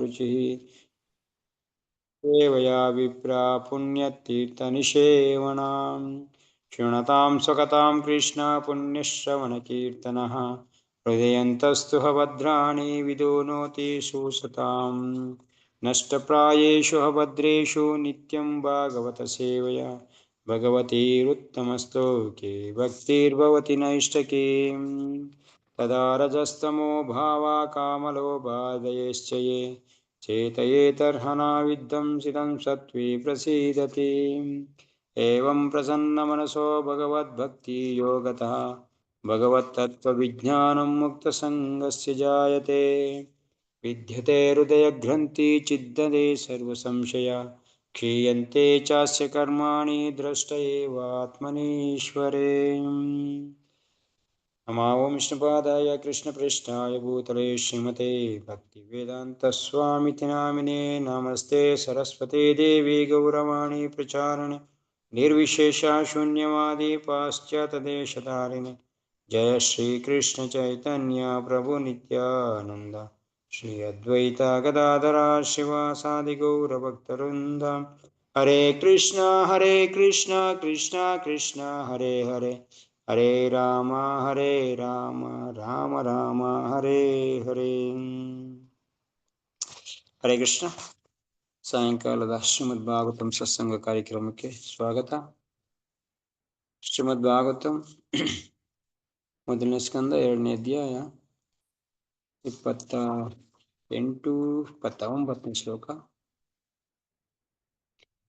रुचिः सेवया विप्रा पुण्यतीर्थनिषेवणां शृणतां स्वकतां कृष्ण पुण्यश्रवणकीर्तनः हृदयन्तस्तु भद्राणि विदुनोति सुसताम् नष्टप्रायेषु भद्रेषु नित्यं भागवतसेवया भगवतीरुत्तमस्तोके भक्तिर्भवति नैष्टकीं तदा रजस्तमो भावा कामलोभादयश्च ये चेतयेतर्हना विध्वंसितं सत्त्वे प्रसीदति एवं प्रसन्नमनसो भगवद्भक्तियोगतः भगवत्तत्त्वविज्ञानं मुक्तसङ्गस्य जायते विद्यते हृदयग्रन्थि चिद्यते सर्वसंशया क्षीयन्ते चास्य कर्माणि द्रष्ट एवात्मनीश्वरे नमो विष्णुपादाय कृष्णपृष्ठाय भूतले श्रीमते भक्तिवेदान्तस्वामिति नामिने नमस्ते सरस्वती देवी गौरवाणी प्रचारिणे निर्विशेषा शून्यवादी पाश्चात्यदेशतारिणे जय श्रीकृष्ण चैतन्य प्रभु नित्यानंद श्री अद्वैता गदाधरा शिवासादि गौरभक्तवृन्द हरे कृष्णा कृष्णा कृष्ण हरे हरे हरे राम राम राम हरे हरे हरे कृष्ण ಸಾಯಂಕಾಲದ ಶ್ರೀಮದ್ ಭಾಗವತಂ ಸತ್ಸಂಗ ಕಾರ್ಯಕ್ರಮಕ್ಕೆ ಸ್ವಾಗತ. ಶ್ರೀಮದ್ ಭಾಗವತಂ ಮೊದಲನೇ ಸ್ಕಂದ 2ನೇ ಅಧ್ಯಾಯ 28-29ನೇ ಶ್ಲೋಕ.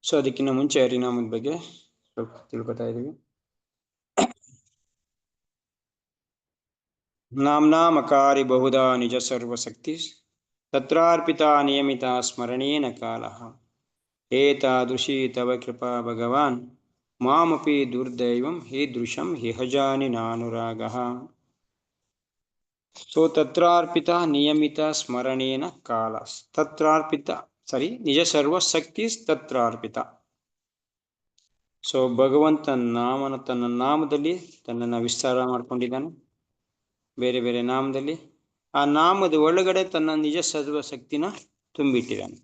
ಸೊ ಅದಕ್ಕಿಂತ ಮುಂಚೆ ಹರಿನಾಮದ ಬಗ್ಗೆ ಸ್ವಲ್ಪ ತಿಳ್ಕೊತಾ ಇದೀವಿ. ನಾಮ್ನಾಮಕಾರಿ ಬಹುಧಾ ನಿಜ ಸರ್ವಶಕ್ತಿ ತತ್ರಾರ್ಪಿತಾ ನಿಯಮಿತಾ ಸ್ಮರಣೇನ ಕಾಲಃ ಏತಾದೃಶಿ ತವ ಕೃಪಾ ಭಗವಾನ್ ಮಾಮಪಿ ದುರ್ದೈವಂ ಹೀದೃಶಂ ಹಿಹಜಾನಿ ನಾನುರಾಗಃ. ಸೊ ತತ್ರಾರ್ಪಿತ ನಿಯಮಿತ ಸ್ಮರಣೇನ ಕಾಲ ತತ್ರಾರ್ಪಿತ ನಿಜ ಸರ್ವಶಕ್ತಿ ತತ್ರಾರ್ಪಿತ. ಸೊ ಭಗವಂತನ ತನ್ನ ನಾಮದಲ್ಲಿ ತನ್ನನ್ನು ವಿಸ್ತಾರ ಮಾಡ್ಕೊಂಡಿದ್ದಾನೆ, ಬೇರೆ ಬೇರೆ ನಾಮದಲ್ಲಿ. ಆ ನಾಮದ ಒಳಗಡೆ ತನ್ನ ನಿಜ ಸರ್ವಶಕ್ತಿನ ತುಂಬಿಟ್ಟಿದ್ದಾನೆ.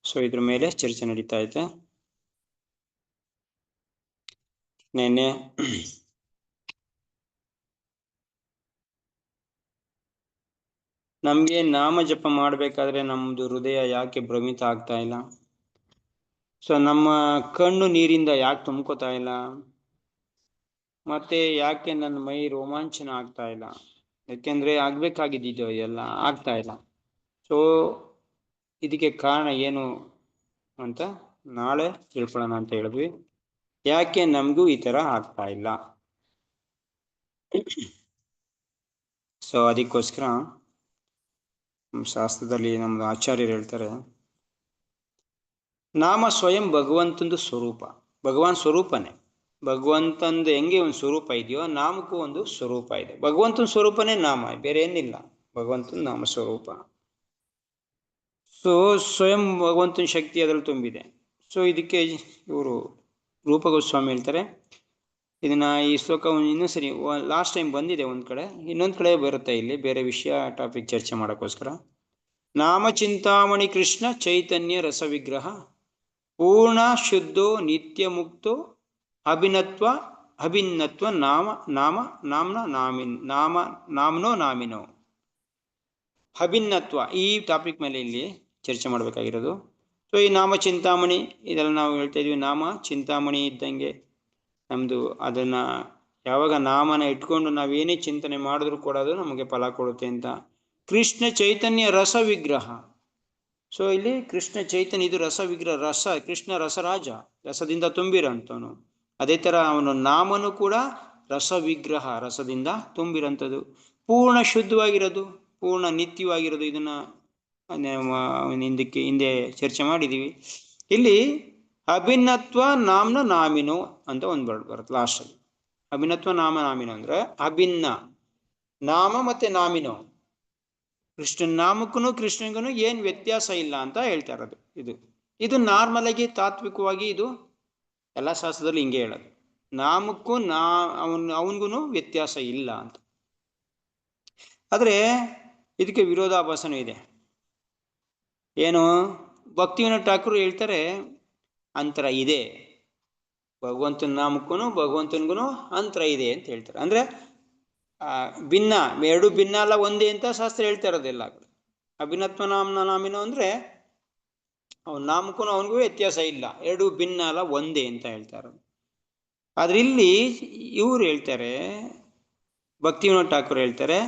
ಸೊ ಇದ್ರ ಮೇಲೆ ಚರ್ಚೆ ನಡೀತಾ ಇದೆ. ನೆನ್ನೆ ನಮ್ಗೆ ನಾಮ ಜಪ ಮಾಡ್ಬೇಕಾದ್ರೆ ನಮ್ದು ಹೃದಯ ಯಾಕೆ ಭ್ರಮಿತ ಆಗ್ತಾ ಇಲ್ಲ? ಸೊ ನಮ್ಮ ಕಣ್ಣು ನೀರಿಂದ ಯಾಕೆ ತುಂಬ್ಕೋತಾ ಇಲ್ಲ? ಮತ್ತೆ ಯಾಕೆ ನನ್ನ ಮೈ ರೋಮಾಂಚನ ಆಗ್ತಾ ಇಲ್ಲ? ಯಾಕೆಂದ್ರೆ ಆಗ್ಬೇಕಾಗಿದ್ದು ಎಲ್ಲ ಆಗ್ತಾ ಇಲ್ಲ. ಸೊ ಇದಕ್ಕೆ ಕಾರಣ ಏನು ಅಂತ ನಾಳೆ ತಿಳ್ಕೊಳ್ಳೋಣ ಅಂತ ಹೇಳಿದ್ವಿ. ಯಾಕೆ ನಮಗೂ ಈ ತರ ಆಗ್ತಾ ಇಲ್ಲ? ಸೊ ಅದಕ್ಕೋಸ್ಕರ ನಮ್ಮ ಶಾಸ್ತ್ರದಲ್ಲಿ ನಮ್ದು ಆಚಾರ್ಯರು ಹೇಳ್ತಾರೆ, ನಾಮ ಸ್ವಯಂ ಭಗವಂತಂದು ಸ್ವರೂಪ. ಭಗವಾನ್ ಸ್ವರೂಪನೇ. ಭಗವಂತಂದು ಹೆಂಗೆ ಒಂದು ಸ್ವರೂಪ ಇದೆಯೋ ನಾಮಕ್ಕೂ ಒಂದು ಸ್ವರೂಪ ಇದೆ. ಭಗವಂತನ ಸ್ವರೂಪನೇ ನಾಮ, ಬೇರೆ ಏನಿಲ್ಲ. ಭಗವಂತನ ನಾಮ ಸ್ವರೂಪ. ಸೊ ಸ್ವಯಂ ಭಗವಂತನ ಶಕ್ತಿ ಅದರಲ್ಲಿ ತುಂಬಿದೆ. ಸೊ ಇದಕ್ಕೆ ಇವರು ರೂಪ ಗೋಸ್ವಾಮಿ ಹೇಳ್ತಾರೆ, ಇದನ್ನ ಈ ಶ್ಲೋಕ ಇನ್ನೊಂದ್ಸರಿ ಲಾಸ್ಟ್ ಟೈಮ್ ಬಂದಿದೆ ಒಂದ್ ಕಡೆ, ಇನ್ನೊಂದ್ ಕಡೆ ಬರುತ್ತೆ ಇಲ್ಲಿ ಬೇರೆ ವಿಷಯ ಟಾಪಿಕ್ ಚರ್ಚೆ ಮಾಡೋಕ್ಕೋಸ್ಕರ. ನಾಮ ಚಿಂತಾಮಣಿ ಕೃಷ್ಣ ಚೈತನ್ಯ ರಸ ವಿಗ್ರಹ ಪೂರ್ಣ ಶುದ್ಧೋ ನಿತ್ಯ ಮುಕ್ತೋ ಅಭಿನ್ನತ್ವ ನಾಮ್ನೋ ನಾಮಿನೋ. ಅಭಿನ್ನತ್ವ ಈ ಟಾಪಿಕ್ ಮೇಲೆ ಇಲ್ಲಿ ಚರ್ಚೆ ಮಾಡಬೇಕಾಗಿರೋದು. ಸೊ ಈ ನಾಮ ಚಿಂತಾಮಣಿ ಇದೆಲ್ಲ ನಾವು ಹೇಳ್ತಾ ಇದೀವಿ. ನಾಮ ಚಿಂತಾಮಣಿ ಇದ್ದಂಗೆ ನಮ್ದು ಅದನ್ನ ಯಾವಾಗ ನಾಮನ ಇಟ್ಕೊಂಡು ನಾವೇನೇ ಚಿಂತನೆ ಮಾಡಿದ್ರು ಕೂಡ ಅದು ನಮಗೆ ಫಲ ಕೊಡುತ್ತೆ ಅಂತ. ಕೃಷ್ಣ ಚೈತನ್ಯ ರಸ ವಿಗ್ರಹ. ಸೊ ಇಲ್ಲಿ ಕೃಷ್ಣ ಚೈತನ್ಯ, ಇದು ರಸ ವಿಗ್ರಹ. ರಸ, ಕೃಷ್ಣ ರಸರಾಜ, ರಸದಿಂದ ತುಂಬಿರೋಂಥವನು. ಅದೇ ತರ ಅವನ ನಾಮನು ಕೂಡ ರಸ ವಿಗ್ರಹ, ರಸದಿಂದ ತುಂಬಿರೋಂಥದ್ದು. ಪೂರ್ಣ ಶುದ್ಧವಾಗಿರೋದು, ಪೂರ್ಣ ನಿತ್ಯವಾಗಿರೋದು. ಇದನ್ನ ಹಿಂದೆ ಚರ್ಚೆ ಮಾಡಿದೀವಿ. ಇಲ್ಲಿ ಅಭಿನ್ನತ್ವ ನಾಮ್ನ ನಾಮಿನೋ ಅಂತ ಒಂದು ಬರುತ್ತೆ ಲಾಸ್ಟ್ ಅಲ್ಲಿ. ಅಭಿನ್ನತ್ವ ನಾಮ ನಾಮಿನೋ ಅಂದ್ರೆ ಅಭಿನ್ನ ನಾಮ ಮತ್ತೆ ನಾಮಿನೋ. ಕೃಷ್ಣನ್ ನಾಮಕ್ಕೂ ಕೃಷ್ಣನಿಗೂ ಏನ್ ವ್ಯತ್ಯಾಸ ಇಲ್ಲ ಅಂತ ಹೇಳ್ತಾ ಇರೋದು. ಇದು ನಾರ್ಮಲ್ ಆಗಿ ತಾತ್ವಿಕವಾಗಿ ಇದು ಎಲ್ಲ ಶಾಸ್ತ್ರದಲ್ಲಿ ಹಿಂಗೆ ಹೇಳೋದು. ನಾಮಕ್ಕೂ ಅವನಿಗೂ ವ್ಯತ್ಯಾಸ ಇಲ್ಲ ಅಂತ. ಆದ್ರೆ ಇದಕ್ಕೆ ವಿರೋಧಾಭಾಸನೂ ಇದೆ. ಏನು ಭಕ್ತಿವಿನೋದ್ ಠಾಕೂರ್ ಹೇಳ್ತಾರೆ, ಅಂತರ ಇದೆ, ಭಗವಂತನ ನಾಮಕ್ಕೂ ಭಗವಂತನಿಗೂ ಅಂತರ ಇದೆ ಅಂತ ಹೇಳ್ತಾರೆ. ಅಂದ್ರೆ ಭಿನ್ನ, ಎರಡು ಭಿನ್ನ ಅಲ್ಲ ಒಂದೇ ಅಂತ ಶಾಸ್ತ್ರ ಹೇಳ್ತಾ ಇರೋದಿಲ್ಲ. ಅಭಿನತ್ವ ನಾಮಿನೋ ಅಂದ್ರೆ ಅವನ ನಾಮಕ್ಕೂ ಅವನಿಗೂ ವ್ಯತ್ಯಾಸ ಇಲ್ಲ, ಎರಡು ಭಿನ್ನ ಅಲ್ಲ ಒಂದೇ ಅಂತ ಹೇಳ್ತಾರೆ. ಆದ್ರೆ ಇಲ್ಲಿ ಇವ್ರು ಹೇಳ್ತಾರೆ, ಭಕ್ತಿವಿನೋದ್ ಠಾಕೂರ್ ಹೇಳ್ತಾರೆ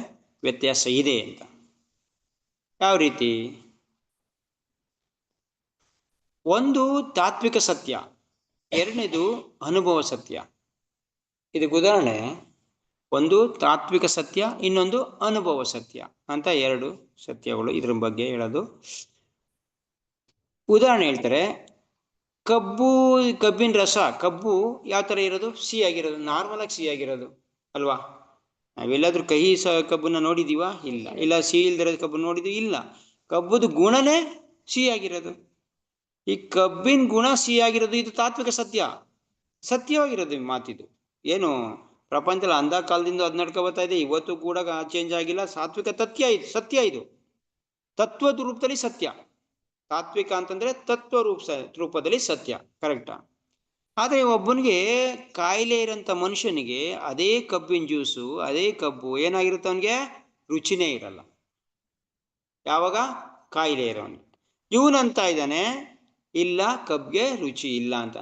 ವ್ಯತ್ಯಾಸ ಇದೆ ಅಂತ. ಯಾವ ರೀತಿ? ಒಂದು ತಾತ್ವಿಕ ಸತ್ಯ, ಎರಡನೇದು ಅನುಭವ ಸತ್ಯ. ಇದಕ್ಕೆ ಉದಾಹರಣೆ, ಒಂದು ತಾತ್ವಿಕ ಸತ್ಯ, ಇನ್ನೊಂದು ಅನುಭವ ಸತ್ಯ ಅಂತ ಎರಡು ಸತ್ಯಗಳು ಇದ್ರ ಬಗ್ಗೆ ಹೇಳೋದು. ಉದಾಹರಣೆ ಹೇಳ್ತಾರೆ, ಕಬ್ಬಿನ ರಸ, ಕಬ್ಬು ಯಾವ ಥರ ಇರೋದು? ಸಿಹಿಯಾಗಿರೋದು, ನಾರ್ಮಲ್ ಆಗಿ ಸಿಹಿಯಾಗಿರೋದು ಅಲ್ವಾ? ನಾವೆಲ್ಲಾದ್ರೂ ಕಹಿ ಕಬ್ಬನ್ನ ನೋಡಿದೀವ? ಇಲ್ಲ. ಇಲ್ಲ ಸಿಹಿ ಇಲ್ದಿರೋ ಕಬ್ಬು ನೋಡಿದೀವಿ? ಇಲ್ಲ. ಕಬ್ಬುದು ಗುಣನೇ ಸಿಹಿಯಾಗಿರೋದು. ಈ ಕಬ್ಬಿನ ಗುಣ ಸಿಹಿಯಾಗಿರೋದು, ಇದು ತಾತ್ವಿಕ ಸತ್ಯ, ಸತ್ಯವಾಗಿರೋದು ಮಾತಿದು. ಏನು ಪ್ರಪಂಚದಲ್ಲಿ ಅಂಧ ಕಾಲದಿಂದ ಅದ್ ನಡ್ಕೊ ಬರ್ತಾ ಇದೆ, ಇವತ್ತು ಕೂಡ ಚೇಂಜ್ ಆಗಿಲ್ಲ. ಸಾತ್ವಿಕ ಸತ್ಯ ಇದು ತತ್ವದ ರೂಪದಲ್ಲಿ ಸತ್ಯ. ತಾತ್ವಿಕ ಅಂತಂದ್ರೆ ತತ್ವ ರೂಪದಲ್ಲಿ ಸತ್ಯ, ಕರೆಕ್ಟಾ? ಆದ್ರೆ ಒಬ್ಬನಿಗೆ ಕಾಯಿಲೆ ಇರೋಂಥ ಮನುಷ್ಯನಿಗೆ ಅದೇ ಕಬ್ಬಿನ ಜ್ಯೂಸು, ಅದೇ ಕಬ್ಬು ಏನಾಗಿರುತ್ತೆ, ಅವನಿಗೆ ರುಚಿನೇ ಇರಲ್ಲ. ಯಾವಾಗ? ಕಾಯಿಲೆ ಇರೋನು. ಇವನಂತ ಇದ್ದಾನೆ, ಇಲ್ಲ ಕಬ್ಬಿಗೆ ರುಚಿ ಇಲ್ಲ ಅಂತ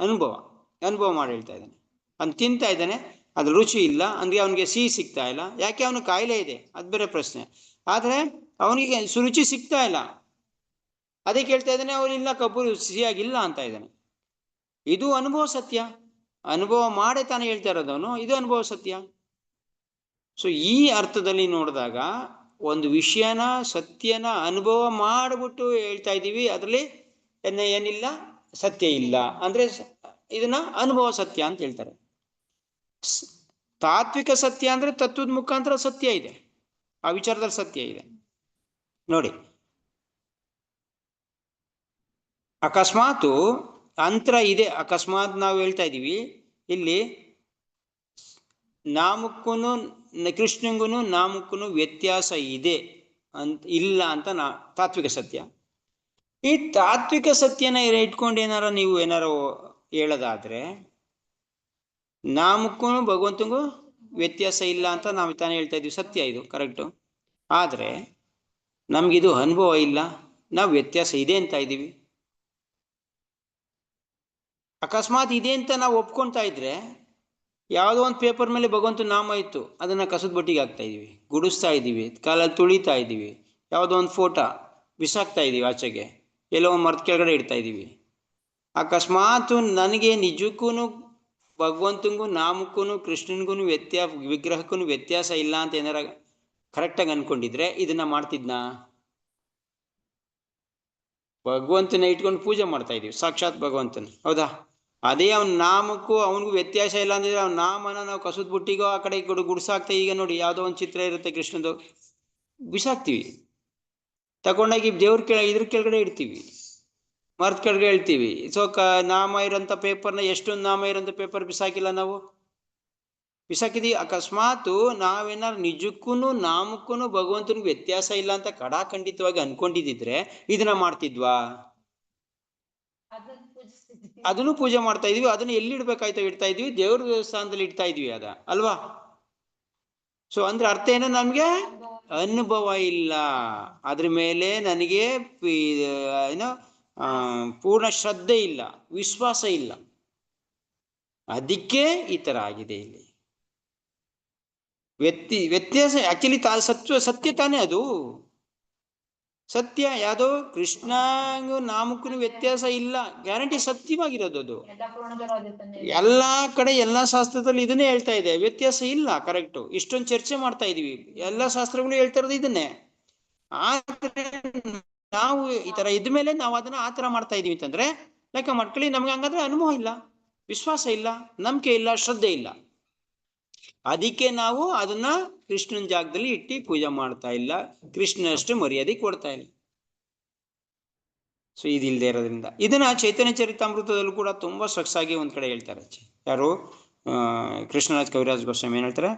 ಅನುಭವ ಮಾಡಿ ಹೇಳ್ತಾ ಇದ್ದಾನೆ. ಅವ್ನು ತಿಂತಾ ಇದ್ದಾನೆ, ಅದ್ರ ರುಚಿ ಇಲ್ಲ ಅಂದ್ರೆ ಅವನಿಗೆ ಸಿಹಿ ಸಿಗ್ತಾ ಇಲ್ಲ. ಯಾಕೆ? ಅವನು ಕಾಯಿಲೆ ಇದೆ, ಅದು ಬೇರೆ ಪ್ರಶ್ನೆ. ಆದ್ರೆ ಅವನಿಗೆ ಸುರುಚಿ ಸಿಗ್ತಾ ಇಲ್ಲ, ಅದೇ ಕೇಳ್ತಾ ಇದ್ದಾನೆ, ಅವನಿಲ್ಲ ಕಬ್ಬು ಸಿಹಿಯಾಗಿಲ್ಲ ಅಂತ ಇದ್ದಾನೆ. ಇದು ಅನುಭವ ಸತ್ಯ, ಅನುಭವ ಮಾಡೇ ತಾನೇ ಹೇಳ್ತಾ ಇರೋದವನು, ಇದು ಅನುಭವ ಸತ್ಯ. ಸೊ ಈ ಅರ್ಥದಲ್ಲಿ ನೋಡಿದಾಗ ಒಂದು ವಿಷಯನ, ಸತ್ಯನ ಅನುಭವ ಮಾಡಿಬಿಟ್ಟು ಹೇಳ್ತಾ ಇದ್ದೀವಿ, ಅದರಲ್ಲಿ ಏನಿಲ್ಲ, ಸತ್ಯ ಇಲ್ಲ ಅಂದ್ರೆ ಇದನ್ನ ಅನುಭವ ಸತ್ಯ ಅಂತ ಹೇಳ್ತಾರೆ. ತಾತ್ವಿಕ ಸತ್ಯ ಅಂದ್ರೆ ತತ್ವದ ಮುಖಾಂತರ ಸತ್ಯ ಇದೆ, ಆ ವಿಚಾರದಲ್ಲಿ ಸತ್ಯ ಇದೆ. ನೋಡಿ, ಅಕಸ್ಮಾತ್ ಅಂತರ ಇದೆ, ಅಕಸ್ಮಾತ್ ನಾವು ಹೇಳ್ತಾ ಇದ್ದೀವಿ ಇಲ್ಲಿ ನಾಮಕ್ಕೂ ಕೃಷ್ಣಂಗೂ ನಾಮಕ್ಕೂ ವ್ಯತ್ಯಾಸ ಇದೆ ಅಂತ, ಇಲ್ಲ ಅಂತ ತಾತ್ವಿಕ ಸತ್ಯ. ಈ ತಾತ್ವಿಕ ಸತ್ಯನ ಇಟ್ಕೊಂಡು ನೀವು ಏನಾರು ಹೇಳೋದಾದ್ರೆ, ನಾಮಕ್ಕೂ ಭಗವಂತನಿಗೂ ವ್ಯತ್ಯಾಸ ಇಲ್ಲ ಅಂತ ನಾವು ತಾನೇ ಹೇಳ್ತಾ ಇದೀವಿ, ಸತ್ಯ ಇದು, ಕರೆಕ್ಟು. ಆದ್ರೆ ನಮ್ಗಿದು ಅನುಭವ ಇಲ್ಲ, ನಾವು ವ್ಯತ್ಯಾಸ ಇದೆ ಅಂತ ಇದ್ದೀವಿ. ಅಕಸ್ಮಾತ್ ಇದೆ ಅಂತ ನಾವು ಒಪ್ಕೊಳ್ತಾ ಇದ್ರೆ, ಯಾವುದೋ ಒಂದು ಪೇಪರ್ ಮೇಲೆ ಭಗವಂತನ ನಾಮ ಇತ್ತು, ಅದನ್ನ ಕಸದ ಬಟ್ಟಿಗೆ ಹಾಕ್ತಾ ಇದೀವಿ, ಗುಡಿಸ್ತಾ ಇದ್ದೀವಿ, ಕಾಲಲ್ಲಿ ತುಳಿತಾ ಇದ್ದೀವಿ, ಯಾವುದೋ ಒಂದು ಫೋಟೋ ಬಿಸಾಕ್ತಾ ಇದ್ದೀವಿ ಆಚೆಗೆ, ಎಲ್ಲೋ ಒಂದು ಮರದ ಕೆಳಗಡೆ ಇಡ್ತಾ ಇದ್ದೀವಿ. ಅಕಸ್ಮಾತ್ ನನಗೆ ನಿಜಕ್ಕೂ ಭಗವಂತನಿಗೂ ನಾಮಕ್ಕೂ ಕೃಷ್ಣನಿಗೂ ವಿಗ್ರಹಕ್ಕೂ ವ್ಯತ್ಯಾಸ ಇಲ್ಲ ಅಂತ ಏನಾರ ಕರೆಕ್ಟಾಗಿ ಅನ್ಕೊಂಡಿದ್ರೆ ಇದನ್ನ ಮಾಡ್ತಿದ್ನಾ? ಭಗವಂತನ ಇಟ್ಕೊಂಡು ಪೂಜೆ ಮಾಡ್ತಾ ಇದೀವಿ, ಸಾಕ್ಷಾತ್ ಭಗವಂತನ, ಹೌದಾ? ಅದೇ ಅವನ ನಾಮಕ್ಕೂ ಅವನಿಗೂ ವ್ಯತ್ಯಾಸ ಇಲ್ಲ ಅಂದಿದ್ರೆ ಅವ್ನ ನಾಮನ ನಾವು ಕಸದ ಬುಟ್ಟಿಗೋ ಆ ಕಡೆ ಗುಡ್ಸಾಕ್ತಾ, ಈಗ ನೋಡಿ ಯಾವುದೋ ಒಂದು ಚಿತ್ರ ಇರುತ್ತೆ ಕೃಷ್ಣದು, ಬಿಸಾಕ್ತಿವಿ, ತಗೊಂಡೋಗಿ ದೇವ್ರ ಇದ್ರ ಕೆಳಗಡೆ ಇಡ್ತೀವಿ, ಮರದ ಕೆಳಗಡೆ ಹೇಳ್ತೀವಿ. ಸೊ ನಾಮ ಇರೋಂಥ ಪೇಪರ್ನ, ಎಷ್ಟೊಂದು ನಾಮ ಇರೋಂಥ ಪೇಪರ್ ಬಿಸಾಕಿಲ್ಲ ನಾವು, ಬಿಸಾಕಿದೀವಿ. ಅಕಸ್ಮಾತ್ ನಾವೇನಾರು ನಿಜಕ್ಕೂ ನಾಮಕ್ಕೂ ಭಗವಂತನಿಗೆ ವ್ಯತ್ಯಾಸ ಇಲ್ಲ ಅಂತ ಕಡಾಖಂಡಿತವಾಗಿ ಅನ್ಕೊಂಡಿದ್ರೆ ಇದನ್ನ ಮಾಡ್ತಿದ್ವಾ? ಅದನ್ನು ಪೂಜೆ ಮಾಡ್ತಾ ಇದೀವಿ, ಅದನ್ನ ಎಲ್ಲಿ ಇಡ್ಬೇಕಾಯ್ತೋ ಇಡ್ತಾ ಇದೀವಿ, ದೇವ್ರ ದೇವಸ್ಥಾನದಲ್ಲಿ ಇಡ್ತಾ ಇದೀವಿ, ಅದ ಅಲ್ವಾ? ಸೊ ಅಂದ್ರೆ ಅರ್ಥ ಏನು? ನಮ್ಗೆ ಅನುಭವ ಇಲ್ಲ, ಅದ್ರ ಮೇಲೆ ನನಗೆ ಏನೋ ಪೂರ್ಣ ಶ್ರದ್ಧೆ ಇಲ್ಲ, ವಿಶ್ವಾಸ ಇಲ್ಲ, ಅದಕ್ಕೆ ಈ ತರ ಆಗಿದೆ. ಇಲ್ಲಿ ವ್ಯತ್ಯಾಸ ಆಕ್ಚುಲಿ ಸತ್ಯ ತಾನೇ ಅದು, ಸತ್ಯ. ಯಾವುದು? ಕೃಷ್ಣಗೂ ನಾಮಕ್ಕೂ ವ್ಯತ್ಯಾಸ ಇಲ್ಲ, ಗ್ಯಾರಂಟಿ ಸತ್ಯವಾಗಿರೋದು ಅದು. ಎಲ್ಲಾ ಕಡೆ ಎಲ್ಲಾ ಶಾಸ್ತ್ರದಲ್ಲಿ ಇದನ್ನೇ ಹೇಳ್ತಾ ಇದೆ, ವ್ಯತ್ಯಾಸ ಇಲ್ಲ, ಕರೆಕ್ಟು. ಇಷ್ಟೊಂದು ಚರ್ಚೆ ಮಾಡ್ತಾ ಇದೀವಿ, ಎಲ್ಲಾ ಶಾಸ್ತ್ರಗಳು ಹೇಳ್ತಾ ಇರೋದು ಇದನ್ನೇ. ಆದ್ರೆ ನಾವು ಈ ತರ ಇದ್ಮೇಲೆ ನಾವು ಅದನ್ನ ಆ ತರ ಮಾಡ್ತಾ ಇದೀವಿ ಅಂತಂದ್ರೆ ಲೆಕ್ಕ ಮಾಡ್ಕೊಳ್ಳಿ, ನಮ್ಗೆ ಹಂಗಾದ್ರೆ ಅನುಭವ ಇಲ್ಲ, ವಿಶ್ವಾಸ ಇಲ್ಲ, ನಂಬಿಕೆ ಇಲ್ಲ, ಶ್ರದ್ಧೆ ಇಲ್ಲ. ಅದಕ್ಕೆ ನಾವು ಅದನ್ನ ಕೃಷ್ಣನ ಜಾಗದಲ್ಲಿ ಇಟ್ಟು ಪೂಜೆ ಮಾಡ್ತಾ ಇಲ್ಲ, ಕೃಷ್ಣನಷ್ಟು ಮರ್ಯಾದೆ ಕೊಡ್ತಾ ಇಲ್ಲ. ಸೊ ಇದಿಲ್ಲದೆ ಇರೋದ್ರಿಂದ ಇದನ್ನ ಚೈತನ್ಯ ಚರಿತಾಮೃತದಲ್ಲೂ ಕೂಡ ತುಂಬಾ ಸೊಗಸಾಗಿ ಒಂದ್ ಕಡೆ ಹೇಳ್ತಾರೆ. ಯಾರು? ಕೃಷ್ಣರಾಜ್ ಕವಿರಾಜ್ ಗೋಸ್ವಾಮಿ ಏನ್ ಹೇಳ್ತಾರೆ?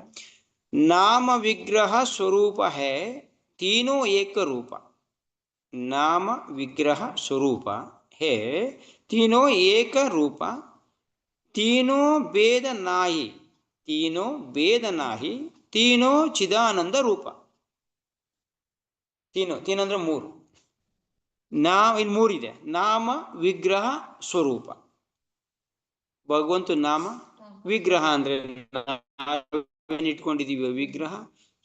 ನಾಮ ವಿಗ್ರಹ ಸ್ವರೂಪ ಹೇ ತೀನೋ ಏಕ ರೂಪ. नाम विग्रह स्वरूप है, तीनों एक रूप, तीनों भेद नाही, तीनों भेद नाही, तीनों चिदानंद रूप. तीन ಅಂದ್ರೆ ಮೂರು. ಇಲ್ಲಿ ಮೂರಿದೆ. ನಾಮ ವಿಗ್ರಹ ಸ್ವರೂಪ. ಭಗವಂತ ನಾಮ, ವಿಗ್ರಹ ಅಂದ್ರೆ ಇಟ್ಕೊಂಡಿದೀವಿ ವಿಗ್ರಹ,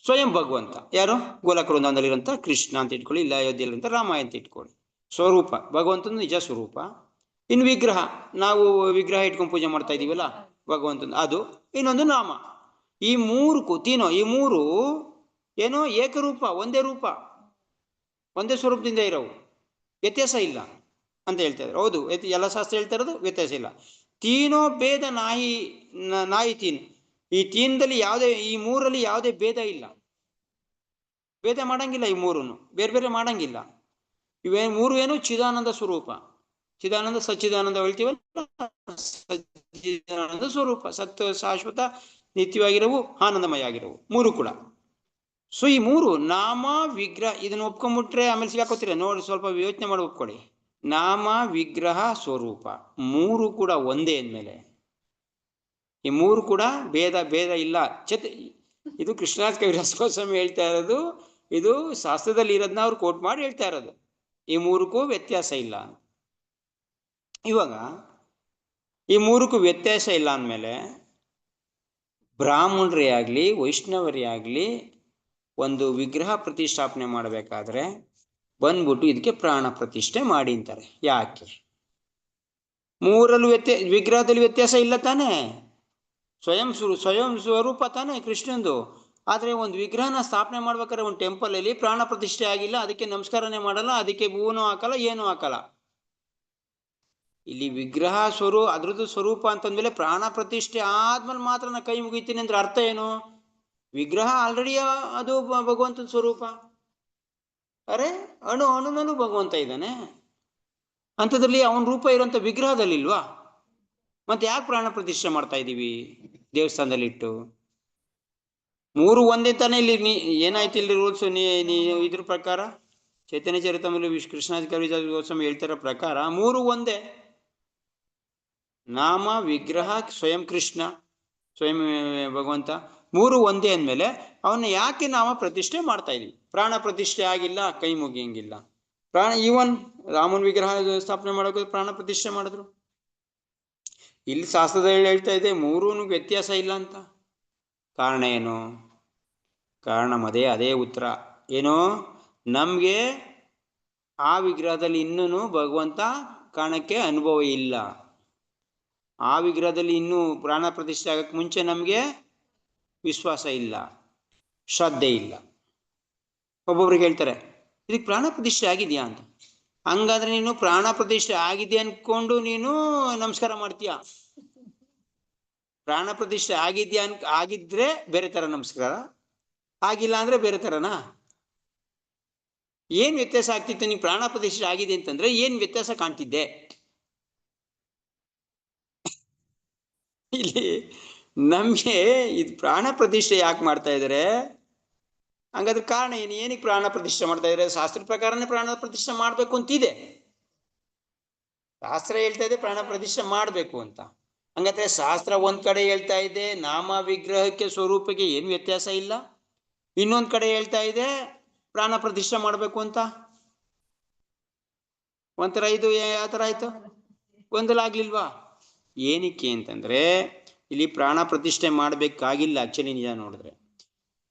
ಸ್ವಯಂ ಭಗವಂತ ಯಾರು? ಗೋಲಕ ವೃಂದಾವನದಲ್ಲಿರುವಂತ ಕೃಷ್ಣ ಅಂತ ಇಟ್ಕೊಳ್ಳಿ, ಇಲ್ಲ ಅಯೋಧ್ಯೆಯಲ್ಲಿರುವಂತ ರಾಮ ಅಂತ ಇಟ್ಕೊಳ್ಳಿ. ಸ್ವರೂಪ ಭಗವಂತನ ನಿಜ ಸ್ವರೂಪ. ಇನ್ನು ವಿಗ್ರಹ, ನಾವು ವಿಗ್ರಹ ಇಟ್ಕೊಂಡು ಪೂಜೆ ಮಾಡ್ತಾ ಇದೀವಲ್ಲ ಭಗವಂತನ, ಅದು. ಇನ್ನೊಂದು ನಾಮ. ಈ ಮೂರು ಕೂತೀನೋ, ಈ ಮೂರು ಏನೋ ಏಕರೂಪ, ಒಂದೇ ರೂಪ, ಒಂದೇ ಸ್ವರೂಪದಿಂದ ಇರೋವು, ವ್ಯತ್ಯಾಸ ಇಲ್ಲ ಅಂತ ಹೇಳ್ತಾ ಇದ್ರು. ಹೌದು, ಎಲ್ಲ ಶಾಸ್ತ್ರ ಹೇಳ್ತಾ ಇರೋದು ವ್ಯತ್ಯಾಸ ಇಲ್ಲ. ತೀನೋ ಭೇದ ನಾಯಿ ತೀನ್. ಈ ತೀನದಲ್ಲಿ ಯಾವುದೇ, ಈ ಮೂರಲ್ಲಿ ಯಾವುದೇ ಭೇದ ಇಲ್ಲ, ಭೇದ ಮಾಡಂಗಿಲ್ಲ. ಈ ಮೂರನ್ನು ಬೇರೆ ಬೇರೆ ಮಾಡಂಗಿಲ್ಲ. ಮೂರು ಏನು? ಚಿದಾನಂದ ಸ್ವರೂಪ. ಚಿದಾನಂದ ಸಚ್ಚಿದಾನಂದ ಹೇಳ್ತೀವಲ್ಲ, ಸಚ್ಚಿದಾನಂದ ಸ್ವರೂಪ, ಸತ್ಯ ಶಾಶ್ವತ ನಿತ್ಯವಾಗಿರವು, ಆನಂದಮಯ ಆಗಿರವು ಮೂರು ಕೂಡ. ಸೊ ಈ ಮೂರು ನಾಮ ವಿಗ್ರಹ, ಇದನ್ನು ಒಪ್ಕೊಂಡ್ಬಿಟ್ರೆ ಆಮೇಲೆ ಸಿಗಾಕೋತೀರ ನೋಡಿ, ಸ್ವಲ್ಪ ಯೋಚನೆ ಮಾಡಿ ಒಪ್ಕೊಳ್ಳಿ. ನಾಮ ವಿಗ್ರಹ ಸ್ವರೂಪ ಮೂರು ಕೂಡ ಒಂದೇ ಅಂದಮೇಲೆ ಈ ಮೂರು ಕೂಡ ಭೇದ ಇಲ್ಲ. ಇದು ಕೃಷ್ಣರಾಜ ಕವಿರಾಜ ಗೋಸ್ವಾಮಿ ಹೇಳ್ತಾ ಇರೋದು, ಇದು ಶಾಸ್ತ್ರದಲ್ಲಿ ಇರೋದನ್ನ ಅವ್ರು ಕೋಟ್ ಮಾಡಿ ಹೇಳ್ತಾ ಇರೋದು. ಈ ಮೂರಕ್ಕೂ ವ್ಯತ್ಯಾಸ ಇಲ್ಲ. ಇವಾಗ ಈ ಮೂರಕ್ಕೂ ವ್ಯತ್ಯಾಸ ಇಲ್ಲ ಅಂದಮೇಲೆ ಬ್ರಾಹ್ಮಣರೇ ಆಗಲಿ ವೈಷ್ಣವರೇ ಆಗಲಿ ಒಂದು ವಿಗ್ರಹ ಪ್ರತಿಷ್ಠಾಪನೆ ಮಾಡಬೇಕಾದ್ರೆ ಬಂದ್ಬಿಟ್ಟು ಇದಕ್ಕೆ ಪ್ರಾಣ ಪ್ರತಿಷ್ಠೆ ಮಾಡಿ ಅಂತಾರೆ. ಯಾಕೆ? ಮೂರಲ್ಲೂ ವಿಗ್ರಹದಲ್ಲಿ ವ್ಯತ್ಯಾಸ ಇಲ್ಲ ತಾನೇ, ಸ್ವಯಂ ಸ್ವರೂಪ ತಾನೇ ಕೃಷ್ಣಂದು. ಆದರೆ ಒಂದು ವಿಗ್ರಹನ ಸ್ಥಾಪನೆ ಮಾಡ್ಬೇಕಾದ್ರೆ ಒಂದು ಟೆಂಪಲಲ್ಲಿ ಪ್ರಾಣ ಪ್ರತಿಷ್ಠೆ ಆಗಿಲ್ಲ, ಅದಕ್ಕೆ ನಮಸ್ಕಾರನೇ ಮಾಡಲ್ಲ, ಅದಕ್ಕೆ ಹೂವನೂ ಹಾಕಲ್ಲ, ಏನೂ ಹಾಕಲ್ಲ. ಇಲ್ಲಿ ವಿಗ್ರಹ ಅದ್ರದ್ದು ಸ್ವರೂಪ ಅಂತಂದ್ಮೇಲೆ ಪ್ರಾಣ ಪ್ರತಿಷ್ಠೆ ಆದ್ಮೇಲೆ ಮಾತ್ರ ನಾ ಕೈ ಮುಗಿತೀನಿ ಅಂದ್ರೆ ಅರ್ಥ ಏನು? ವಿಗ್ರಹ ಆಲ್ರೆಡಿ ಅದು ಭಗವಂತನ ಸ್ವರೂಪ. ಅರೆ ಅಣುನಲ್ಲೂ ಭಗವಂತ ಇದ್ದಾನೆ, ಅಂಥದ್ರಲ್ಲಿ ಅವನ ರೂಪ ಇರೋಂಥ ವಿಗ್ರಹದಲ್ಲಿ ಇಲ್ವಾ? ಮತ್ತೆ ಯಾಕೆ ಪ್ರಾಣ ಪ್ರತಿಷ್ಠೆ ಮಾಡ್ತಾ ಇದ್ದೀವಿ ದೇವಸ್ಥಾನದಲ್ಲಿ ಇಟ್ಟು? ಮೂರು ಒಂದೇ ತಾನೇ. ಇಲ್ಲಿ ಏನಾಯ್ತು ಇಲ್ಲಿ ರೂಲ್ಸ್? ಇದ್ರ ಪ್ರಕಾರ ಚೈತನ್ಯ ಚರಿತಾಮೃತ ಕೃಷ್ಣರಾಜ ಕವಿರಾಜ ಗೋಸ್ವಾಮಿ ಹೇಳ್ತಿರೋ ಪ್ರಕಾರ ಮೂರು ಒಂದೇ. ನಾಮ ವಿಗ್ರಹ ಸ್ವಯಂ ಕೃಷ್ಣ, ಸ್ವಯಂ ಭಗವಂತ, ಮೂರು ಒಂದೇ ಅಂದಮೇಲೆ ಅವನ್ನ ಯಾಕೆ ನಾವು ಪ್ರತಿಷ್ಠೆ ಮಾಡ್ತಾ ಇದೀವಿ? ಪ್ರಾಣ ಪ್ರತಿಷ್ಠೆ ಆಗಿಲ್ಲ, ಕೈ ಮುಗಿಯಂಗಿಲ್ಲ. ಈವನ್ ರಾಮನ ವಿಗ್ರಹ ಸ್ಥಾಪನೆ ಮಾಡೋಕೆ ಪ್ರಾಣ ಪ್ರತಿಷ್ಠೆ ಮಾಡಿದ್ರು. ಇಲ್ಲಿ ಶಾಸ್ತ್ರದಲ್ಲಿ ಹೇಳ್ತಾ ಇದೆ ಮೂರೂ ವ್ಯತ್ಯಾಸ ಇಲ್ಲ ಅಂತ. ಕಾರಣ ಏನು? ಕಾರಣ ಅದೇ ಉತ್ತರ ಏನು? ನಮ್ಗೆ ಆ ವಿಗ್ರಹದಲ್ಲಿ ಇನ್ನೂ ಭಗವಂತ ಕಾಣಕ್ಕೆ ಅನುಭವ ಇಲ್ಲ. ಆ ವಿಗ್ರಹದಲ್ಲಿ ಇನ್ನೂ ಪ್ರಾಣ ಪ್ರತಿಷ್ಠೆ ಆಗಕ್ಕೆ ಮುಂಚೆ ನಮಗೆ ವಿಶ್ವಾಸ ಇಲ್ಲ, ಶ್ರದ್ಧೆ ಇಲ್ಲ. ಒಬ್ಬೊಬ್ರಿಗೆ ಹೇಳ್ತಾರೆ ಇದಕ್ಕೆ ಪ್ರಾಣ ಪ್ರತಿಷ್ಠೆ ಆಗಿದೆಯಾ ಅಂತ. ಹಂಗಾದ್ರೆ ನೀನು ಪ್ರಾಣ ಪ್ರತಿಷ್ಠೆ ಆಗಿದೆ ಅನ್ಕೊಂಡು ನೀನು ನಮಸ್ಕಾರ ಮಾಡ್ತೀಯ. ಪ್ರಾಣ ಪ್ರತಿಷ್ಠೆ ಆಗಿದ್ರೆ ಬೇರೆ ತರ ನಮಸ್ಕಾರ, ಆಗಿಲ್ಲ ಅಂದ್ರೆ ಬೇರೆ ತರನಾ? ಏನ್ ವ್ಯತ್ಯಾಸ ಆಗ್ತಿತ್ತು? ನೀವು ಪ್ರಾಣ ಪ್ರತಿಷ್ಠೆ ಆಗಿದೆ ಅಂತಂದ್ರೆ ಏನ್ ವ್ಯತ್ಯಾಸ ಕಾಣ್ತಿದ್ದೆ? ಇಲ್ಲಿ ನಮ್ಗೆ ಇದು ಪ್ರಾಣ ಪ್ರತಿಷ್ಠೆ ಯಾಕೆ ಮಾಡ್ತಾ ಇದಾರೆ? ಹಂಗಾದ್ರೆ ಕಾರಣ ಏನು? ಏನಕ್ಕೆ ಪ್ರಾಣ ಪ್ರತಿಷ್ಠೆ ಮಾಡ್ತಾ ಇದಾರೆ? ಶಾಸ್ತ್ರ ಪ್ರಕಾರನೇ ಪ್ರಾಣ ಪ್ರತಿಷ್ಠೆ ಮಾಡ್ಬೇಕು ಅಂತಿದೆ. ಶಾಸ್ತ್ರ ಹೇಳ್ತಾ ಇದೆ ಪ್ರಾಣ ಪ್ರತಿಷ್ಠೆ ಮಾಡ್ಬೇಕು ಅಂತ. ಹಂಗಾದ್ರೆ ಶಾಸ್ತ್ರ ಒಂದ್ ಕಡೆ ಹೇಳ್ತಾ ಇದೆ ನಾಮ ವಿಗ್ರಹಕ್ಕೆ ಸ್ವರೂಪಕ್ಕೆ ಏನು ವ್ಯತ್ಯಾಸ ಇಲ್ಲ, ಇನ್ನೊಂದ್ ಕಡೆ ಹೇಳ್ತಾ ಇದೆ ಪ್ರಾಣ ಪ್ರತಿಷ್ಠೆ ಮಾಡ್ಬೇಕು ಅಂತ. ಒಂಥರ ಇದು ಯಾವ ತರ ಆಯ್ತು? ಗೊಂದಲ ಆಗ್ಲಿಲ್ವಾ? ಏನಕ್ಕೆ ಅಂತಂದ್ರೆ ಇಲ್ಲಿ ಪ್ರಾಣ ಪ್ರತಿಷ್ಠೆ ಮಾಡ್ಬೇಕಾಗಿಲ್ಲ. ಆಕ್ಚುಲಿ ನಿಜ ನೋಡಿದ್ರೆ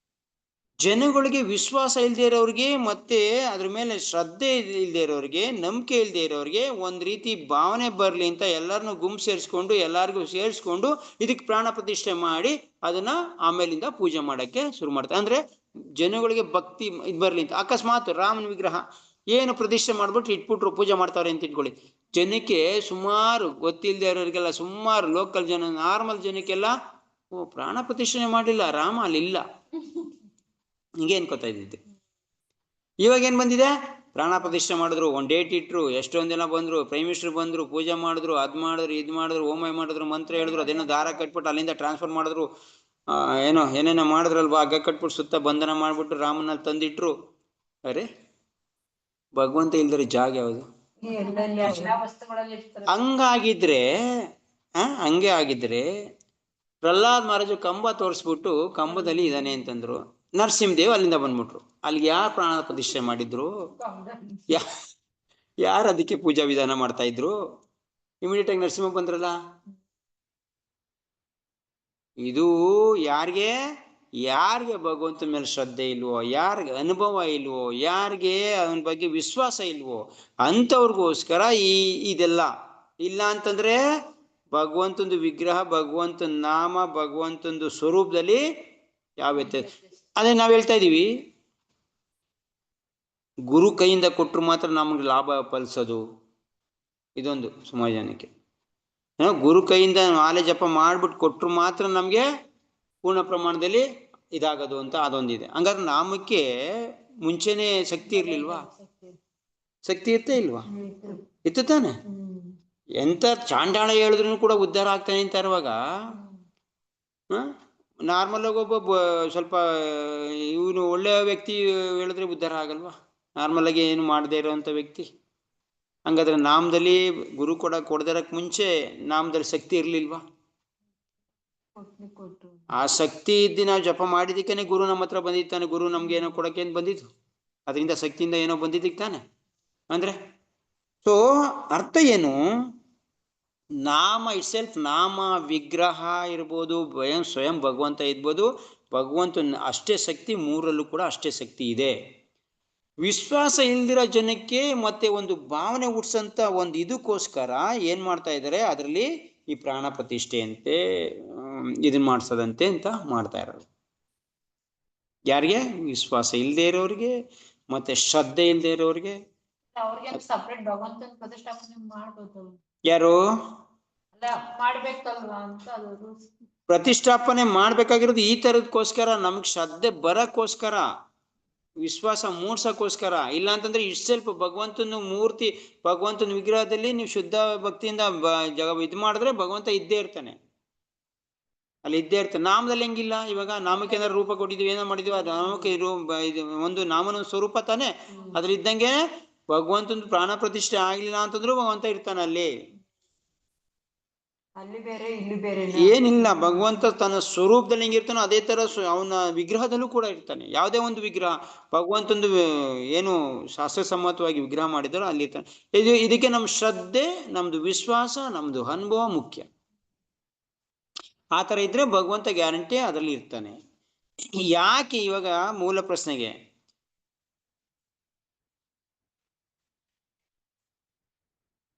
ಜನಗಳಿಗೆ ವಿಶ್ವಾಸ ಇಲ್ಲದೆ ಇರೋರಿಗೆ, ಮತ್ತೆ ಅದ್ರ ಮೇಲೆ ಶ್ರದ್ಧೆ ಇಲ್ಲದೆ ಇರೋರಿಗೆ, ನಂಬಿಕೆ ಇಲ್ಲದೆ ಇರೋರಿಗೆ ಒಂದ್ ರೀತಿ ಭಾವನೆ ಬರ್ಲಿ ಅಂತ ಎಲ್ಲರನ್ನು ಗುಂಪು ಸೇರಿಸ್ಕೊಂಡು ಎಲ್ಲರಿಗೂ ಸೇರಿಸ್ಕೊಂಡು ಇದಕ್ಕೆ ಪ್ರಾಣ ಪ್ರತಿಷ್ಠೆ ಮಾಡಿ ಅದನ್ನ ಆಮೇಲಿಂದ ಪೂಜೆ ಮಾಡಕ್ಕೆ ಶುರು ಮಾಡ್ತಾರೆ. ಅಂದ್ರೆ ಜನಗಳಿಗೆ ಭಕ್ತಿ ಇದು ಬರ್ಲಿ ಅಂತ. ಅಕಸ್ಮಾತ್ ರಾಮನ ವಿಗ್ರಹ ಏನು ಪ್ರತಿಷ್ಠೆ ಮಾಡ್ಬಿಟ್ಟು ಇಟ್ಬಿಟ್ರು ಪೂಜೆ ಮಾಡ್ತಾರೆ ಅಂತ ಇಟ್ಕೊಳ್ಳಿ. ಜನಕ್ಕೆ ಸುಮಾರು ಗೊತ್ತಿಲ್ಲದೆ ಇರೋರಿಗೆಲ್ಲ, ಸುಮಾರು ಲೋಕಲ್ ಜನ, ನಾರ್ಮಲ್ ಜನಕ್ಕೆಲ್ಲ ಓ ಪ್ರಾಣ ಪ್ರತಿಷ್ಠೆ ಮಾಡಲಿಲ್ಲ, ರಾಮ ಅಲ್ಲಿಲ್ಲ, ಹಿಂಗೆ ಅನ್ಕೋತಾ ಇದ್ದಿದ್ದು. ಇವಾಗ ಏನ್ ಬಂದಿದೆ? ಪ್ರಾಣ ಪ್ರತಿಷ್ಠೆ ಮಾಡಿದ್ರು, ಒಂದ್ ಡೇಟ್ ಇಟ್ರು, ಎಷ್ಟೊಂದ್ ಜನ ಬಂದ್ರು, ಪ್ರೈಮ್ ಮಿನಿಸ್ಟರ್ ಬಂದ್ರು, ಪೂಜೆ ಮಾಡಿದ್ರು, ಅದ್ ಮಾಡಿದ್ರು, ಇದ್ ಮಾಡಿದ್ರು, ಹೋಮ ಮಾಡಿದ್ರು, ಮಂತ್ರ ಹೇಳಿದ್ರು, ಅದೇನೋ ದಾರ ಕಟ್ಬಿಟ್ಟು ಅಲ್ಲಿಂದ ಟ್ರಾನ್ಸ್ಫರ್ ಮಾಡಿದ್ರು, ಏನೇನೋ ಮಾಡಿದ್ರಲ್ವಾ, ಹಗ್ಗ ಕಟ್ಬಿಟ್ಟು ಸುತ್ತ ಬಂಧನ ಮಾಡ್ಬಿಟ್ಟು ರಾಮನಲ್ಲಿ ತಂದಿಟ್ರು. ಅರೆ ಭಗವಂತ ಇಲ್ದರೆ ಜಾಗ ಯಾವುದು? ಹಂಗಾಗಿದ್ರೆ ಹಂಗೆ ಆಗಿದ್ರೆ ಪ್ರಹ್ಲಾದ್ ಮಹಾರಾಜು ಕಂಬ ತೋರಿಸ್ಬಿಟ್ಟು ಕಂಬದಲ್ಲಿ ಇದ್ದಾನೆ ಅಂತಂದ್ರು. ನರಸಿಂಹದೇವ್ ಅಲ್ಲಿಂದ ಬಂದ್ಬಿಟ್ರು. ಅಲ್ಲಿಗೆ ಯಾರು ಪ್ರಾಣ ಪ್ರತಿಷ್ಠೆ ಮಾಡಿದ್ರು? ಯಾರು ಅದಕ್ಕೆ ಪೂಜಾ ವಿಧಾನ ಮಾಡ್ತಾ ಇದ್ರು? ಇಮಿಡಿಯೇಟ್ ಆಗಿ ನರಸಿಂಹ ಬಂದ್ರಲ್ಲ. ಇದು ಯಾರಿಗೆ ಭಗವಂತನ ಮೇಲೆ ಶ್ರದ್ಧೆ ಇಲ್ವೋ, ಯಾರಿಗೆ ಅನುಭವ ಇಲ್ವೋ, ಯಾರಿಗೆ ಅವನ ಬಗ್ಗೆ ವಿಶ್ವಾಸ ಇಲ್ವೋ ಅಂಥವ್ರಿಗೋಸ್ಕರ ಇದೆಲ್ಲ. ಇಲ್ಲ ಅಂತಂದ್ರೆ ಭಗವಂತಂದು ವಿಗ್ರಹ, ಭಗವಂತನ ನಾಮ, ಭಗವಂತಂದು ಸ್ವರೂಪದಲ್ಲಿ ಯಾವ ವ್ಯತ್ಯಾಸ? ಅದೇ ನಾವು ಹೇಳ್ತಾ ಇದೀವಿ, ಗುರು ಕೈಯಿಂದ ಕೊಟ್ಟರು ಮಾತ್ರ ನಮಗೆ ಲಾಭ ಫಲಿಸೋದು. ಇದೊಂದು ಸುಮಾರು ಜನಕ್ಕೆ ಗುರು ಕೈಯಿಂದ ಮಾಲೆ ಜಪ ಮಾಡ್ಬಿಟ್ಟು ಕೊಟ್ಟರು ಮಾತ್ರ ನಮಗೆ ಪೂರ್ಣ ಪ್ರಮಾಣದಲ್ಲಿ ಇದಾಗೋದು ಅಂತ ಅದೊಂದಿದೆ. ಹಂಗಾದ್ರೆ ನಾಮಕ್ಕೆ ಮುಂಚೆನೆ ಶಕ್ತಿ ಇರ್ಲಿಲ್ವಾ? ಶಕ್ತಿ ಇರ್ತೇ ಇಲ್ವಾ? ಇತ್ತು ತಾನೆ. ಎಂತ ಚಾಂಡಾಳ ಹೇಳಿದ್ರು ಕೂಡ ಉದ್ಧಾರ ಆಗ್ತಾನೆ ಅಂತ ಇರುವಾಗ ನಾರ್ಮಲ್ ಆಗಿ ಒಬ್ಬ ಸ್ವಲ್ಪ ಇವನು ಒಳ್ಳೆಯ ವ್ಯಕ್ತಿ ಹೇಳಿದ್ರೆ ಉದ್ಧಾರ ಆಗಲ್ವಾ? ನಾರ್ಮಲ್ ಆಗಿ ಏನು ಮಾಡದೇ ಇರೋಂಥ ವ್ಯಕ್ತಿ. ಹಂಗಾದ್ರೆ ನಾಮದಲ್ಲಿ ಗುರು ಕೊಡದಿರಕ್ ಮುಂಚೆ ನಾಮದಲ್ಲಿ ಶಕ್ತಿ ಇರ್ಲಿಲ್ವಾ? ಆ ಶಕ್ತಿ ಇದ್ದು ನಾವು ಜಪ ಮಾಡಿದಕ್ಕೇನೆ ಗುರು ನಮ್ಮ ಹತ್ರ ಬಂದಿತ್ತಾನೆ. ಗುರು ನಮ್ಗೆ ಏನೋ ಕೊಡಕ್ಕೇನು ಬಂದಿದ್ದು? ಅದರಿಂದ ಶಕ್ತಿಯಿಂದ ಏನೋ ಬಂದಿದ್ದಕ್ಕೆ ತಾನೆ. ಅಂದ್ರೆ ಸೊ ಅರ್ಥ ಏನು? ನಾಮ ಇಟ್ಸೆಲ್ಫ್, ನಾಮ ವಿಗ್ರಹ ಇರ್ಬೋದು, ಸ್ವಯಂ ಭಗವಂತ ಇರ್ಬೋದು, ಭಗವಂತನ ಅಷ್ಟೇ ಶಕ್ತಿ, ಮೂರಲ್ಲೂ ಕೂಡ ಅಷ್ಟೇ ಶಕ್ತಿ ಇದೆ. ವಿಶ್ವಾಸ ಇಲ್ದಿರೋ ಜನಕ್ಕೆ ಮತ್ತೆ ಒಂದು ಭಾವನೆ ಹುಟ್ಸಂತ ಒಂದು ಇದಕ್ಕೋಸ್ಕರ ಏನ್ ಮಾಡ್ತಾ ಇದ್ದಾರೆ, ಅದರಲ್ಲಿ ಈ ಪ್ರಾಣ ಪ್ರತಿಷ್ಠೆ ಅಂತೆ ಇದನ್ನ ಮಾಡ್ಸೋದಂತೆ ಅಂತ ಮಾಡ್ತಾ ಇರೋದು. ಯಾರಿಗೆ? ವಿಶ್ವಾಸ ಇಲ್ಲದೆ ಇರೋರಿಗೆ, ಮತ್ತೆ ಶ್ರದ್ಧೆ ಇಲ್ಲದೆ ಇರೋರಿಗೆ. ಯಾರು ಪ್ರತಿಷ್ಠಾಪನೆ ಮಾಡ್ಬೇಕಾಗಿರೋದು ಈ ತರದಕ್ಕೋಸ್ಕರ, ನಮ್ಗೆ ಶ್ರದ್ಧೆ ಬರಕ್ಕೋಸ್ಕರ, ವಿಶ್ವಾಸ ಮೂಡ್ಸಕ್ಕೋಸ್ಕರ. ಇಲ್ಲ ಅಂತಂದ್ರೆ ಇಷ್ಟು ಸ್ವಲ್ಪ ಭಗವಂತನ ಮೂರ್ತಿ, ಭಗವಂತನ ವಿಗ್ರಹದಲ್ಲಿ ನೀವು ಶುದ್ಧ ಭಕ್ತಿಯಿಂದ ಇದು ಮಾಡಿದ್ರೆ ಭಗವಂತ ಇದ್ದೇ ಇರ್ತಾನೆ, ಅಲ್ಲಿ ಇದ್ದೇ ಇರ್ತಾನೆ. ನಾಮದಲ್ಲಿ ಹೆಂಗಿಲ್ಲ? ಇವಾಗ ನಾಮಕ್ಕೆ ಏನಾದ್ರು ರೂಪ ಕೊಟ್ಟಿದ್ವಿ, ಏನೋ ಮಾಡಿದ್ವಿ, ಅದು ನಾಮಕ್ಕೆ ಒಂದು ನಾಮನ ಸ್ವರೂಪ ತಾನೆ. ಅದ್ರ ಇದ್ದಂಗೆ ಭಗವಂತನ ಪ್ರಾಣ ಪ್ರತಿಷ್ಠೆ ಆಗ್ಲಿಲ್ಲ ಅಂತಂದ್ರು ಭಗವಂತ ಇರ್ತಾನೆ ಅಲ್ಲಿ. ಏನಿಲ್ಲ, ಭಗವಂತ ತನ್ನ ಸ್ವರೂಪದಲ್ಲಿ ಹೆಂಗಿರ್ತಾನೋ ಅದೇ ತರ ಅವನ ವಿಗ್ರಹದಲ್ಲೂ ಕೂಡ ಇರ್ತಾನೆ. ಯಾವುದೇ ಒಂದು ವಿಗ್ರಹ ಭಗವಂತಂದು ಏನು ಶಾಸ್ತ್ರಸಮ್ಮತವಾಗಿ ವಿಗ್ರಹ ಮಾಡಿದಾರೋ ಅಲ್ಲಿ ಇರ್ತಾನೆ. ಇದಕ್ಕೆ ನಮ್ಮ ಶ್ರದ್ಧೆ, ನಮ್ದು ವಿಶ್ವಾಸ, ನಮ್ದು ಅನುಭವ ಮುಖ್ಯ. ಆ ತರ ಇದ್ರೆ ಭಗವಂತ ಗ್ಯಾರಂಟಿ ಅದರಲ್ಲಿ ಇರ್ತಾನೆ. ಯಾಕೆ? ಇವಾಗ ಮೂಲ ಪ್ರಶ್ನೆಗೆ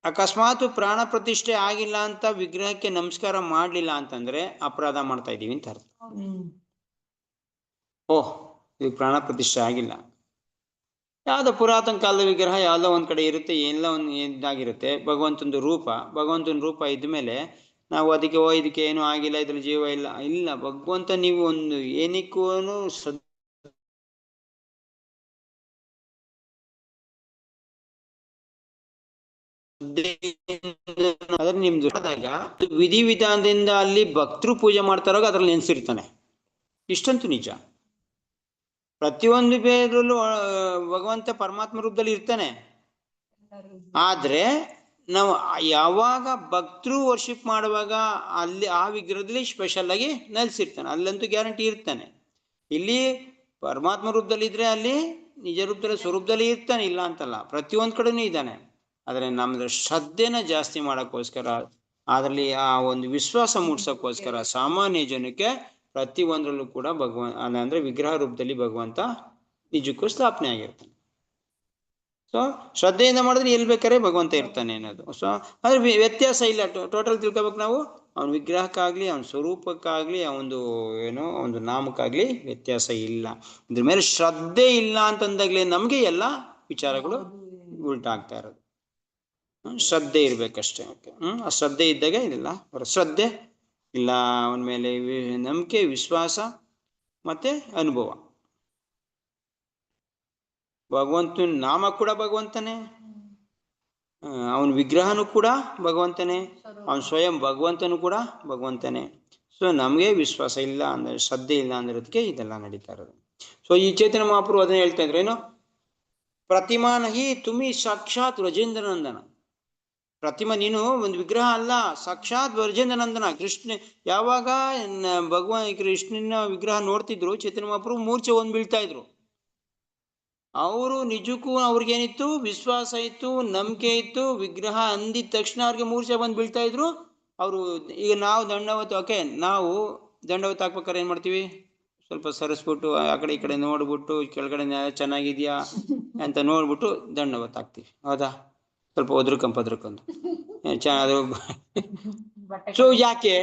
ಅಕಸ್ಮಾತ್ ಪ್ರಾಣ ಪ್ರತಿಷ್ಠೆ ಆಗಿಲ್ಲ ಅಂತ ವಿಗ್ರಹಕ್ಕೆ ನಮಸ್ಕಾರ ಮಾಡ್ಲಿಲ್ಲ ಅಂತಂದ್ರೆ ಅಪರಾಧ ಮಾಡ್ತಾ ಇದೀವಿ ಅಂತ ಅರ್ಥ. ಓಹ್, ಇದು ಪ್ರಾಣ ಪ್ರತಿಷ್ಠೆ ಆಗಿಲ್ಲ, ಯಾವ್ದೋ ಪುರಾತನ ಕಾಲದ ವಿಗ್ರಹ ಯಾವ್ದೋ ಒಂದ್ ಕಡೆ ಇರುತ್ತೆ, ಎಲ್ಲ ಒಂದು ಇದಾಗಿರುತ್ತೆ, ಭಗವಂತನ ರೂಪ ಇದ್ಮೇಲೆ ನಾವು ಅದಕ್ಕೆ ಇದಕ್ಕೆ ಏನೂ ಆಗಿಲ್ಲ, ಇದ್ರ ಜೀವ ಇಲ್ಲ. ಭಗವಂತ ನೀವು ಒಂದು ಏನಕ್ಕೂ ಅದ್ರ ನಿಮ್ದು ವಿಧಿವಿಧಾನದಿಂದ ಅಲ್ಲಿ ಭಕ್ತರು ಪೂಜೆ ಮಾಡ್ತಾರಾಗ ಅದ್ರಲ್ಲಿ ನೆನ್ಸಿರ್ತಾನೆ. ಇಷ್ಟಂತೂ ನಿಜ. ಪ್ರತಿಯೊಂದು ಬೇರಲ್ಲೂ ಭಗವಂತ ಪರಮಾತ್ಮ ರೂಪದಲ್ಲಿ ಇರ್ತಾನೆ. ಆದ್ರೆ ನಾವು ಯಾವಾಗ ಭಕ್ತರು ವರ್ಷಿಪ್ ಮಾಡುವಾಗ ಅಲ್ಲಿ ಆ ವಿಗ್ರಹದಲ್ಲಿ ಸ್ಪೆಷಲ್ ಆಗಿ ನೆಲೆಸಿರ್ತಾನೆ, ಅಲ್ಲಂತೂ ಗ್ಯಾರಂಟಿ ಇರ್ತಾನೆ. ಇಲ್ಲಿ ಪರಮಾತ್ಮ ರೂಪದಲ್ಲಿ ಇದ್ರೆ ಅಲ್ಲಿ ನಿಜ ರೂಪದಲ್ಲಿ ಸ್ವರೂಪದಲ್ಲಿ ಇರ್ತಾನೆ, ಇಲ್ಲ ಅಂತಲ್ಲ, ಪ್ರತಿಯೊಂದ್ ಕಡೆನೂ ಇದ್ದಾನೆ. ಆದ್ರೆ ನಮ್ದು ಶ್ರದ್ಧೆನ ಜಾಸ್ತಿ ಮಾಡೋಕ್ಕೋಸ್ಕರ, ಅದರಲ್ಲಿ ಆ ಒಂದು ವಿಶ್ವಾಸ ಮೂಡ್ಸೋಕ್ಕೋಸ್ಕರ ಸಾಮಾನ್ಯ ಜನಕ್ಕೆ ಪ್ರತಿ ಒಂದ್ರಲ್ಲೂ ಕೂಡ ಅಂದ್ರೆ ವಿಗ್ರಹ ರೂಪದಲ್ಲಿ ಭಗವಂತ ನಿಜಕ್ಕೂ ಸ್ಥಾಪನೆ ಆಗಿರ್ತಾನೆ. ಸೊ ಶ್ರದ್ಧೆಯಿಂದ ಮಾಡಿದ್ರೆ ಎಲ್ಲಿ ಬೇಕಾದ್ರೆ ಭಗವಂತ ಇರ್ತಾನೆ ಅನ್ನೋದು. ಸೊ ಅದ್ರ ವ್ಯತ್ಯಾಸ ಇಲ್ಲ. ಟೋಟಲ್ ತಿಳ್ಕೊಬೇಕು ನಾವು, ಅವನ ವಿಗ್ರಹಕ್ಕಾಗ್ಲಿ, ಅವನ ಸ್ವರೂಪಕ್ಕಾಗ್ಲಿ, ಅವನದು ಏನೋ ಒಂದು ನಾಮಕ್ಕಾಗ್ಲಿ ವ್ಯತ್ಯಾಸ ಇಲ್ಲ. ಇದ್ರ ಮೇಲೆ ಶ್ರದ್ಧೆ ಇಲ್ಲ ಅಂತಂದಾಗ್ಲೇ ನಮ್ಗೆ ಎಲ್ಲ ವಿಚಾರಗಳು ಉಲ್ಟಾಗ್ತಾ ಇರೋದು. ಶ್ರದ್ಧೆ ಇರ್ಬೇಕಷ್ಟೇ. ಆ ಶ್ರದ್ಧೆ ಇದ್ದಾಗ ಇದೆಲ್ಲ ಶ್ರದ್ಧೆ ಇಲ್ಲ, ಅವನ ಮೇಲೆ ನಂಬಿಕೆ, ವಿಶ್ವಾಸ ಮತ್ತೆ ಅನುಭವ. ಭಗವಂತನ ನಾಮ ಕೂಡ ಭಗವಂತನೇ, ಅವನ ವಿಗ್ರಹನೂ ಕೂಡ ಭಗವಂತನೇ, ಅವನ ಸ್ವಯಂ ಭಗವಂತನೂ ಕೂಡ ಭಗವಂತನೇ. ಸೊ ನಮಗೆ ವಿಶ್ವಾಸ ಇಲ್ಲ ಅಂದ್ರೆ, ಶ್ರದ್ಧೆ ಇಲ್ಲ ಅಂದಿರೋದಕ್ಕೆ ಇದೆಲ್ಲ ನಡೀತಾ ಇರೋದು. ಸೊ ಈ ಚೈತನ್ಯ ಮಹಾಪ್ರಭು ಅದನ್ನ ಹೇಳ್ತಾ ಇದ್ರು, ಏನು ಪ್ರತಿಮಾ ನಹಿ ತುಮಿ ಸಾಕ್ಷಾತ್ ವ್ರಜೇಂದ್ರ ನಂದನ. ಪ್ರತಿಮಾ ನೀನು ಒಂದು ವಿಗ್ರಹ ಅಲ್ಲ, ಸಾಕ್ಷಾತ್ ವ್ರಜೇಂದ್ರ ನಂದನ. ಕೃಷ್ಣ ಯಾವಾಗ ಭಗವಾನ್ ಕೃಷ್ಣನ ವಿಗ್ರಹ ನೋಡ್ತಿದ್ರು ಚೈತನ್ಯ ಮಹಾಪ್ರಭು ಮೂರ್ಛೆ ಒಂದ್ ಬೀಳ್ತಾ ಇದ್ರು. ಅವರು ನಿಜಕ್ಕೂ ಅವ್ರಿಗೇನಿತ್ತು, ವಿಶ್ವಾಸ ಇತ್ತು, ನಂಬಿಕೆ ಇತ್ತು. ವಿಗ್ರಹ ಅಂದಿದ ತಕ್ಷಣ ಅವ್ರಿಗೆ ಮೂರ್ಛೆ ಬಂದು ಬೀಳ್ತಾ ಇದ್ರು. ಅವರು ಈಗ ನಾವು ದಂಡವತ್, ಓಕೆ, ನಾವು ದಂಡವತ್ ಹಾಕ್ಬೇಕಾದ್ರೆ ಏನ್ ಮಾಡ್ತೀವಿ, ಸ್ವಲ್ಪ ಸರಿಸ್ಬಿಟ್ಟು ಆ ಕಡೆ ಈ ಕಡೆ ನೋಡ್ಬಿಟ್ಟು ಕೆಳಗಡೆ ಚೆನ್ನಾಗಿದ್ಯಾ ಅಂತ ನೋಡ್ಬಿಟ್ಟು ದಂಡವತ್ ಹಾಕ್ತಿವಿ, ಹೌದಾ? ಸ್ವಲ್ಪ ಒದ್ರಕಂಪದ್ರಕಂದು ಸೊ ಯಾಕೆ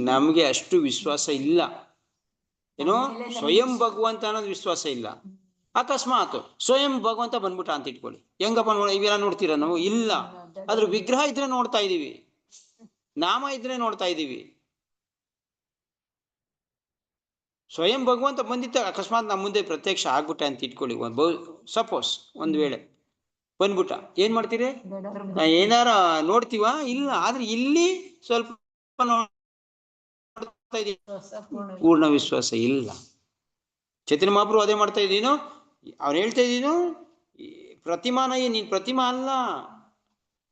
ನಮ್ಗೆ ಅಷ್ಟು ವಿಶ್ವಾಸ ಇಲ್ಲ, ಏನೋ ಸ್ವಯಂ ಭಗವಂತ ಅನ್ನೋದು ವಿಶ್ವಾಸ ಇಲ್ಲ. ಅಕಸ್ಮಾತ್ ಸ್ವಯಂ ಭಗವಂತ ಬಂದ್ಬಿಟ್ಟ ಅಂತ ಇಟ್ಕೊಳ್ಳಿ, ಹೆಂಗಪ್ಪ ಇವೆಲ್ಲ ನೋಡ್ತೀರಾ ನಾವು? ಇಲ್ಲ, ಅದ್ರ ವಿಗ್ರಹ ಇದ್ರೆ ನೋಡ್ತಾ ಇದೀವಿ, ನಾಮ ಇದ್ರೆ ನೋಡ್ತಾ ಇದೀವಿ. ಸ್ವಯಂ ಭಗವಂತ ಬಂದಿತ್ತ ಅಕಸ್ಮಾತ್ ನಮ್ಮ ಮುಂದೆ ಪ್ರತ್ಯಕ್ಷ ಆಗ್ಬಿಟ್ಟ ಅಂತ ಇಟ್ಕೊಳ್ಳಿ, ಸಪೋಸ್ ಒಂದ್ ವೇಳೆ ಬಂದ್ಬಿಟ್ಟ, ಏನ್ ಮಾಡ್ತೀರಿ? ಏನಾರ ನೋಡ್ತೀವ? ಇಲ್ಲ. ಆದ್ರೆ ಇಲ್ಲಿ ಸ್ವಲ್ಪ ನೋಡ್ತಾ ಇದೀವಿ, ಪೂರ್ಣ ವಿಶ್ವಾಸ ಇಲ್ಲ. ಚೈತನ್ಯ ಮಹಾಪ್ರಭು ಅದೇ ಮಾಡ್ತಾ ಇದ್ದೀನೋ, ಅವ್ರು ಹೇಳ್ತಾ ಇದ್ದೀನೋ, ಪ್ರತಿಮಾನ ನೀನ್ ಪ್ರತಿಮಾ ಅಲ್ಲ,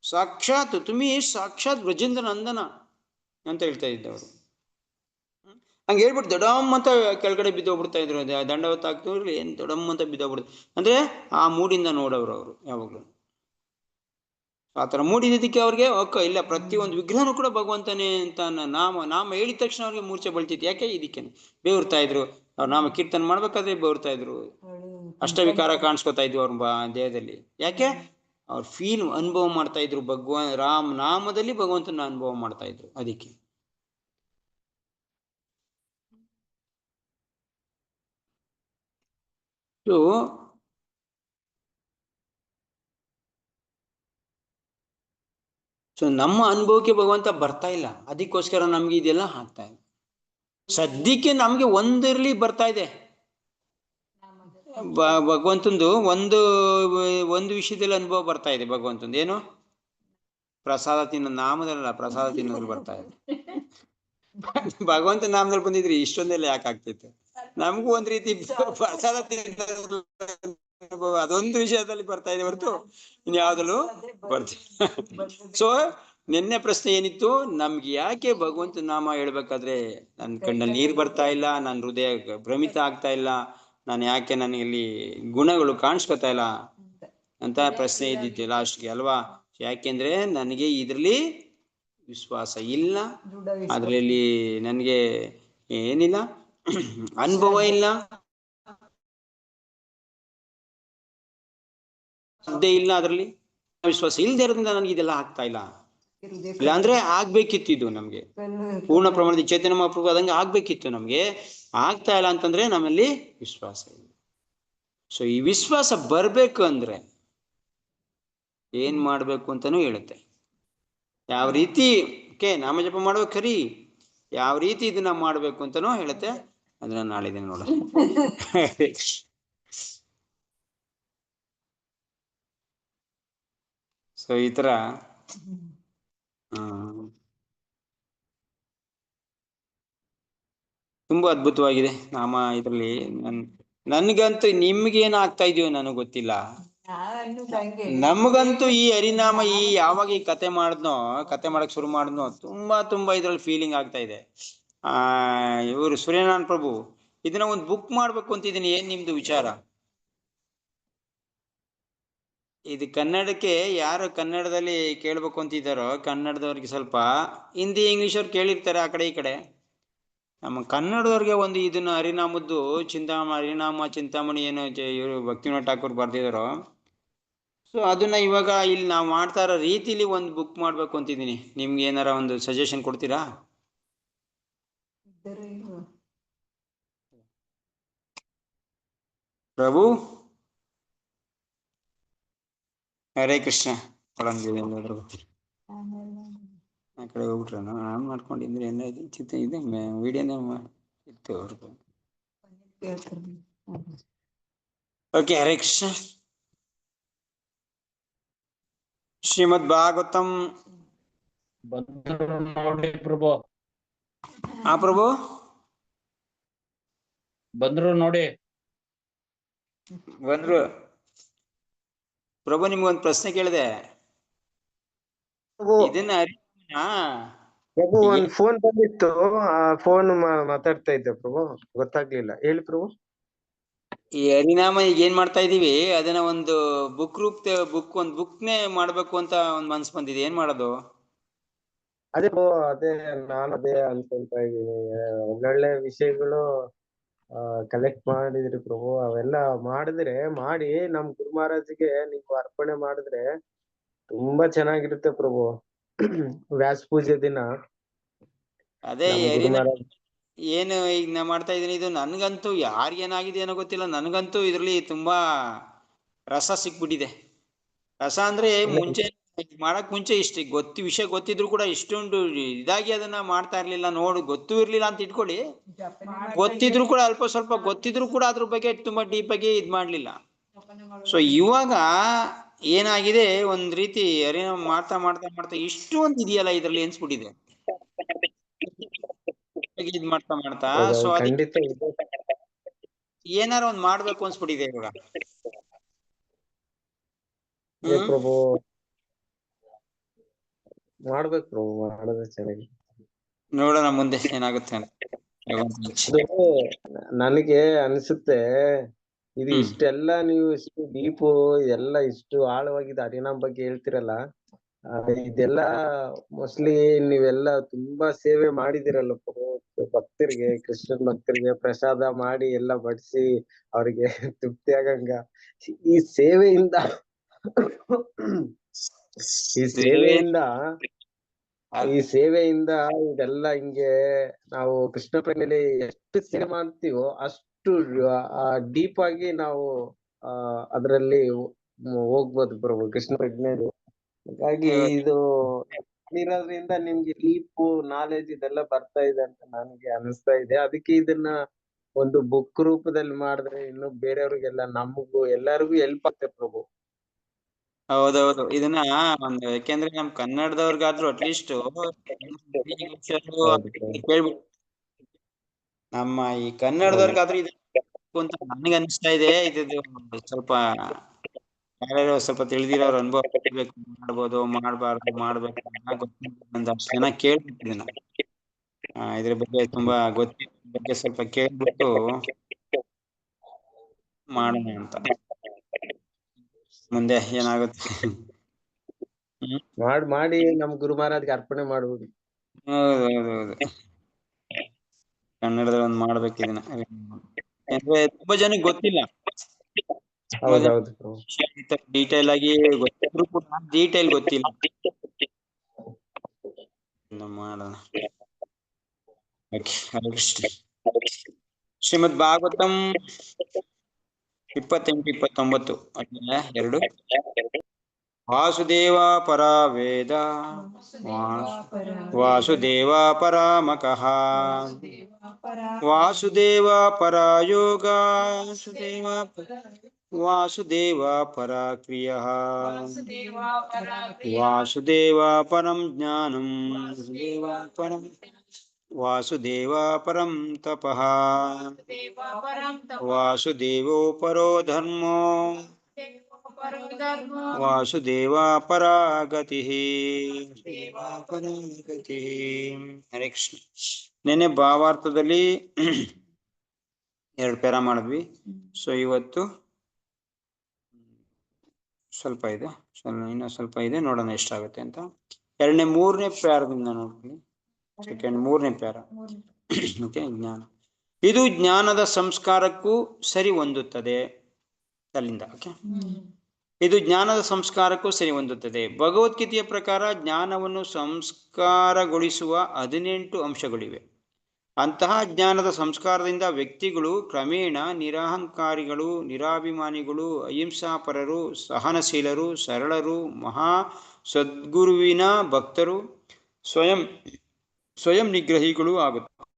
ಸಾಕ್ಷಾತ್ ತುಮಿ ಸಾಕ್ಷಾತ್ ಬ್ರಜೇಂದ್ರ ನಂದನ ಅಂತ ಹೇಳ್ತಾ ಇದ್ದವರು. ಹಂಗೆ ಹೇಳ್ಬಿಟ್ಟು ದೊಡಮ್ ಅಂತ ಕೆಳಗಡೆ ಬಿದ್ದೋಗ್ಬಿಡ್ತಾ ಇದ್ರು. ದಂಡವತ್ ಆಗ್ತಿರ್ಲಿ ಏನ್ ದೊಡಮ್ ಅಂತ ಬಿದ್ದೋಗ್ಬಿಡ್ತು. ಅಂದ್ರೆ ಆ ಮೂಡಿಂದ ನೋಡೋರು ಅವರು ಯಾವಾಗ್ಲೂ. ಆತರ ಮೂಡಿದ್ದಕ್ಕೆ ಅವ್ರಿಗೆ ಇಲ್ಲ, ಪ್ರತಿಯೊಂದು ವಿಗ್ರಹನೂ ಕೂಡ ಭಗವಂತನೇ ಅಂತ ನಾಮ ಹೇಳಿದ ತಕ್ಷಣ ಅವ್ರಿಗೆ ಮೂರ್ಛೆ ಬಳ್ತಿತ್ತು. ಯಾಕೆ? ಇದಕ್ಕೆ ಬೇವ್ರ್ತಾ ಇದ್ರು. ಅವ್ರ ನಾಮ ಕೀರ್ತನೆ ಮಾಡ್ಬೇಕಾದ್ರೆ ಬೇವ್ರ್ತಾ ಇದ್ರು, ಅಷ್ಟವಿಕಾರ ಕಾಣಿಸ್ಕೊತಾ ಇದ್ವು ಅವ್ರ ದೇಹದಲ್ಲಿ. ಯಾಕೆ? ಅವ್ರು ಫೀಲ್ ಅನುಭವ ಮಾಡ್ತಾ ಇದ್ರು, ರಾಮ್ ನಾಮದಲ್ಲಿ ಭಗವಂತನ ಅನುಭವ ಮಾಡ್ತಾ ಇದ್ರು. ಅದಕ್ಕೆ ಸೊ ನಮ್ಮ ಅನುಭವಕ್ಕೆ ಭಗವಂತ ಬರ್ತಾ ಇಲ್ಲ, ಅದಕ್ಕೋಸ್ಕರ ನಮ್ಗೆ ಇದೆಲ್ಲ ಆಗ್ತಾ ಇದೆ. ಸದ್ಯಕ್ಕೆ ನಮ್ಗೆ ಒಂದಿರ್ಲಿ ಬರ್ತಾ ಇದೆ ಭಗವಂತಂದು, ಒಂದು ವಿಷಯದಲ್ಲಿ ಅನುಭವ ಬರ್ತಾ ಇದೆ ಭಗವಂತಂದು. ಏನು? ಪ್ರಸಾದ ತಿನ್ನೋದು. ನಾಮದಲ್ಲ, ಪ್ರಸಾದ ತಿನ್ನೋದು ಬರ್ತಾ ಇದೆ. ಭಗವಂತ ನಾಮದಲ್ಲಿ ಬಂದಿದ್ರಿ ಇಷ್ಟೊಂದೆಲ್ಲ ಯಾಕೆ ಆಗ್ತಿತ್ತು? ನಮಗೂ ಒಂದ್ ರೀತಿ ಪ್ರಸಾದ ತಿನ್ನೋದು ಅದೊಂದು ವಿಷಯದಲ್ಲಿ ಬರ್ತಾ ಇದೆ ಹೊರತು ಇನ್ಯಾವ್ದಲ್ಲೂ ಬರ್ತಿಲ್ಲ. ಸೊ ನಿನ್ನೆ ಪ್ರಶ್ನೆ ಏನಿತ್ತು, ನಮ್ಗೆ ಯಾಕೆ ಭಗವಂತ ನಾಮ ಹೇಳ್ಬೇಕಾದ್ರೆ ನನ್ನ ಕಣ್ಣಲ್ಲಿ ನೀರು ಬರ್ತಾ ಇಲ್ಲ, ನನ್ನ ಹೃದಯ ಭ್ರಮಿತ ಆಗ್ತಾ ಇಲ್ಲ, ನಾನು ಯಾಕೆ ನನಗೆ ಗುಣಗಳು ಕಾಣಿಸ್ಕೊತಾ ಇಲ್ಲ ಅಂತ ಪ್ರಶ್ನೆ ಇದ್ದಿತ್ತು ಲಾಸ್ಟ್ಗೆ ಅಲ್ವಾ? ಯಾಕೆಂದ್ರೆ ನನಗೆ ಇದ್ರಲ್ಲಿ ವಿಶ್ವಾಸ ಇಲ್ಲ, ಅದ್ರಲ್ಲಿ ನನಗೆ ಏನಿಲ್ಲ, ಅನುಭವ ಇಲ್ಲ, ಶ್ರದ್ಧೆ ಇಲ್ಲ, ಅದ್ರಲ್ಲಿ ವಿಶ್ವಾಸ ಇಲ್ಲದೆ ಇರೋದ್ರಿಂದ ನನಗೆ ಇದೆಲ್ಲ ಆಗ್ತಾ ಇಲ್ಲ. ಇಲ್ಲಾಂದ್ರೆ ಆಗ್ಬೇಕಿತ್ತು ನಮ್ಗೆ, ಪೂರ್ಣ ಪ್ರಮಾಣದ ಚೈತನ್ಯ ಮಹಾಪ್ರಭು ಅದಂಗೆ ಆಗ್ಬೇಕಿತ್ತು. ನಮ್ಗೆ ಆಗ್ತಾ ಇಲ್ಲ ಅಂತಂದ್ರೆ ನಮ್ಮಲ್ಲಿ ವಿಶ್ವಾಸ ಇಲ್ಲ. ಸೊ ಈ ವಿಶ್ವಾಸ ಬರ್ಬೇಕು ಅಂದ್ರೆ ಏನ್ ಮಾಡ್ಬೇಕು ಅಂತಾನೂ ಹೇಳುತ್ತೆ. ಯಾವ ರೀತಿ ನಾಮಜಪ ಮಾಡುವ ಖರಿ, ಯಾವ ರೀತಿ ಇದನ್ನ ಮಾಡ್ಬೇಕು ಅಂತಾನೂ ಹೇಳುತ್ತೆ. ಅದನ್ನ ನಾಳೆ ದಿನ ನೋಡೋಣ. ಸೊ ಈ ತರ ತುಂಬಾ ಅದ್ಭುತವಾಗಿದೆ ನಾಮ. ಇದ್ರಲ್ಲಿ ನನ್ಗಂತೂ ನಿಮ್ಗೆ ಏನ್ ಆಗ್ತಾ ಇದೆಯೋ ನನಗೆ ಗೊತ್ತಿಲ್ಲ, ನಮಗಂತೂ ಈ ಹರಿನಾಮ ಯಾವಾಗ ಈ ಕತೆ ಮಾಡಕ್ ಶುರು ಮಾಡಿದ್ನೋ ತುಂಬಾ ಇದ್ರಲ್ಲಿ ಫೀಲಿಂಗ್ ಆಗ್ತಾ ಇದೆ. ಇವರು ಸೂರ್ಯನಾರಾಯಣ ಪ್ರಭು ಇದನ್ನ ಒಂದು ಬುಕ್ ಮಾಡ್ಬೇಕು ಅಂತಿದ್ದೀನಿ. ಏನ್ ನಿಮ್ದು ವಿಚಾರ? ಇದು ಕನ್ನಡಕ್ಕೆ ಯಾರು ಕನ್ನಡದಲ್ಲಿ ಕೇಳ್ಬೇಕು ಅಂತಿದ್ದಾರೋ ಕನ್ನಡದವ್ರಿಗೆ ಸ್ವಲ್ಪ, ಹಿಂದಿ ಇಂಗ್ಲಿಷ್ ಅವ್ರು ಕೇಳಿರ್ತಾರೆ ಆ ಕಡೆ ಈ ಕಡೆ. ನಮ್ಮ ಕನ್ನಡದವ್ರಿಗೆ ಒಂದು ಇದನ್ನ ಹರಿನಾಮದ್ದು ಹರಿನಾಮ ಚಿಂತಾಮಣಿ ಏನು ಇವರು ಭಕ್ತಿವಿನೋದ ಠಾಕೂರ್ ಬರ್ದಿದಾರೋ, ಸೊ ಅದನ್ನ ಇವಾಗ ಇಲ್ಲಿ ನಾವು ಮಾಡ್ತಾ ಇರೋ ರೀತಿಲಿ ಒಂದು ಬುಕ್ ಮಾಡ್ಬೇಕು ಅಂತಿದ್ದೀನಿ. ನಿಮ್ಗೆ ಏನಾರ ಒಂದು ಸಜೆಷನ್ ಕೊಡ್ತೀರಾ? ಪ್ರಭು ಹರೇ ಕೃಷ್ಣ. ಆ ಕಡೆ ಹೋಗ್ಬಿಟ್ರ ನಾನು ಮಾಡ್ಕೊಂಡಿದ್ರೆ ಎಲ್ಲ ಚಿತ್ರ ಇದೆ, ವಿಡಿಯೋನೇ ಇತ್ತು ಅವ್ರಿಗೆ. ಓಕೆ, ಹರೇ ಕೃಷ್ಣ. ಶ್ರೀಮದ್ ಭಾಗವತಂ ನೋಡಿ ಪ್ರಭು. ಪ್ರಭು ಬಂದ್ರು ನೋಡಿ. ಬಂದ್ರು. ಪ್ರಭು ನಿಮ್ಗೊಂದು ಪ್ರಶ್ನೆ ಕೇಳಿದೆ. ಇದನ್ನ ಪ್ರಭು ಒಂದ್ ಫೋನ್ ಬಂದಿತ್ತು, ಆ ಫೋನ್ ಮಾತಾಡ್ತಾ ಇದ್ದೆ ಪ್ರಭು, ಗೊತ್ತಾಗ್ಲಿಲ್ಲ. ಹೇಳಿ ಪ್ರಭು. ಈ ಹರಿನಾಮ ಈಗ ಏನ್ ಮಾಡ್ತಾ ಇದೀವಿ, ಅದನ್ನ ಒಂದು ಒಂದು ಬುಕ್ನೇ ಮಾಡ್ಬೇಕು ಅಂತ ಒಂದ್ ಮನ್ಸ್ ಬಂದಿದೆ. ಏನ್ ಮಾಡೋದು? ಅದೇ ನಾನು ಅನ್ಕೊಂತಾ ಇದ್ದೀನಿ. ಒಳ್ಳೊಳ್ಳೆ ವಿಷಯಗಳು ಕಲೆಕ್ಟ್ ಮಾಡಿದ್ರಿ ಪ್ರಭು. ಅವೆಲ್ಲ ಮಾಡಿ ನಮ್ ಗುರು ಮಹಾರಾಜ್ಗೆ ನೀವು ಅರ್ಪಣೆ ಮಾಡಿದ್ರೆ ತುಂಬಾ ಚೆನ್ನಾಗಿರುತ್ತೆ ಪ್ರಭು. ವ್ಯಾಸ ಪೂಜೆ ದಿನ ಅದೇ ಗುರು ಮಹಾರಾಜ್ ಏನು ಈಗ ನಾ ಮಾಡ್ತಾ ಇದೀನಿ. ಇದು ನನ್ಗಂತೂ ಯಾರಿಗೇನಾಗಿದೆ ಏನೋ ಗೊತ್ತಿಲ್ಲ, ನನ್ಗಂತೂ ಇದ್ರಲ್ಲಿ ತುಂಬಾ ರಸ ಸಿಕ್ಬಿಟ್ಟಿದೆ. ರಸ ಅಂದ್ರೆ ಮುಂಚೆ ಮಾಡಕ್ ಮುಂಚೆ ವಿಷಯ ಗೊತ್ತಿದ್ರು ಕೂಡ ಇಷ್ಟೊಂದು ಇದಾಗಿ ಅದನ್ನ ಮಾಡ್ತಾ ಇರ್ಲಿಲ್ಲ. ಗೊತ್ತೂ ಇರ್ಲಿಲ್ಲ ಅಂತ ಇಟ್ಕೊಳ್ಳಿ. ಗೊತ್ತಿದ್ರು ಕೂಡ ಅಲ್ಪ ಸ್ವಲ್ಪ ಗೊತ್ತಿದ್ರು ಕೂಡ ಅದ್ರ ಬಗ್ಗೆ ತುಂಬಾ ಡೀಪ್ ಆಗಿ ಇದ್ ಮಾಡ್ಲಿಲ್ಲ. ಸೊ ಇವಾಗ ಏನಾಗಿದೆ, ಒಂದ್ ರೀತಿ ಅರಿನಾಮ ಮಾಡ್ತಾ ಮಾಡ್ತಾ ಮಾಡ್ತಾ ಇಷ್ಟೊಂದು ಇದೆಯಲ್ಲ ಇದ್ರಲ್ಲಿ ಅನ್ಸ್ಬಿಟ್ಟಿದೆ. ಇದ್ ಮಾಡ್ತಾ ಮಾಡ್ತಾ ಸೊ ಖಂಡಿತ ಏನಾರ ಒಂದ್ ಮಾಡ್ಬೇಕು ಅನ್ಸ್ಬಿಟ್ಟಿದೆ ಇವಾಗ. ಪ್ರಭು ಮಾಡ್ಬೇಕು ಪ್ರಭು, ಮಾಡಿದ್ರೆ ಚೆನ್ನಾಗಿ. ನೋಡೋಣ ಮುಂದೆ ಏನಾಗುತ್ತೆ ಅಂತ. ನನಗೆ ಅನ್ಸುತ್ತೆ ಇದು ಇಷ್ಟೆಲ್ಲ ನೀವು ಇಷ್ಟು ಡೀಪು ಎಲ್ಲ ಇಷ್ಟು ಆಳವಾಗಿ ಹರಿನಾಮ್ ಬಗ್ಗೆ ಹೇಳ್ತಿರಲ್ಲ, ಇದೆಲ್ಲ ಮೋಸ್ಟ್ಲಿ ನೀವೆಲ್ಲ ತುಂಬಾ ಸೇವೆ ಮಾಡಿದಿರಲ್ಲ ಭಕ್ತರಿಗೆ, ಕೃಷ್ಣನ್ ಭಕ್ತರಿಗೆ ಪ್ರಸಾದ ಮಾಡಿ ಎಲ್ಲ ಬಡಿಸಿ ಅವ್ರಿಗೆ ತೃಪ್ತಿ ಆಗಂಗ. ಈ ಸೇವೆಯಿಂದ ಇದೆಲ್ಲ ಹಿಂಗೆ ನಾವು ಕೃಷ್ಣ ಪ್ರೇಮಲ್ಲಿ ಎಷ್ಟು ಸೇವೆ ಮಾಡ್ತೀವೋ ಅಷ್ಟು ಡೀಪ್ ಆಗಿ ನಾವು ಅದ್ರಲ್ಲಿ ಹೋಗ್ಬೋದು ಪ್ರಭು, ಕೃಷ್ಣ ಪ್ರಜ್ಞೆಯಲ್ಲಿ. ಹಾಗಾಗಿ ಇದು ಇರೋದ್ರಿಂದ ನಿಮ್ಗೆ ಡೀಪ್ ನಾಲೆಜ್ ಇದೆಲ್ಲ ಬರ್ತಾ ಇದೆ ಅಂತ ನನಗೆ ಅನಿಸ್ತಾ ಇದೆ. ಅದಕ್ಕೆ ಇದನ್ನ ಒಂದು ಬುಕ್ ರೂಪದಲ್ಲಿ ಮಾಡಿದ್ರೆ ಇನ್ನು ಬೇರೆಯವ್ರಿಗೆಲ್ಲ, ನಮಗೂ ಎಲ್ಲರಿಗೂ ಹೆಲ್ಪ್ ಆಗ್ತದೆ ಪ್ರಭು. ಹೌದೌದು, ಇದನ್ನ ಒಂದು ಯಾಕೆಂದ್ರೆ ನಮ್ ಕನ್ನಡದವ್ರಿಗಾದ್ರೂ ಅಟ್ಲೀಸ್ಟ್ ನಮ್ಮ ಈ ಕನ್ನಡದವ್ರಿಗಾದ್ರೂ ಅಂತ ನನಗೆ ಅನಿಸ್ತಾ ಇದೆ. ಇದು ಸ್ವಲ್ಪ ಯಾರ್ಯಾರು ಸ್ವಲ್ಪ ತಿಳಿದಿರೋರು ಅನುಭವ ಮಾಡ್ಬೋದು, ಮಾಡ್ಬಾರ್ದು, ಮಾಡ್ಬೇಕು ಅಂತ ಅಷ್ಟು ಜನ ಕೇಳ್ಬಿಟ್ಟಿದ್ದೀನ. ಇದ್ರ ಬಗ್ಗೆ ತುಂಬಾ ಗೊತ್ತಿರೋ ಬಗ್ಗೆ ಸ್ವಲ್ಪ ಕೇಳ್ಬಿಟ್ಟು ಮಾಡೋಣ ಅಂತ. ಮುಂದೆ ಏನಾಗುತ್ತೆ ಮಾಡಿ ನಮ್ ಗುರು ಮಹಾರಾಜ್ಗೆ ಅರ್ಪಣೆ ಮಾಡ್ಬೋದು. ಹೌದೌದೌದು, ಕನ್ನಡದಲ್ಲಿ ಒಂದ್ ಮಾಡ್ಬೇಕು ಇದನ್ನ. ಅಂದ್ರೆ ತುಂಬಾ ಜನಕ್ಕೆ ಗೊತ್ತಿಲ್ಲ, ಡೀಟೇಲ್ ಆಗಿ ಗೊತ್ತಿದ್ರು ಕೂಡ ಡೀಟೇಲ್ ಗೊತ್ತಿಲ್ಲ. ಮಾಡೋಣ. ಶ್ರೀಮದ್ ಭಾಗವತಂ 28-29 ಅಧ್ಯಾಯ 2. ವಾಸುದೇವ ಪರ ವೇದ ವಾಸುದೇವ ಪರಾಮಕಃ ವಾಸುದೇವ ಪರ ಯೋಗ ವಾಸುದೇವ ಪರ ಕ್ರಿಯಃ ವಾಸುದೇವ ಪರಂ ಜ್ಞಾನಂ ವಾಸುದೇವ ಪರಂ ತಪಃ ವಾಸುದೇವೋ ಪರೋ ಧರ್ಮೋ ವಾಸುದೇವ ಪರಾ ಗತಿಃ. ಹರೇ ಕೃಷ್ಣ. ನೆನ್ನೆ ಭಾವಾರ್ಥದಲ್ಲಿ 2 ಪ್ಯಾರ ಮಾಡಿದ್ವಿ. ಸೊ ಇವತ್ತು ಸ್ವಲ್ಪ ಇದೆ, ಇನ್ನೂ ಸ್ವಲ್ಪ ಇದೆ, ನೋಡೋಣ ಎಷ್ಟಾಗುತ್ತೆ ಅಂತ. 3ನೇ ಪ್ಯಾರದಿಂದ ನೋಡ್ತೀನಿ. ಸೆಕೆಂಡ್ 3ನೇ ಪ್ಯಾರ. ಓಕೆ, ಜ್ಞಾನ ಇದು ಜ್ಞಾನದ ಸಂಸ್ಕಾರಕ್ಕೂ ಸರಿ ಹೊಂದುತ್ತದೆ. ಅಲ್ಲಿಂದ ಓಕೆ, ಇದು ಜ್ಞಾನದ ಸಂಸ್ಕಾರಕ್ಕೂ ಸರಿ ಹೊಂದುತ್ತದೆ. ಭಗವದ್ಗೀತೆಯ ಪ್ರಕಾರ ಜ್ಞಾನವನ್ನು ಸಂಸ್ಕಾರಗೊಳಿಸುವ 18 ಅಂಶಗಳಿವೆ. ಅಂತಹ ಜ್ಞಾನದ ಸಂಸ್ಕಾರದಿಂದ ವ್ಯಕ್ತಿಗಳು ಕ್ರಮೇಣ ನಿರಹಂಕಾರಿಗಳು, ನಿರಾಭಿಮಾನಿಗಳು, ಅಹಿಂಸಾಪರರು, ಸಹನಶೀಲರು, ಸರಳರು, ಮಹಾ ಸದ್ಗುರುವಿನ ಭಕ್ತರು, ಸ್ವಯಂ ನಿಗ್ರಹಿಗಳು ಆಗುತ್ತಾರೆ.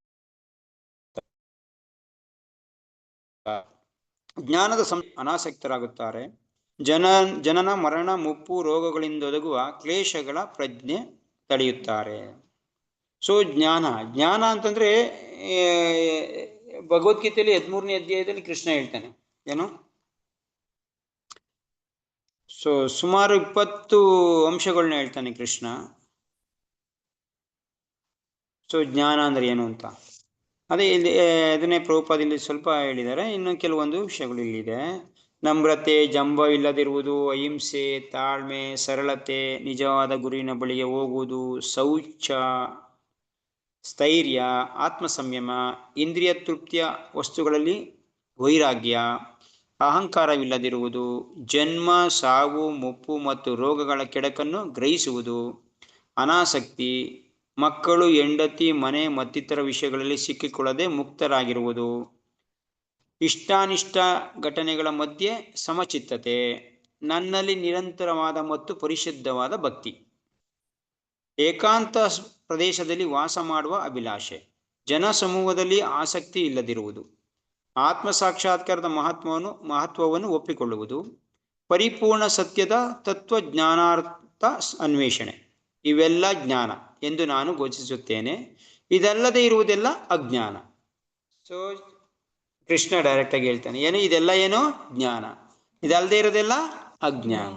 ಜ್ಞಾನದ ಅನಾಸಕ್ತರಾಗುತ್ತಾರೆ. ಜನನ ಮರಣ ಮುಪ್ಪು ರೋಗಗಳಿಂದೊದಗುವ ಕ್ಲೇಶಗಳ ಪ್ರಜ್ಞೆ ತಡೆಯುತ್ತಾರೆ. ಸೊ ಜ್ಞಾನ ಅಂತಂದ್ರೆ ಭಗವದ್ಗೀತೆಯಲ್ಲಿ 13ನೇ ಅಧ್ಯಾಯದಲ್ಲಿ ಕೃಷ್ಣ ಹೇಳ್ತಾನೆ, ಏನು ಸೊ ಸುಮಾರು 20 ಅಂಶಗಳನ್ನ ಹೇಳ್ತಾನೆ ಕೃಷ್ಣ. ಸೊ ಜ್ಞಾನ ಅಂದ್ರೆ ಏನು ಅಂತ ಅದೇ ಇಲ್ಲಿ ಅದನ್ನೇ ಪ್ರಭುಪಾದಲ್ಲಿ ಸ್ವಲ್ಪ ಹೇಳಿದ್ದಾರೆ. ಇನ್ನು ಕೆಲವೊಂದು ವಿಷಯಗಳು ಇಲ್ಲಿದೆ. ನಮ್ರತೆ, ಜಂಬವಿಲ್ಲದಿರುವುದು, ಅಹಿಂಸೆ, ತಾಳ್ಮೆ, ಸರಳತೆ, ನಿಜವಾದ ಗುರುವಿನ ಬಳಿಗೆ ಹೋಗುವುದು, ಶೌಚ, ಸ್ಥೈರ್ಯ, ಆತ್ಮ ಸಂಯಮ, ಇಂದ್ರಿಯ ತೃಪ್ತಿಯ ವಸ್ತುಗಳಲ್ಲಿ ವೈರಾಗ್ಯ, ಅಹಂಕಾರವಿಲ್ಲದಿರುವುದು, ಜನ್ಮ, ಸಾವು, ಮುಪ್ಪು ಮತ್ತು ರೋಗಗಳ ಕೆಡಕನ್ನು ಗ್ರಹಿಸುವುದು, ಅನಾಸಕ್ತಿ, ಮಕ್ಕಳು, ಹೆಂಡತಿ, ಮನೆ ಮತ್ತಿತರ ವಿಷಯಗಳಲ್ಲಿ ಸಿಕ್ಕಿಕೊಳ್ಳದೆ ಮುಕ್ತರಾಗಿರುವುದು, ಇಷ್ಟಾನಿಷ್ಟ ಘಟನೆಗಳ ಮಧ್ಯೆ ಸಮಚಿತ್ತತೆ, ನನ್ನಲ್ಲಿ ನಿರಂತರವಾದ ಮತ್ತು ಪರಿಶುದ್ಧವಾದ ಭಕ್ತಿ, ಏಕಾಂತ ಪ್ರದೇಶದಲ್ಲಿ ವಾಸ ಮಾಡುವ ಅಭಿಲಾಷೆ, ಜನ ಸಮೂಹದಲ್ಲಿ ಆಸಕ್ತಿ ಇಲ್ಲದಿರುವುದು, ಆತ್ಮ ಸಾಕ್ಷಾತ್ಕಾರದ ಮಹತ್ವವನ್ನು ಒಪ್ಪಿಕೊಳ್ಳುವುದು, ಪರಿಪೂರ್ಣ ಸತ್ಯದ ತತ್ವಜ್ಞಾನಾರ್ಥ ಅನ್ವೇಷಣೆ, ಇವೆಲ್ಲ ಜ್ಞಾನ ಎಂದು ನಾನು ಘೋಷಿಸುತ್ತೇನೆ. ಇದಲ್ಲದೆ ಇರುವುದೆಲ್ಲ ಅಜ್ಞಾನ. ಸೊ ಕೃಷ್ಣ ಡೈರೆಕ್ಟ್ ಆಗಿ ಹೇಳ್ತಾನೆ, ಏನು ಇದೆಲ್ಲ ಏನು ಜ್ಞಾನ, ಇದಲ್ಲದೆ ಇರೋದೆಲ್ಲ ಅಜ್ಞಾನ.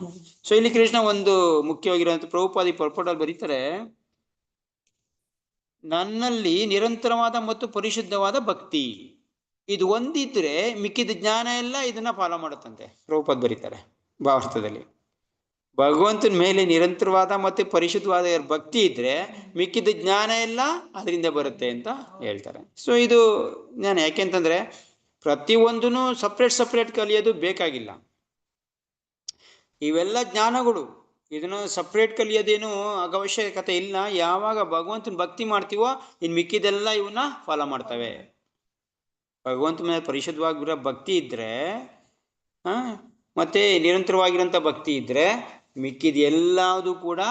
ಸೊ ಇಲ್ಲಿ ಕೃಷ್ಣ ಒಂದು ಮುಖ್ಯವಾಗಿರುವಂತ ಪ್ರಭುಪಾದಿ ಪರ್ಪಟಲ್ಲಿ ಬರೀತಾರೆ, ನನ್ನಲ್ಲಿ ನಿರಂತರವಾದ ಮತ್ತು ಪರಿಶುದ್ಧವಾದ ಭಕ್ತಿ, ಇದು ಒಂದಿದ್ರೆ ಮಿಕ್ಕಿದ ಜ್ಞಾನ ಎಲ್ಲ ಇದನ್ನ ಫಾಲೋ ಮಾಡುತ್ತಂತೆ. ಪ್ರಭುಪಾದ್ ಬರೀತಾರೆ ಭಾವಾರ್ಥದಲ್ಲಿ, ಭಗವಂತನ ಮೇಲೆ ನಿರಂತರವಾದ ಮತ್ತೆ ಪರಿಶುದ್ಧವಾದ ಭಕ್ತಿ ಇದ್ರೆ ಮಿಕ್ಕಿದ ಜ್ಞಾನ ಎಲ್ಲ ಅದರಿಂದ ಬರುತ್ತೆ ಅಂತ ಹೇಳ್ತಾರೆ. ಸೊ ಇದು ಜ್ಞಾನ. ಯಾಕೆಂತಂದ್ರೆ ಪ್ರತಿಯೊಂದೂ ಸಪ್ರೇಟ್ ಕಲಿಯೋದು ಬೇಕಾಗಿಲ್ಲ. ಇವೆಲ್ಲ ಜ್ಞಾನಗಳು, ಇದನ್ನು ಸಪ್ರೇಟ್ ಕಲಿಯೋದೇನು ಅವಶ್ಯಕತೆ ಇಲ್ಲ. ಯಾವಾಗ ಭಗವಂತನ ಭಕ್ತಿ ಮಾಡ್ತೀವೋ ಇನ್ ಮಿಕ್ಕಿದೆಲ್ಲ ಇವನ್ನ ಫಾಲೋ ಮಾಡ್ತವೆ. ಭಗವಂತ ಮೇಲೆ ಪರಿಶುದ್ಧವಾಗಿರೋ ಭಕ್ತಿ ಇದ್ರೆ ಮತ್ತೆ ನಿರಂತರವಾಗಿರೋಂಥ ಭಕ್ತಿ ಇದ್ರೆ ಮಿಕ್ಕಿದ ಎಲ್ಲದೂ ಕೂಡ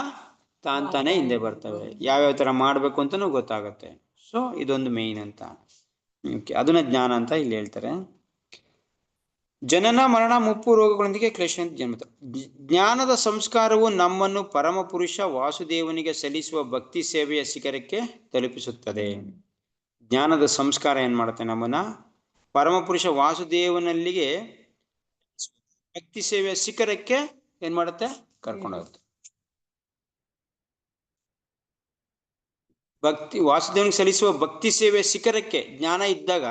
ತಾನೇ ಹಿಂದೆ ಬರ್ತವೆ. ಯಾವ್ಯಾವ ಥರ ಮಾಡಬೇಕು ಅಂತಲೂ ಗೊತ್ತಾಗುತ್ತೆ. ಸೊ ಇದೊಂದು ಮೇಯ್ನ್ ಅಂತ. ಅದನ್ನ ಜ್ಞಾನ ಅಂತ ಇಲ್ಲಿ ಹೇಳ್ತಾರೆ. ಜನನ ಮರಣ ಮುಪ್ಪು ರೋಗಗಳೊಂದಿಗೆ ಕ್ಲೇಶ ಜನ್ಮತ. ಜ್ಞಾನದ ಸಂಸ್ಕಾರವು ನಮ್ಮನ್ನು ಪರಮಪುರುಷ ವಾಸುದೇವನಿಗೆ ಸಲ್ಲಿಸುವ ಭಕ್ತಿ ಸೇವೆಯ ಶಿಖರಕ್ಕೆ ತಲುಪಿಸುತ್ತದೆ. ಜ್ಞಾನದ ಸಂಸ್ಕಾರ ಏನ್ ಮಾಡುತ್ತೆ, ನಮ್ಮನ್ನ ಪರಮಪುರುಷ ವಾಸುದೇವನಲ್ಲಿಗೆ ಭಕ್ತಿ ಸೇವೆಯ ಶಿಖರಕ್ಕೆ ಏನ್ ಮಾಡುತ್ತೆ, ಕರ್ಕೊಂಡೋಗುತ್ತೆ. ಭಕ್ತಿ ವಾಸುದೇವನಿಗೆ ಸಲ್ಲಿಸುವ ಭಕ್ತಿ ಸೇವೆ ಶಿಖರಕ್ಕೆ ಜ್ಞಾನ ಇದ್ದಾಗ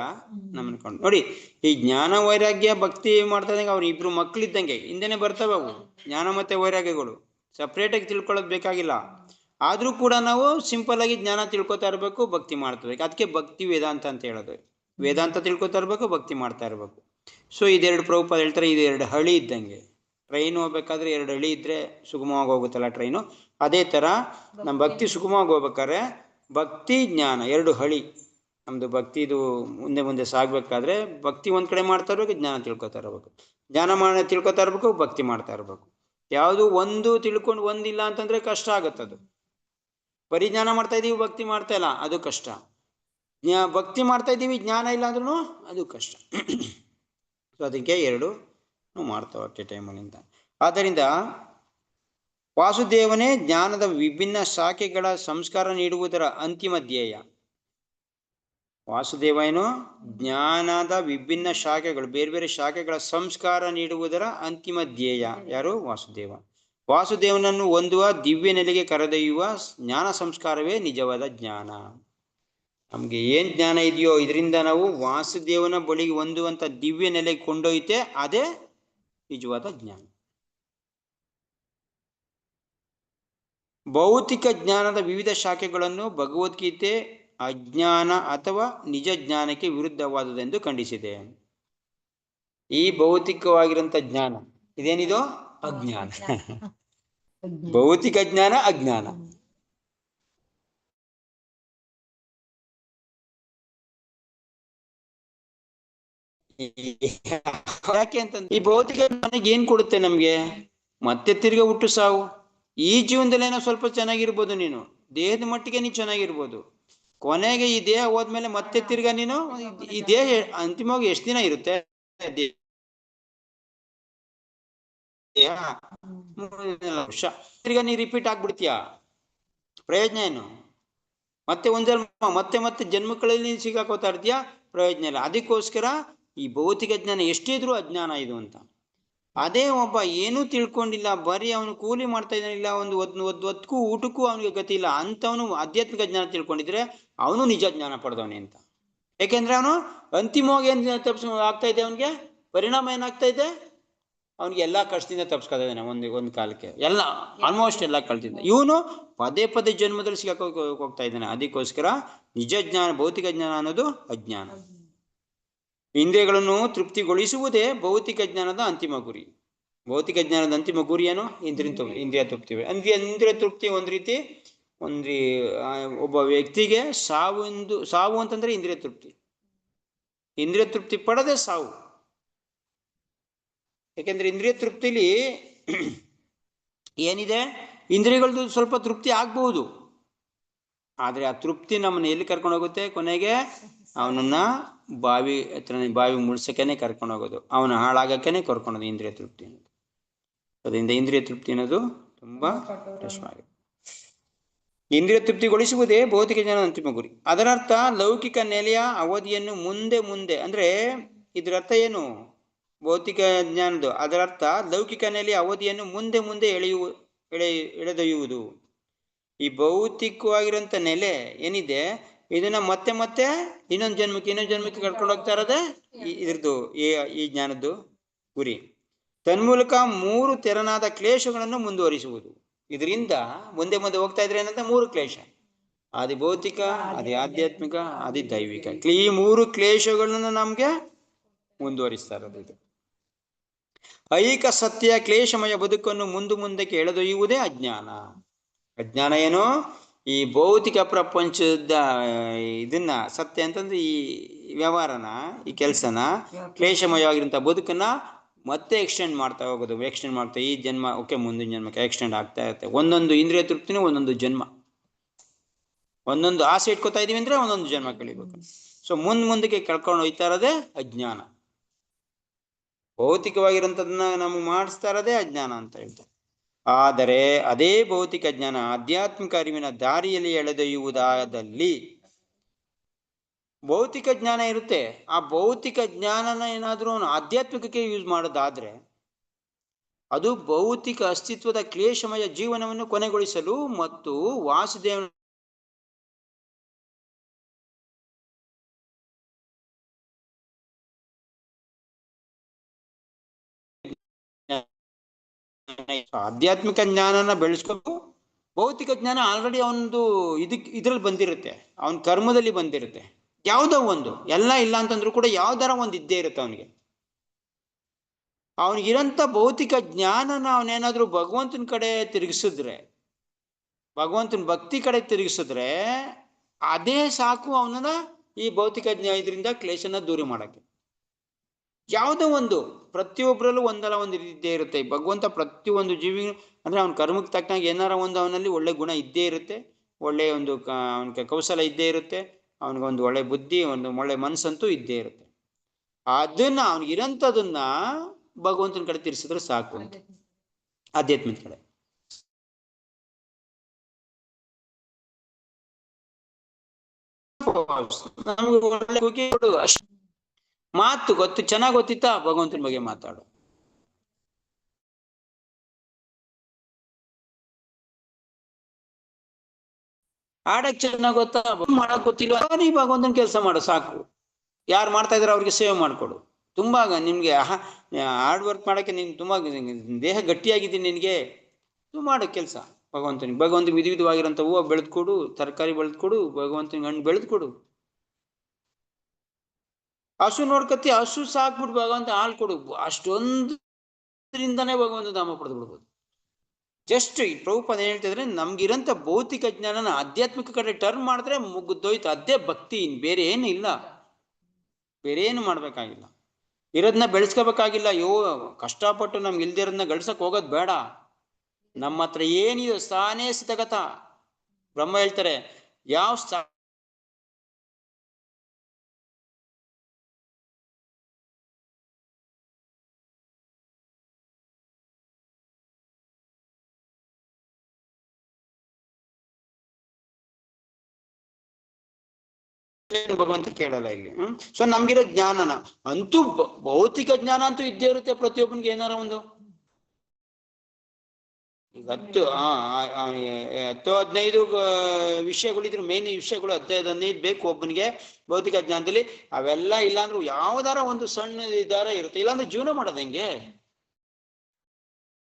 ನಮ್ಮನ್ನು ನೋಡಿ. ಈ ಜ್ಞಾನ ವೈರಾಗ್ಯ ಭಕ್ತಿ ಮಾಡ್ತಾ ಇದ್ದಂಗೆ ಅವ್ರು ಇಬ್ರು ಮಕ್ಕಳಿದ್ದಂಗೆ ಹಿಂದೆನೆ ಬರ್ತವೆ ಅವು. ಜ್ಞಾನ ಮತ್ತೆ ವೈರಾಗ್ಯಗಳು ಸಪ್ರೇಟಾಗಿ ತಿಳ್ಕೊಳ್ಳೋದು ಬೇಕಾಗಿಲ್ಲ. ಆದ್ರೂ ಕೂಡ ನಾವು ಸಿಂಪಲ್ ಆಗಿ ಜ್ಞಾನ ತಿಳ್ಕೊತಾ ಇರ್ಬೇಕು, ಭಕ್ತಿ ಮಾಡ್ತಾ ಇರ್ಬೇಕು. ಅದಕ್ಕೆ ಭಕ್ತಿ ವೇದಾಂತ ಅಂತ ಹೇಳೋದು. ವೇದಾಂತ ತಿಳ್ಕೊತಾ ಇರ್ಬೇಕು, ಭಕ್ತಿ ಮಾಡ್ತಾ ಇರ್ಬೇಕು. ಸೊ ಇದೆರಡು ಪ್ರಭುಪಾದ ಹೇಳ್ತಾರೆ, ಇದು 2 ಹಳಿ ಇದ್ದಂಗೆ. ಟ್ರೈನ್ ಹೋಗ್ಬೇಕಾದ್ರೆ 2 ಹಳಿ ಇದ್ರೆ ಸುಗಮವಾಗಿ ಹೋಗುತ್ತಲ್ಲ ಟ್ರೈನು, ಅದೇ ತರ ನಮ್ಮ ಭಕ್ತಿ ಸುಗಮವಾಗಿ ಹೋಗ್ಬೇಕಾದ್ರೆ ಭಕ್ತಿ ಜ್ಞಾನ 2 ಹಳಿ. ನಮ್ದು ಭಕ್ತಿ ಇದು ಮುಂದೆ ಸಾಗ್ಬೇಕಾದ್ರೆ ಭಕ್ತಿ ಒಂದ್ ಕಡೆ ಮಾಡ್ತಾ ಇರ್ಬೇಕು, ಜ್ಞಾನ ತಿಳ್ಕೊತಾ ಇರ್ಬೇಕು. ಜ್ಞಾನ ತಿಳ್ಕೊತಾ ಇರ್ಬೇಕು, ಭಕ್ತಿ ಮಾಡ್ತಾ ಇರ್ಬೇಕು. ಯಾವುದು ಒಂದು ತಿಳ್ಕೊಂಡು ಒಂದಿಲ್ಲ ಅಂತಂದ್ರೆ ಕಷ್ಟ ಆಗತ್ತದು. ಬರೀ ಜ್ಞಾನ ಮಾಡ್ತಾ ಇದೀವಿ, ಭಕ್ತಿ ಮಾಡ್ತಾ ಇಲ್ಲ, ಅದು ಕಷ್ಟ. ಭಕ್ತಿ ಮಾಡ್ತಾ ಇದ್ದೀವಿ, ಜ್ಞಾನ ಇಲ್ಲ ಅಂದ್ರೂ ಅದು ಕಷ್ಟ. ಸೊ ಅದಕ್ಕೆ 2 ಮಾಡ್ತಾವೆ ಅಟ್ ಎ ಟೈಮಲ್ಲಿಂದ. ಆದ್ದರಿಂದ ವಾಸುದೇವನೇ ಜ್ಞಾನದ ವಿಭಿನ್ನ ಶಾಖೆಗಳ ಸಂಸ್ಕಾರ ನೀಡುವುದರ ಅಂತಿಮ ಧ್ಯೇಯ. ವಾಸುದೇವ ಏನು, ಜ್ಞಾನದ ವಿಭಿನ್ನ ಶಾಖೆಗಳು, ಬೇರೆ ಬೇರೆ ಶಾಖೆಗಳ ಸಂಸ್ಕಾರ ನೀಡುವುದರ ಅಂತಿಮ ಧ್ಯೇಯ ಯಾರು, ವಾಸುದೇವ. ವಾಸುದೇವನನ್ನು ಹೊಂದುವ ದಿವ್ಯ ನೆಲೆಗೆ ಕರೆದೊಯ್ಯುವ ಜ್ಞಾನ ಸಂಸ್ಕಾರವೇ ನಿಜವಾದ ಜ್ಞಾನ. ನಮ್ಗೆ ಏನ್ ಜ್ಞಾನ ಇದೆಯೋ ಇದರಿಂದ ನಾವು ವಾಸುದೇವನ ಬಳಿಗೆ ಹೊಂದುವಂತ ದಿವ್ಯ ನೆಲೆಗೆ ಕೊಂಡೊಯ್ತೆ, ಅದೇ ನಿಜವಾದ ಜ್ಞಾನ. ಭೌತಿಕ ಜ್ಞಾನದ ವಿವಿಧ ಶಾಖೆಗಳನ್ನು ಭಗವದ್ಗೀತೆ ಅಜ್ಞಾನ ಅಥವಾ ನಿಜ ಜ್ಞಾನಕ್ಕೆ ವಿರುದ್ಧವಾದುದೆಂದು ಖಂಡಿಸಿದೆ. ಈ ಭೌತಿಕವಾಗಿರಂತ ಜ್ಞಾನ ಇದೇನಿದು ಅಜ್ಞಾನ. ಭೌತಿಕ ಜ್ಞಾನ ಅಜ್ಞಾನ. ಯಾಕೆ ಅಂತಂದ್ರೆ ಈ ಭೌತಿಕ ಜ್ಞಾನಕ್ಕೆ ಏನ್ ಕೊಡುತ್ತೆ ನಮ್ಗೆ, ಮತ್ತೆ ತಿರ್ಗ ಹುಟ್ಟು ಸಾವು. ಈ ಜೀವನದಲ್ಲಿ ಏನೋ ಸ್ವಲ್ಪ ಚೆನ್ನಾಗಿರ್ಬೋದು, ನೀನು ದೇಹದ ಮಟ್ಟಿಗೆ ನೀನು ಚೆನ್ನಾಗಿರ್ಬೋದು, ಕೊನೆಗೆ ಈ ದೇಹ ಹೋದ್ಮೇಲೆ ಮತ್ತೆ ತಿರ್ಗಾ ನೀನು ಈ ದೇಹ ಅಂತಿಮವಾಗಿ ಎಷ್ಟು ದಿನ ಇರುತ್ತೆ, ವರ್ಷ ತಿರ್ಗಾ ನೀ ರಿಪೀಟ್ ಆಗ್ಬಿಡ್ತೀಯ, ಪ್ರಯೋಜನ ಏನು? ಮತ್ತೆ ಒಂದ್ ಜನ್ಮ ಮತ್ತೆ ಜನ್ಮಗಳಲ್ಲಿ ನೀನು ಸಿಗಾಕೋತಾ ಇರ್ತೀಯ, ಪ್ರಯೋಜನ ಇಲ್ಲ. ಅದಕ್ಕೋಸ್ಕರ ಈ ಭೌತಿಕ ಜ್ಞಾನ ಎಷ್ಟಿದ್ರು ಅಜ್ಞಾನ ಇದು ಅಂತ. ಅದೇ ಒಬ್ಬ ಏನೂ ತಿಳ್ಕೊಂಡಿಲ್ಲ, ಬರೀ ಅವನು ಕೂಲಿ ಮಾಡ್ತಾ ಇದ್ದಾನಿಲ್ಲ, ಒಂದು ಹೊತ್ಗೂ ಊಟಕ್ಕೂ ಅವನಿಗೆ ಗತಿ ಇಲ್ಲ ಅಂತವನು ಆಧ್ಯಾತ್ಮಿಕ ಜ್ಞಾನ ತಿಳ್ಕೊಂಡಿದ್ರೆ ಅವನು ನಿಜ ಜ್ಞಾನ ಪಡೆದವನೇ ಅಂತ. ಯಾಕೆಂದ್ರೆ ಅವನು ಅಂತಿಮವಾಗಿ ಏನ್ ಆಗ್ತಾ ಇದೆ, ಅವನಿಗೆ ಪರಿಣಾಮ ಏನಾಗ್ತಾ ಇದೆ, ಅವನಿಗೆ ಎಲ್ಲಾ ಕಷ್ಟದಿಂದ ತಪ್ಸ್ಕೊತಾ ಇದ್ದಾನೆ. ಒಂದು ಕಾಲಕ್ಕೆ ಎಲ್ಲ ಆಲ್ಮೋಸ್ಟ್ ಎಲ್ಲ ಕಳ್ತಿದ್ದ. ಇವನು ಪದೇ ಪದೇ ಜನ್ಮದಲ್ಲಿ ಹೋಗ್ತಾ ಇದ್ದಾನೆ. ಅದಕ್ಕೋಸ್ಕರ ನಿಜ ಜ್ಞಾನ, ಭೌತಿಕ ಜ್ಞಾನ ಅನ್ನೋದು ಅಜ್ಞಾನ. ಇಂದ್ರಿಯಗಳನ್ನು ತೃಪ್ತಿಗೊಳಿಸುವುದೇ ಭೌತಿಕ ಜ್ಞಾನದ ಅಂತಿಮ ಗುರಿ. ಭೌತಿಕ ಜ್ಞಾನದ ಅಂತಿಮ ಗುರಿ ಏನು? ಇಂದ್ರಿಯ ತೃಪ್ತಿ. ಇಂದ್ರಿಯ ತೃಪ್ತಿ ಒಂದ್ ರೀತಿ ಒಬ್ಬ ವ್ಯಕ್ತಿಗೆ ಸಾವು ಅಂತಂದ್ರೆ ಇಂದ್ರಿಯ ತೃಪ್ತಿ. ಇಂದ್ರಿಯ ತೃಪ್ತಿ ಪಡದೆ ಸಾವು. ಯಾಕೆಂದ್ರೆ ಇಂದ್ರಿಯ ತೃಪ್ತಿಲಿ ಏನಿದೆ, ಇಂದ್ರಿಯಗಳದ್ದು ಸ್ವಲ್ಪ ತೃಪ್ತಿ ಆಗ್ಬಹುದು, ಆದ್ರೆ ಆ ತೃಪ್ತಿ ನಮ್ಮನ್ನ ಎಲ್ಲಿ ಕರ್ಕೊಂಡು ಹೋಗುತ್ತೆ? ಕೊನೆಗೆ ಅವನನ್ನ ಬಾವಿ ಮುಳ್ಸಕ್ಕೇನೆ ಕರ್ಕೊಂಡು ಹೋಗೋದು, ಅವನ ಹಾಳಾಗಕ್ಕೇನೆ ಕರ್ಕೊಂಡೋದು ಇಂದ್ರಿಯ ತೃಪ್ತಿ ಅನ್ನೋದು. ಅದರಿಂದ ಇಂದ್ರಿಯ ತೃಪ್ತಿ ಅನ್ನೋದು ತುಂಬಾ ಕಷ್ಟವಾಗಿದೆ. ಇಂದ್ರಿಯ ತೃಪ್ತಿಗೊಳಿಸುವುದೇ ಭೌತಿಕ ಜ್ಞಾನದ ಅಂತಿಮ ಗುರಿ. ಅದರರ್ಥ ಲೌಕಿಕ ನೆಲೆಯ ಅವಧಿಯನ್ನು ಮುಂದೆ ಅಂದ್ರೆ ಇದರ ಅರ್ಥ ಏನು? ಭೌತಿಕ ಜ್ಞಾನದ್ದು ಅದರರ್ಥ ಲೌಕಿಕ ನೆಲೆಯ ಅವಧಿಯನ್ನು ಮುಂದೆ ಎಳೆದೊಯ್ಯುವುದು. ಈ ಭೌತಿಕವಾಗಿರೋಂಥ ನೆಲೆ ಏನಿದೆ, ಇದನ್ನ ಮತ್ತೆ ಇನ್ನೊಂದು ಜನ್ಮಕ್ಕೆ ಕರ್ಕೊಂಡು ಹೋಗ್ತಾ ಇರೋದೇ ಇದ್ರದ್ದು ಈ ಜ್ಞಾನದ್ದು ಗುರಿ. ತನ್ಮೂಲಕ 3 ತೆರನಾದ ಕ್ಲೇಶಗಳನ್ನು ಮುಂದುವರಿಸುವುದು. ಇದರಿಂದ ಮುಂದೆ ಹೋಗ್ತಾ ಇದ್ರೆ ಏನಂತ 3 ಕ್ಲೇಶ: ಆದಿ ಭೌತಿಕ, ಆದಿ ಆಧ್ಯಾತ್ಮಿಕ, ಆದಿ ದೈವಿಕ. ಈ 3 ಕ್ಲೇಶಗಳನ್ನು ನಮ್ಗೆ ಮುಂದುವರಿಸ್ತಾ ಇರೋದು ಇದು. ಐಕ ಸತ್ಯ ಕ್ಲೇಶಮಯ ಬದುಕನ್ನು ಮುಂದಕ್ಕೆ ಎಳೆದೊಯ್ಯುವುದೇ ಅಜ್ಞಾನ. ಅಜ್ಞಾನ ಏನು? ಈ ಭೌತಿಕ ಪ್ರಪಂಚದ ಇದನ್ನ ಸತ್ಯ ಅಂತಂದ್ರೆ ಈ ವ್ಯವಹಾರನ, ಈ ಕೆಲಸನ, ಕ್ಲೇಶಮಯವಾಗಿರಂತ ಬದುಕನ್ನ ಮತ್ತೆ ಎಕ್ಸ್ಟೆಂಡ್ ಮಾಡ್ತಾ ಹೋಗೋದು. ಈ ಜನ್ಮ ಓಕೆ, ಮುಂದಿನ ಜನ್ಮಕ್ಕೆ ಎಕ್ಸ್ಟೆಂಡ್ ಆಗ್ತಾ ಇರುತ್ತೆ. ಒಂದೊಂದು ಇಂದ್ರಿಯ ತೃಪ್ತಿನೂ ಒಂದೊಂದು ಜನ್ಮ, ಒಂದೊಂದು ಆಸೆ ಇಟ್ಕೋತಾ ಇದೀವಿ ಅಂದ್ರೆ ಒಂದೊಂದು ಜನ್ಮ ಕಳಿಬೇಕು. ಸೊ ಮುಂದಕ್ಕೆ ಕಳ್ಕೊಂಡು ಹೋಯ್ತಾ ಇರೋದೇ ಅಜ್ಞಾನ. ಭೌತಿಕವಾಗಿರೋಂಥದ್ದನ್ನ ನಮ್ಗೆ ಮಾಡಿಸ್ತಾ ಇರೋದೇ ಅಜ್ಞಾನ ಅಂತ ಹೇಳ್ತಾರೆ. ಆದರೆ ಅದೇ ಭೌತಿಕ ಜ್ಞಾನ ಆಧ್ಯಾತ್ಮಿಕ ಅರಿವಿನ ದಾರಿಯಲ್ಲಿ ಎಳೆದೊಯ್ಯುವುದಾದಲ್ಲಿ, ಭೌತಿಕ ಜ್ಞಾನ ಇರುತ್ತೆ, ಆ ಭೌತಿಕ ಜ್ಞಾನನ ಏನಾದ್ರೂ ಅವನು ಆಧ್ಯಾತ್ಮಿಕಕ್ಕೆ ಯೂಸ್ ಮಾಡೋದಾದ್ರೆ ಅದು ಭೌತಿಕ ಅಸ್ತಿತ್ವದ ಕ್ಲೇಶಮಯ ಜೀವನವನ್ನು ಕೊನೆಗೊಳಿಸಲು ಮತ್ತು ವಾಸುದೇವ ಆಧ್ಯಾತ್ಮಿಕ ಜ್ಞಾನನ ಬೆಳೆಸ್ಕೊಂಡು, ಭೌತಿಕ ಜ್ಞಾನ ಆಲ್ರೆಡಿ ಅವನದು ಇದ್ರಲ್ಲಿ ಬಂದಿರುತ್ತೆ, ಅವನ ಕರ್ಮದಲ್ಲಿ ಬಂದಿರುತ್ತೆ. ಯಾವುದೋ ಒಂದು, ಎಲ್ಲ ಇಲ್ಲ ಅಂತಂದ್ರೂ ಕೂಡ ಯಾವ್ದಾರ ಒಂದು ಇದ್ದೇ ಇರುತ್ತೆ ಅವನಿಗೆ. ಅವನಿಗಿರಂತ ಭೌತಿಕ ಜ್ಞಾನನ ಅವನೇನಾದ್ರೂ ಭಗವಂತನ ಕಡೆ ತಿರುಗಿಸಿದ್ರೆ, ಭಗವಂತನ ಭಕ್ತಿ ಕಡೆ ತಿರುಗಿಸಿದ್ರೆ ಅದೇ ಸಾಕು ಅವನನ್ನ ಈ ಭೌತಿಕ ಇದರಿಂದ ಕ್ಲೇಶನ ದೂರ ಮಾಡಕ್ಕೆ. ಯಾವುದೋ ಒಂದು, ಪ್ರತಿಯೊಬ್ಬರಲ್ಲೂ ಒಂದಲ್ಲ ಒಂದು ಇದ್ದೇ ಇರುತ್ತೆ. ಭಗವಂತ ಪ್ರತಿಯೊಂದು ಜೀವಿ ಅಂದ್ರೆ ಅವನ ಕರ್ಮಕ್ಕೆ ತಕ್ಕನಾಗಿ ಏನಾರ ಒಂದು ಅವನಲ್ಲಿ ಒಳ್ಳೆ ಗುಣ ಇದ್ದೇ ಇರುತ್ತೆ, ಒಳ್ಳೆಯ ಒಂದು ಅವನಿಗೆ ಕೌಶಲ ಇದ್ದೇ ಇರುತ್ತೆ, ಅವನಿಗೊಂದು ಒಳ್ಳೆ ಬುದ್ಧಿ, ಒಂದು ಒಳ್ಳೆ ಮನಸ್ಸಂತೂ ಇದ್ದೇ ಇರುತ್ತೆ. ಅದನ್ನ ಅವನಿಗಿರಂಥದನ್ನ ಭಗವಂತನ ಕಡೆ ತಿರ್ಸಿದ್ರೆ ಸಾಕು ಅಂತ, ಆಧ್ಯಾತ್ಮಿಕ ಕಡೆ. ನಮ್ಗೆ ಒಳ್ಳೆ ಮಾತು ಚೆನ್ನಾಗಿ ಗೊತ್ತಿತ್ತಾ, ಭಗವಂತನ ಬಗ್ಗೆ ಮಾತಾಡು. ಆಡಕ್ ಚೆನ್ನಾಗ್ ಗೊತ್ತಾ, ಮಾಡಕ್ ಗೊತ್ತಿಲ್ಲ, ನೀ ಭಗವಂತನ ಕೆಲಸ ಮಾಡು ಸಾಕು. ಯಾರು ಮಾಡ್ತಾ ಇದಾರೆ ಅವ್ರಿಗೆ ಸೇವೆ ಮಾಡ್ಕೊಡು. ತುಂಬಾ ನಿಮ್ಗೆ ಹಾರ್ಡ್ ವರ್ಕ್ ಮಾಡಕ್ಕೆ ನೀನ್ ತುಂಬಾ ದೇಹ ಗಟ್ಟಿಯಾಗಿದ್ದೀನಿ, ನಿನ್ಗೆ ಮಾಡು ಕೆಲಸ. ಭಗವಂತನಿಗೆ ವಿಧವಾಗಿರೋಂಥ ಹೂವು ಬೆಳೆದ್ಕೊಡು, ತರಕಾರಿ ಬೆಳೆದ್ಕೊಡು, ಭಗವಂತನಿಗೆ ಹಣ್ಣು ಬೆಳೆದ್ಕೊಡು. ಹಸು ನೋಡ್ಕತಿ, ಹಸು ಸಾಕ್ಬಿಟ್ಟು ಭಗವಂತ ಹಾಲು ಕೊಡು, ಅಷ್ಟೊಂದ್ರಿಂದಾನೇ ಭಗವಂತ ಧಾಮ ಪಡೆದು ಬಿಡ್ಬೋದು. ಜಸ್ಟ್ ಈ ಪ್ರಭುಪಾದ ಏನ್ ಹೇಳ್ತಿದ್ರೆ, ನಮ್ಗಿರಂತ ಭೌತಿಕ ಜ್ಞಾನನ ಆಧ್ಯಾತ್ಮಿಕ ಕಡೆ ಟರ್ನ್ ಮಾಡಿದ್ರೆ ಮುಗಿದೋಯ್ತು, ಅದೇ ಭಕ್ತಿ. ಬೇರೆ ಏನು ಇಲ್ಲ, ಬೇರೆ ಏನು ಮಾಡ್ಬೇಕಾಗಿಲ್ಲ, ಇರೋದನ್ನ ಬೆಳೆಸ್ಕೋಬೇಕಾಗಿಲ್ಲ. ಕಷ್ಟಪಟ್ಟು ನಮ್ಗೆ ಇಲ್ದಿರೋದನ್ನ ಗಳಿಸಕ್ ಹೋಗೋದ್ ಬೇಡ. ನಮ್ಮ ಹತ್ರ ಏನಿದೆ ಸಾನೇ ಸಿತಗತ. ಬ್ರಹ್ಮ ಹೇಳ್ತಾರೆ, ಯಾವ ಭಗವಂತ ಕೇಳಲ್ಲ ಇಲ್ಲಿ. ಸೊ ನಮ್ಗಿರೋ ಜ್ಞಾನನ ಅಂತೂ ಭೌತಿಕ ಜ್ಞಾನ ಅಂತೂ ಇದ್ದೇ ಇರುತ್ತೆ ಪ್ರತಿಯೊಬ್ಬನಿಗೆ ಏನಾರ ಒಂದು. ಈಗ 10-15 ವಿಷಯಗಳಿದ್ರು, ಮೇನ್ ವಿಷಯಗಳು 15 ಬೇಕು ಒಬ್ಬನಿಗೆ ಭೌತಿಕ ಜ್ಞಾನದಲ್ಲಿ. ಅವೆಲ್ಲ ಇಲ್ಲಾಂದ್ರೂ ಯಾವ್ದಾರ ಒಂದು ಸಣ್ಣ ಇದಾರ ಇರುತ್ತೆ. ಇಲ್ಲಾಂದ್ರೆ ಜೀವನ ಮಾಡೋದು ಹೆಂಗೆ?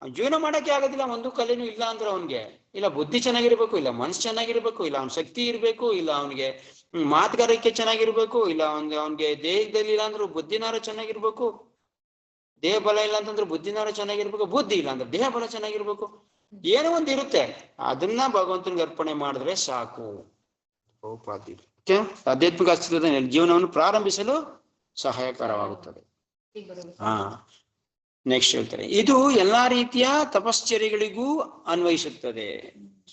ಜೀವನ ಮಾಡಕ್ಕೆ ಆಗೋದಿಲ್ಲ. ಒಂದು ಕಲೆನೂ ಇಲ್ಲ ಅಂದ್ರೆ ಅವನ್ಗೆ ಇಲ್ಲ ಬುದ್ಧಿ ಚೆನ್ನಾಗಿರ್ಬೇಕು, ಇಲ್ಲ ಮನಸ್ಸು ಚೆನ್ನಾಗಿರ್ಬೇಕು, ಇಲ್ಲ ಅವ್ನ ಶಕ್ತಿ ಇರ್ಬೇಕು, ಇಲ್ಲ ಅವನಿಗೆ ಮಾತುಗಾರಿಕೆ ಚೆನ್ನಾಗಿರ್ಬೇಕು, ಇಲ್ಲ ಅವನ್ಗೆ ದೇಹದಲ್ಲಿ ಇಲ್ಲ ಅಂದ್ರೂ ಬುದ್ಧಿನಾರ ಚೆನ್ನಾಗಿರ್ಬೇಕು. ದೇಹ ಬಲ ಇಲ್ಲ ಅಂತಂದ್ರೆ ಬುದ್ಧಿನಾರ ಚೆನ್ನಾಗಿರ್ಬೇಕು, ಬುದ್ಧಿ ಇಲ್ಲ ಅಂದ್ರೆ ದೇಹ ಬಲ ಚೆನ್ನಾಗಿರ್ಬೇಕು. ಏನೋ ಒಂದು ಇರುತ್ತೆ, ಅದನ್ನ ಭಗವಂತನಿಗೆ ಅರ್ಪಣೆ ಮಾಡಿದ್ರೆ ಸಾಕು. ಆಧ್ಯಾತ್ಮಿಕ ಅಸ್ತಿತ್ವದ ಜೀವನವನ್ನು ಪ್ರಾರಂಭಿಸಲು ಸಹಾಯಕರವಾಗುತ್ತದೆ. ನೆಕ್ಸ್ಟ್ ಹೇಳ್ತಾರೆ, ಇದು ಎಲ್ಲಾ ರೀತಿಯ ತಪಶ್ಚರ್ಯಗಳಿಗೂ ಅನ್ವಯಿಸುತ್ತದೆ.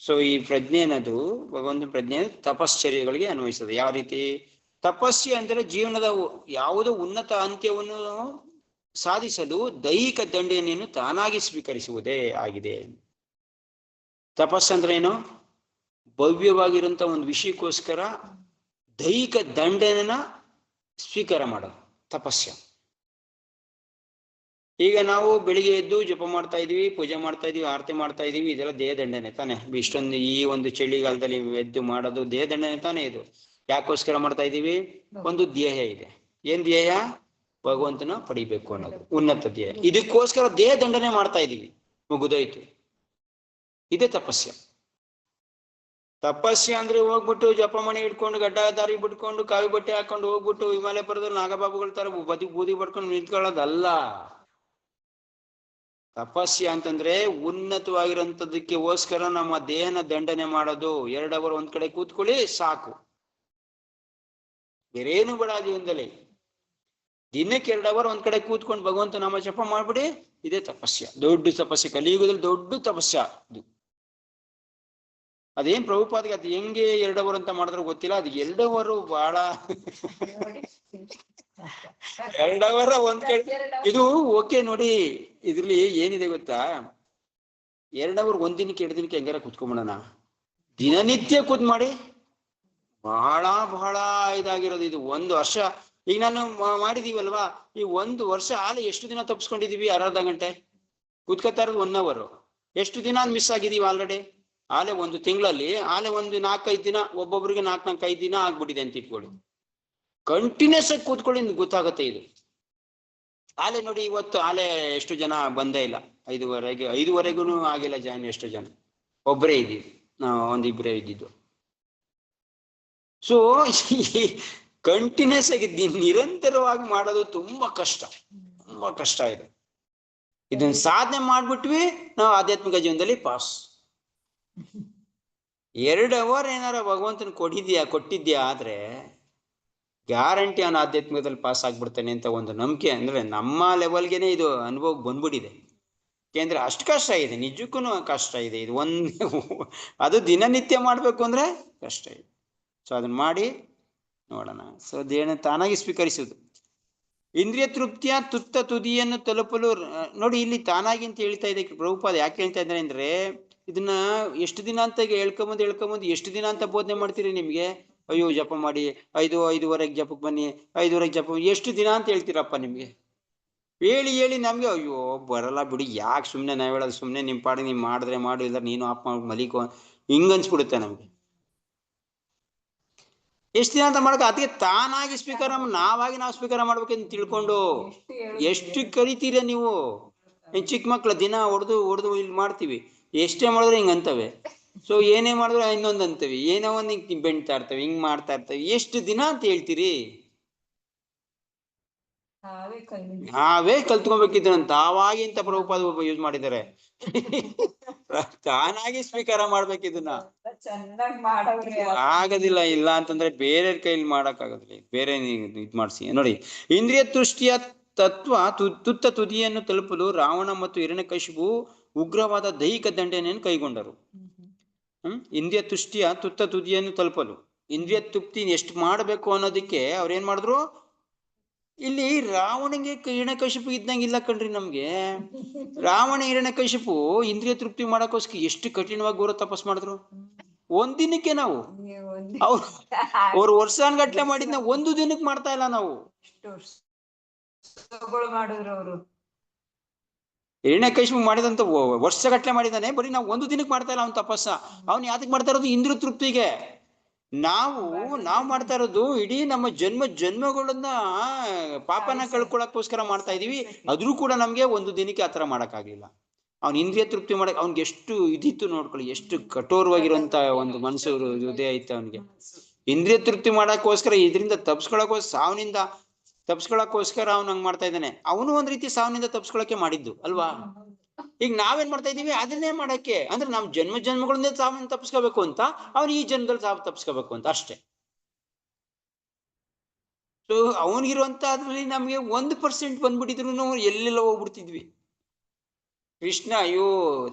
ಸೊ ಈ ಪ್ರಜ್ಞೆ ಅನ್ನೋದು ಭಗವಂತನ ಪ್ರಜ್ಞೆ ತಪಶ್ಚರ್ಯಗಳಿಗೆ ಅನ್ವಯಿಸ್ತದೆ. ಯಾವ ರೀತಿ? ತಪಸ್ಸೆ ಅಂದ್ರೆ ಜೀವನದ ಯಾವುದೋ ಉನ್ನತ ಅಂತ್ಯವನ್ನು ಸಾಧಿಸಲು ದೈಹಿಕ ದಂಡನೆಯನ್ನು ತಾನಾಗಿ ಸ್ವೀಕರಿಸುವುದೇ ಆಗಿದೆ. ತಪಸ್ಸಂದ್ರೆ ಏನು? ಭವ್ಯವಾಗಿರುವಂತ ಒಂದು ವಿಷಯಕ್ಕೋಸ್ಕರ ದೈಹಿಕ ದಂಡನೆನ ಸ್ವೀಕಾರ ಮಾಡೋದು ತಪಸ್ಸೆ. ಈಗ ನಾವು ಬೆಳಿಗ್ಗೆ ಎದ್ದು ಜಪ ಮಾಡ್ತಾ ಇದೀವಿ, ಪೂಜೆ ಮಾಡ್ತಾ ಇದೀವಿ, ಆರತಿ ಮಾಡ್ತಾ ಇದೀವಿ, ಇದೆಲ್ಲ ದೇಹ ದಂಡನೆ ತಾನೆ. ಇಷ್ಟೊಂದು ಈ ಒಂದು ಚಳಿಗಾಲದಲ್ಲಿ ಎದ್ದು ಮಾಡೋದು ದೇಹ ದಂಡನೆ ತಾನೆ. ಇದು ಯಾಕೋಸ್ಕರ ಮಾಡ್ತಾ ಇದೀವಿ? ಒಂದು ಧ್ಯೇಯ ಇದೆ. ಏನ್ ಧ್ಯೇಯ? ಭಗವಂತನ ಪಡಿಬೇಕು ಅನ್ನೋದು ಉನ್ನತ ಧ್ಯೇಯ. ಇದಕ್ಕೋಸ್ಕರ ದೇಹ ದಂಡನೆ ಮಾಡ್ತಾ ಇದೀವಿ, ಮುಗಿದೋಯ್ತು. ಇದೇ ತಪಸ್ಯ. ತಪಸ್ಯ ಅಂದ್ರೆ ಹೋಗ್ಬಿಟ್ಟು ಜಪ ಮಣಿ ಇಟ್ಕೊಂಡು ಗಡ್ಡ ದಾರಿ ಬಿಟ್ಕೊಂಡು ಕಾವಿ ಬಟ್ಟೆ ಹಾಕೊಂಡು ಹೋಗ್ಬಿಟ್ಟು ಹಿಮಾಲಯ ಪರ್ವತದಲ್ಲಿ ನಾಗಬಾಬುಗಳ ತರ ಬೂದಿ ಬಡ್ಕೊಂಡು ನಿಂತ್ಕೊಳ್ಳೋದಲ್ಲ. ತಪಸ್ಯ ಅಂತಂದ್ರೆ ಉನ್ನತವಾಗಿರೋಂಥದಕ್ಕೋಸ್ಕರ ನಮ್ಮ ದೇಹನ ದಂಡನೆ ಮಾಡೋದು. 2 ಅವರ್ ಒಂದ್ ಕಡೆ ಕೂತ್ಕೊಳ್ಳಿ ಸಾಕು, ಬೇರೇನು ಬೇಡ ಜೀವನದಲ್ಲಿ. ದಿನಕ್ಕೆ 2 ಅವರ್ ಒಂದ್ ಕಡೆ ಕೂತ್ಕೊಂಡು ಭಗವಂತ ನಾಮ ಜಪ ಮಾಡ್ಬಿಡಿ, ಇದೇ ತಪಸ್ಯ. ದೊಡ್ಡ ತಪಸ್ಯ, ಕಲಿಯುಗದಲ್ಲಿ ದೊಡ್ಡ ತಪಸ್ಯ ಇದು. ಅದೇನ್ ಪ್ರಭುಪಾದಿಗೆ ಅದು ಹೆಂಗೆ 2 ಅವರ್ ಅಂತ ಮಾಡಿದ್ರೆ ಗೊತ್ತಿಲ್ಲ. ಅದು 2 ಅವರ್ ಬಹಳ 2 ಅವರ್ ಒಂದ್ ಕಡೆ ಇದು ಓಕೆ. ನೋಡಿ ಇದ್ರಲ್ಲಿ ಏನಿದೆ ಗೊತ್ತಾ? 2 ಅವರ್ ಒಂದಿನಕ್ಕೆ 2 ದಿನಕ್ಕೆ ಹೆಂಗಾರ ಕುತ್ಕೊಂಬಿಡೋಣ. ದಿನನಿತ್ಯ ಕೂತ್ ಮಾಡಿ ಬಹಳ ಬಹಳ ಇದಾಗಿರೋದು ಇದು. 1 ವರ್ಷ ಈಗ ನಾನು ಮಾಡಿದೀವಲ್ವಾ, ಈ 1 ವರ್ಷ ಆಲೆ ಎಷ್ಟು ದಿನ ತಪ್ಪಿಸ್ಕೊಂಡಿದೀವಿ? ಅರ್ಧ ಗಂಟೆ ಕೂತ್ಕೊತಾ ಇರೋದು 1 ಅವರ್. ಎಷ್ಟು ದಿನ ಮಿಸ್ ಆಗಿದೀವಿ ಆಲ್ರೆಡಿ? ಆಲೆ 1 ತಿಂಗಳಲ್ಲಿ ಆಲೆ ಒಂದು 4-5 ದಿನ, ಒಬ್ಬೊಬ್ರಿಗೆ 4-5 ದಿನ ಆಗ್ಬಿಟ್ಟಿದೆ ಅಂತ ಇಟ್ಕೊಳ್ಳಿ. ಕಂಟಿನ್ಯೂಸ್ ಆಗಿ ಕೂತ್ಕೊಳ್ಳಿ, ಗೊತ್ತಾಗತ್ತೆ ಇದು. ಆಲೆ ನೋಡಿ ಇವತ್ತು ಆಲೆ ಎಷ್ಟು ಜನ ಬಂದೇ ಇಲ್ಲ. 5:30 ಆಗಿಲ್ಲ ಜಾಯಿನ್. ಎಷ್ಟು ಜನ? ಒಬ್ಬರೇ ಇದ್ದೀವಿ ನಾವು, 1-2 ಇದ್ದಿದ್ದು. ಸೊ ಕಂಟಿನ್ಯೂಸ್ ಆಗಿ ನಿರಂತರವಾಗಿ ಮಾಡೋದು ತುಂಬಾ ಕಷ್ಟ, ತುಂಬಾ ಕಷ್ಟ ಇದೆ. ಇದನ್ನ ಸಾಧನೆ ಮಾಡ್ಬಿಟ್ವಿ ನಾವು ಆಧ್ಯಾತ್ಮಿಕ ಜೀವನದಲ್ಲಿ ಪಾಸ್. 2 ಅವರ್ ಏನಾರ ಭಗವಂತನ ಕೊಟ್ಟಿದ್ಯಾ ಆದ್ರೆ ಗ್ಯಾರಂಟಿ ಅವನ ಆಧ್ಯಾತ್ಮಿಕದಲ್ಲಿ ಪಾಸ್ ಆಗ್ಬಿಡ್ತಾನೆ ಅಂತ ಒಂದು ನಂಬಿಕೆ. ಅಂದ್ರೆ ನಮ್ಮ ಲೆವೆಲ್ಗೆನೆ ಇದು ಅನುಭವ ಬಂದ್ಬಿಟ್ಟಿದೆ. ಯಾಕೆಂದ್ರೆ ಅಷ್ಟು ಕಷ್ಟ ಇದೆ, ನಿಜಕ್ಕೂ ಕಷ್ಟ ಇದೆ ಇದು. ಅದು ದಿನನಿತ್ಯ ಮಾಡ್ಬೇಕು ಅಂದ್ರೆ ಕಷ್ಟ ಇದೆ. ಸೊ ಅದನ್ನ ಮಾಡಿ ನೋಡೋಣ. ಸೊ ದೇಹ ತಾನಾಗಿ ಸ್ವೀಕರಿಸುವುದು. ಇಂದ್ರಿಯ ತೃಪ್ತಿಯ ತುತ್ತ ತುದಿಯನ್ನು ತಲುಪಲು ನೋಡಿ ಇಲ್ಲಿ ತಾನಾಗಿ ಅಂತ ಹೇಳ್ತಾ ಇದೆ ಪ್ರಭುಪಾದ. ಯಾಕೆ ಹೇಳ್ತಾ ಇದ್ದಾರೆ ಅಂದ್ರೆ, ಇದನ್ನ ಎಷ್ಟು ದಿನ ಅಂತ ಹೇಳ್ಕೊಂಬಂದು ಎಷ್ಟು ದಿನ ಅಂತ ಬೋಧನೆ ಮಾಡ್ತೀರಿ ನಿಮ್ಗೆ? ಅಯ್ಯೋ ಜಪ ಮಾಡಿ 5:05 ಜಪಕ್ಕೆ ಬನ್ನಿ, 5:05 ಜಪ, ಎಷ್ಟು ದಿನ ಅಂತ ಹೇಳ್ತೀರಪ್ಪ ನಿಮ್ಗೆ? ಹೇಳಿ ನಮ್ಗೆ ಅಯ್ಯೋ ಬರಲ್ಲ ಬಿಡಿ, ಯಾಕೆ ಸುಮ್ಮನೆ ನಾವ್ ಹೇಳೋದು, ಸುಮ್ಮನೆ ನಿಮ್ ಪಾಡಿಗೆ ನೀವು ಮಾಡಿದ್ರೆ ಮಾಡು, ಇಲ್ಲ ನೀನು ಆಪ್ ಮಾಡಿ ಮಲಿಕೋ, ಹಿಂಗನ್ಸ್ಬಿಡುತ್ತೆ ನಮ್ಗೆ. ಎಷ್ಟು ದಿನ ಅಂತ ಮಾಡಕ? ಅದಕ್ಕೆ ತಾನಾಗಿ ಸ್ವೀಕಾರ, ನಾವು ಸ್ವೀಕಾರ ಮಾಡ್ಬೇಕಂತ ತಿಳ್ಕೊಂಡು. ಎಷ್ಟು ಕರಿತೀರ ನೀವು? ಚಿಕ್ಕ ಮಕ್ಳ ದಿನ ಹೊಡೆದು ಇಲ್ಲಿ ಮಾಡ್ತೀವಿ, ಎಷ್ಟೇ ಮಾಡಿದ್ರು ಹಿಂಗ ಅಂತವೆ. ಸೊ ಏನೇ ಮಾಡಿದ್ರು ಇನ್ನೊಂದು ಅಂತವಿ, ಏನೋ ಒಂದು ಹಿಂಗ್ ಬೆಣ್ತಾ ಇರ್ತವೆ, ಹಿಂಗ್ ಮಾಡ್ತಾ ಇರ್ತವೆ. ಎಷ್ಟು ದಿನ ಅಂತ ಹೇಳ್ತೀರಿ? ನಾವೇ ಕಲ್ತ್ಕೊಬೇಕಿದ್ರು ಅಂತ ತಾವಾಗಿ ಅಂತ ಪ್ರಭುಪಾದ ಯೂಸ್ ಮಾಡಿದ್ದಾರೆ. ತಾನಾಗಿ ಸ್ವೀಕಾರ ಮಾಡ್ಬೇಕಿದನ್ನ. ಆಗೋದಿಲ್ಲ. ಇಲ್ಲ ಅಂತಂದ್ರೆ ಬೇರೆ ಕೈಲಿ ಮಾಡಕ್ ಆಗೋದಿಲ್ಲ, ಬೇರೆ ಇದ್ ಮಾಡ್ಸಿ. ನೋಡಿ, ಇಂದ್ರಿಯ ತುಷ್ಟಿಯ ತತ್ವ ತುತ್ತ ತುದಿಯನ್ನು ತಲುಪಲು ರಾವಣ ಮತ್ತು ಹಿರಣ್ಯಕಶಿಪು ಉಗ್ರವಾದ ದೈಹಿಕ ದಂಡನೆಯನ್ನು ಕೈಗೊಂಡರು. ಇಂದ್ರಿಯ ತುಷ್ಟಿಯ ತುತ್ತ ತುದಿಯನ್ನು ತಲುಪಲು, ಇಂದ್ರಿಯ ತೃಪ್ತಿ ಎಷ್ಟು ಮಾಡಬೇಕು ಅನ್ನೋದಕ್ಕೆ ಅವ್ರೇನ್ ಮಾಡಿದ್ರು? ಇಲ್ಲಿ ರಾವಣಿಗೆ ಹಿರಣ್ಯಕಶಿಪು ಇದ್ದಂಗೆ ಇಲ್ಲ ಕಣ್ರಿ ನಮ್ಗೆ. ರಾವಣ ಹಿರಣ್ಯಕಶಿಪು ಇಂದ್ರಿಯ ತೃಪ್ತಿ ಮಾಡಕ್ಕೋಸ್ಕರ ಎಷ್ಟು ಕಠಿಣವಾಗಿ ಘೋರ ತಪಸ್ ಮಾಡಿದ್ರು. ಒಂದಿನಕ್ಕೆ ನಾವು ಅವ್ರು ವರ್ಷಾನ್ಗಟ್ಲೆ ಮಾಡಿದ್ನ ಒಂದು ದಿನಕ್ಕೆ ಮಾಡ್ತಾ ಇಲ್ಲ ನಾವು. ಮಾಡಿದ್ರು ಅವರು ಹಿರಣ್ಯಕಶಿಪು ಮಾಡಿದಂತ ವರ್ಷಗಟ್ಲೆ ಮಾಡಿದಾನೆ, ಬರೀ ನಾವು ಒಂದು ದಿನಕ್ಕೆ ಮಾಡ್ತಾ ಇಲ್ಲ ಅವ್ನ ತಪಸ್ಸ. ಅವ್ನು ಯಾತಕ್ ಮಾಡ್ತಾ ಇರೋದು? ಇಂದ್ರ ತೃಪ್ತಿಗೆ. ನಾವು ಮಾಡ್ತಾ ಇರೋದು ಇಡೀ ನಮ್ಮ ಜನ್ಮಗಳನ್ನ ಪಾಪನ ಕಳ್ಕೊಳಕ್ಕೋಸ್ಕರ ಮಾಡ್ತಾ ಇದೀವಿ. ಆದ್ರೂ ಕೂಡ ನಮ್ಗೆ ಒಂದು ದಿನಕ್ಕೆ ಆತರ ಮಾಡಕ್ಕಾಗ್ಲಿಲ್ಲ. ಅವ್ನ ಇಂದ್ರಿಯ ತೃಪ್ತಿ ಮಾಡಕ್ ಅವ್ನಿಗೆ ಎಷ್ಟು ಇದಿತ್ತು ನೋಡ್ಕೊಳ್ಳಿ, ಎಷ್ಟು ಕಠೋರವಾಗಿರುವಂತ ಒಂದು ಮನಸ್ಸು ಹೃದಯ ಐತೆ ಅವನಿಗೆ. ಇಂದ್ರಿಯ ತೃಪ್ತಿ ಮಾಡಕ್ಕೋಸ್ಕರ, ಇದರಿಂದ ಸಾವನಿಂದ ತಪ್ಸ್ಕೊಳಕ್ಕೋಸ್ಕರ ಅವ್ನು ಹಂಗ್ ಮಾಡ್ತಾ ಇದ್ದಾನೆ. ಅವನು ಒಂದ್ ರೀತಿ ಸಾವನಿಂದ ತಪ್ಸ್ಕೊಳಕ್ಕೆ ಮಾಡಿದ್ದು ಅಲ್ವಾ? ಈಗ ನಾವೇನ್ ಮಾಡ್ತಾ ಇದೀವಿ? ಅದನ್ನೇ ಮಾಡಕ್ಕೆ, ಅಂದ್ರೆ ನಾವ್ ಜನ್ಮಗಳಿಂದ ಸಾವನ್ನ ತಪ್ಸ್ಕೋಬೇಕು ಅಂತ, ಅವ್ನು ಈ ಜನ್ಮದಲ್ಲಿ ಸಾವು ತಪ್ಸ್ಕೋಬೇಕು ಅಂತ ಅಷ್ಟೇ. ಸೊ ಅವನಿಗಿರುವಂತ ಅದ್ರಲ್ಲಿ ನಮ್ಗೆ 1% ಬಂದ್ಬಿಟ್ಟಿದ್ರು ಎಲ್ಲೆಲ್ಲ ಹೋಗ್ಬಿಡ್ತಿದ್ವಿ. ಕೃಷ್ಣ ಅಯ್ಯೋ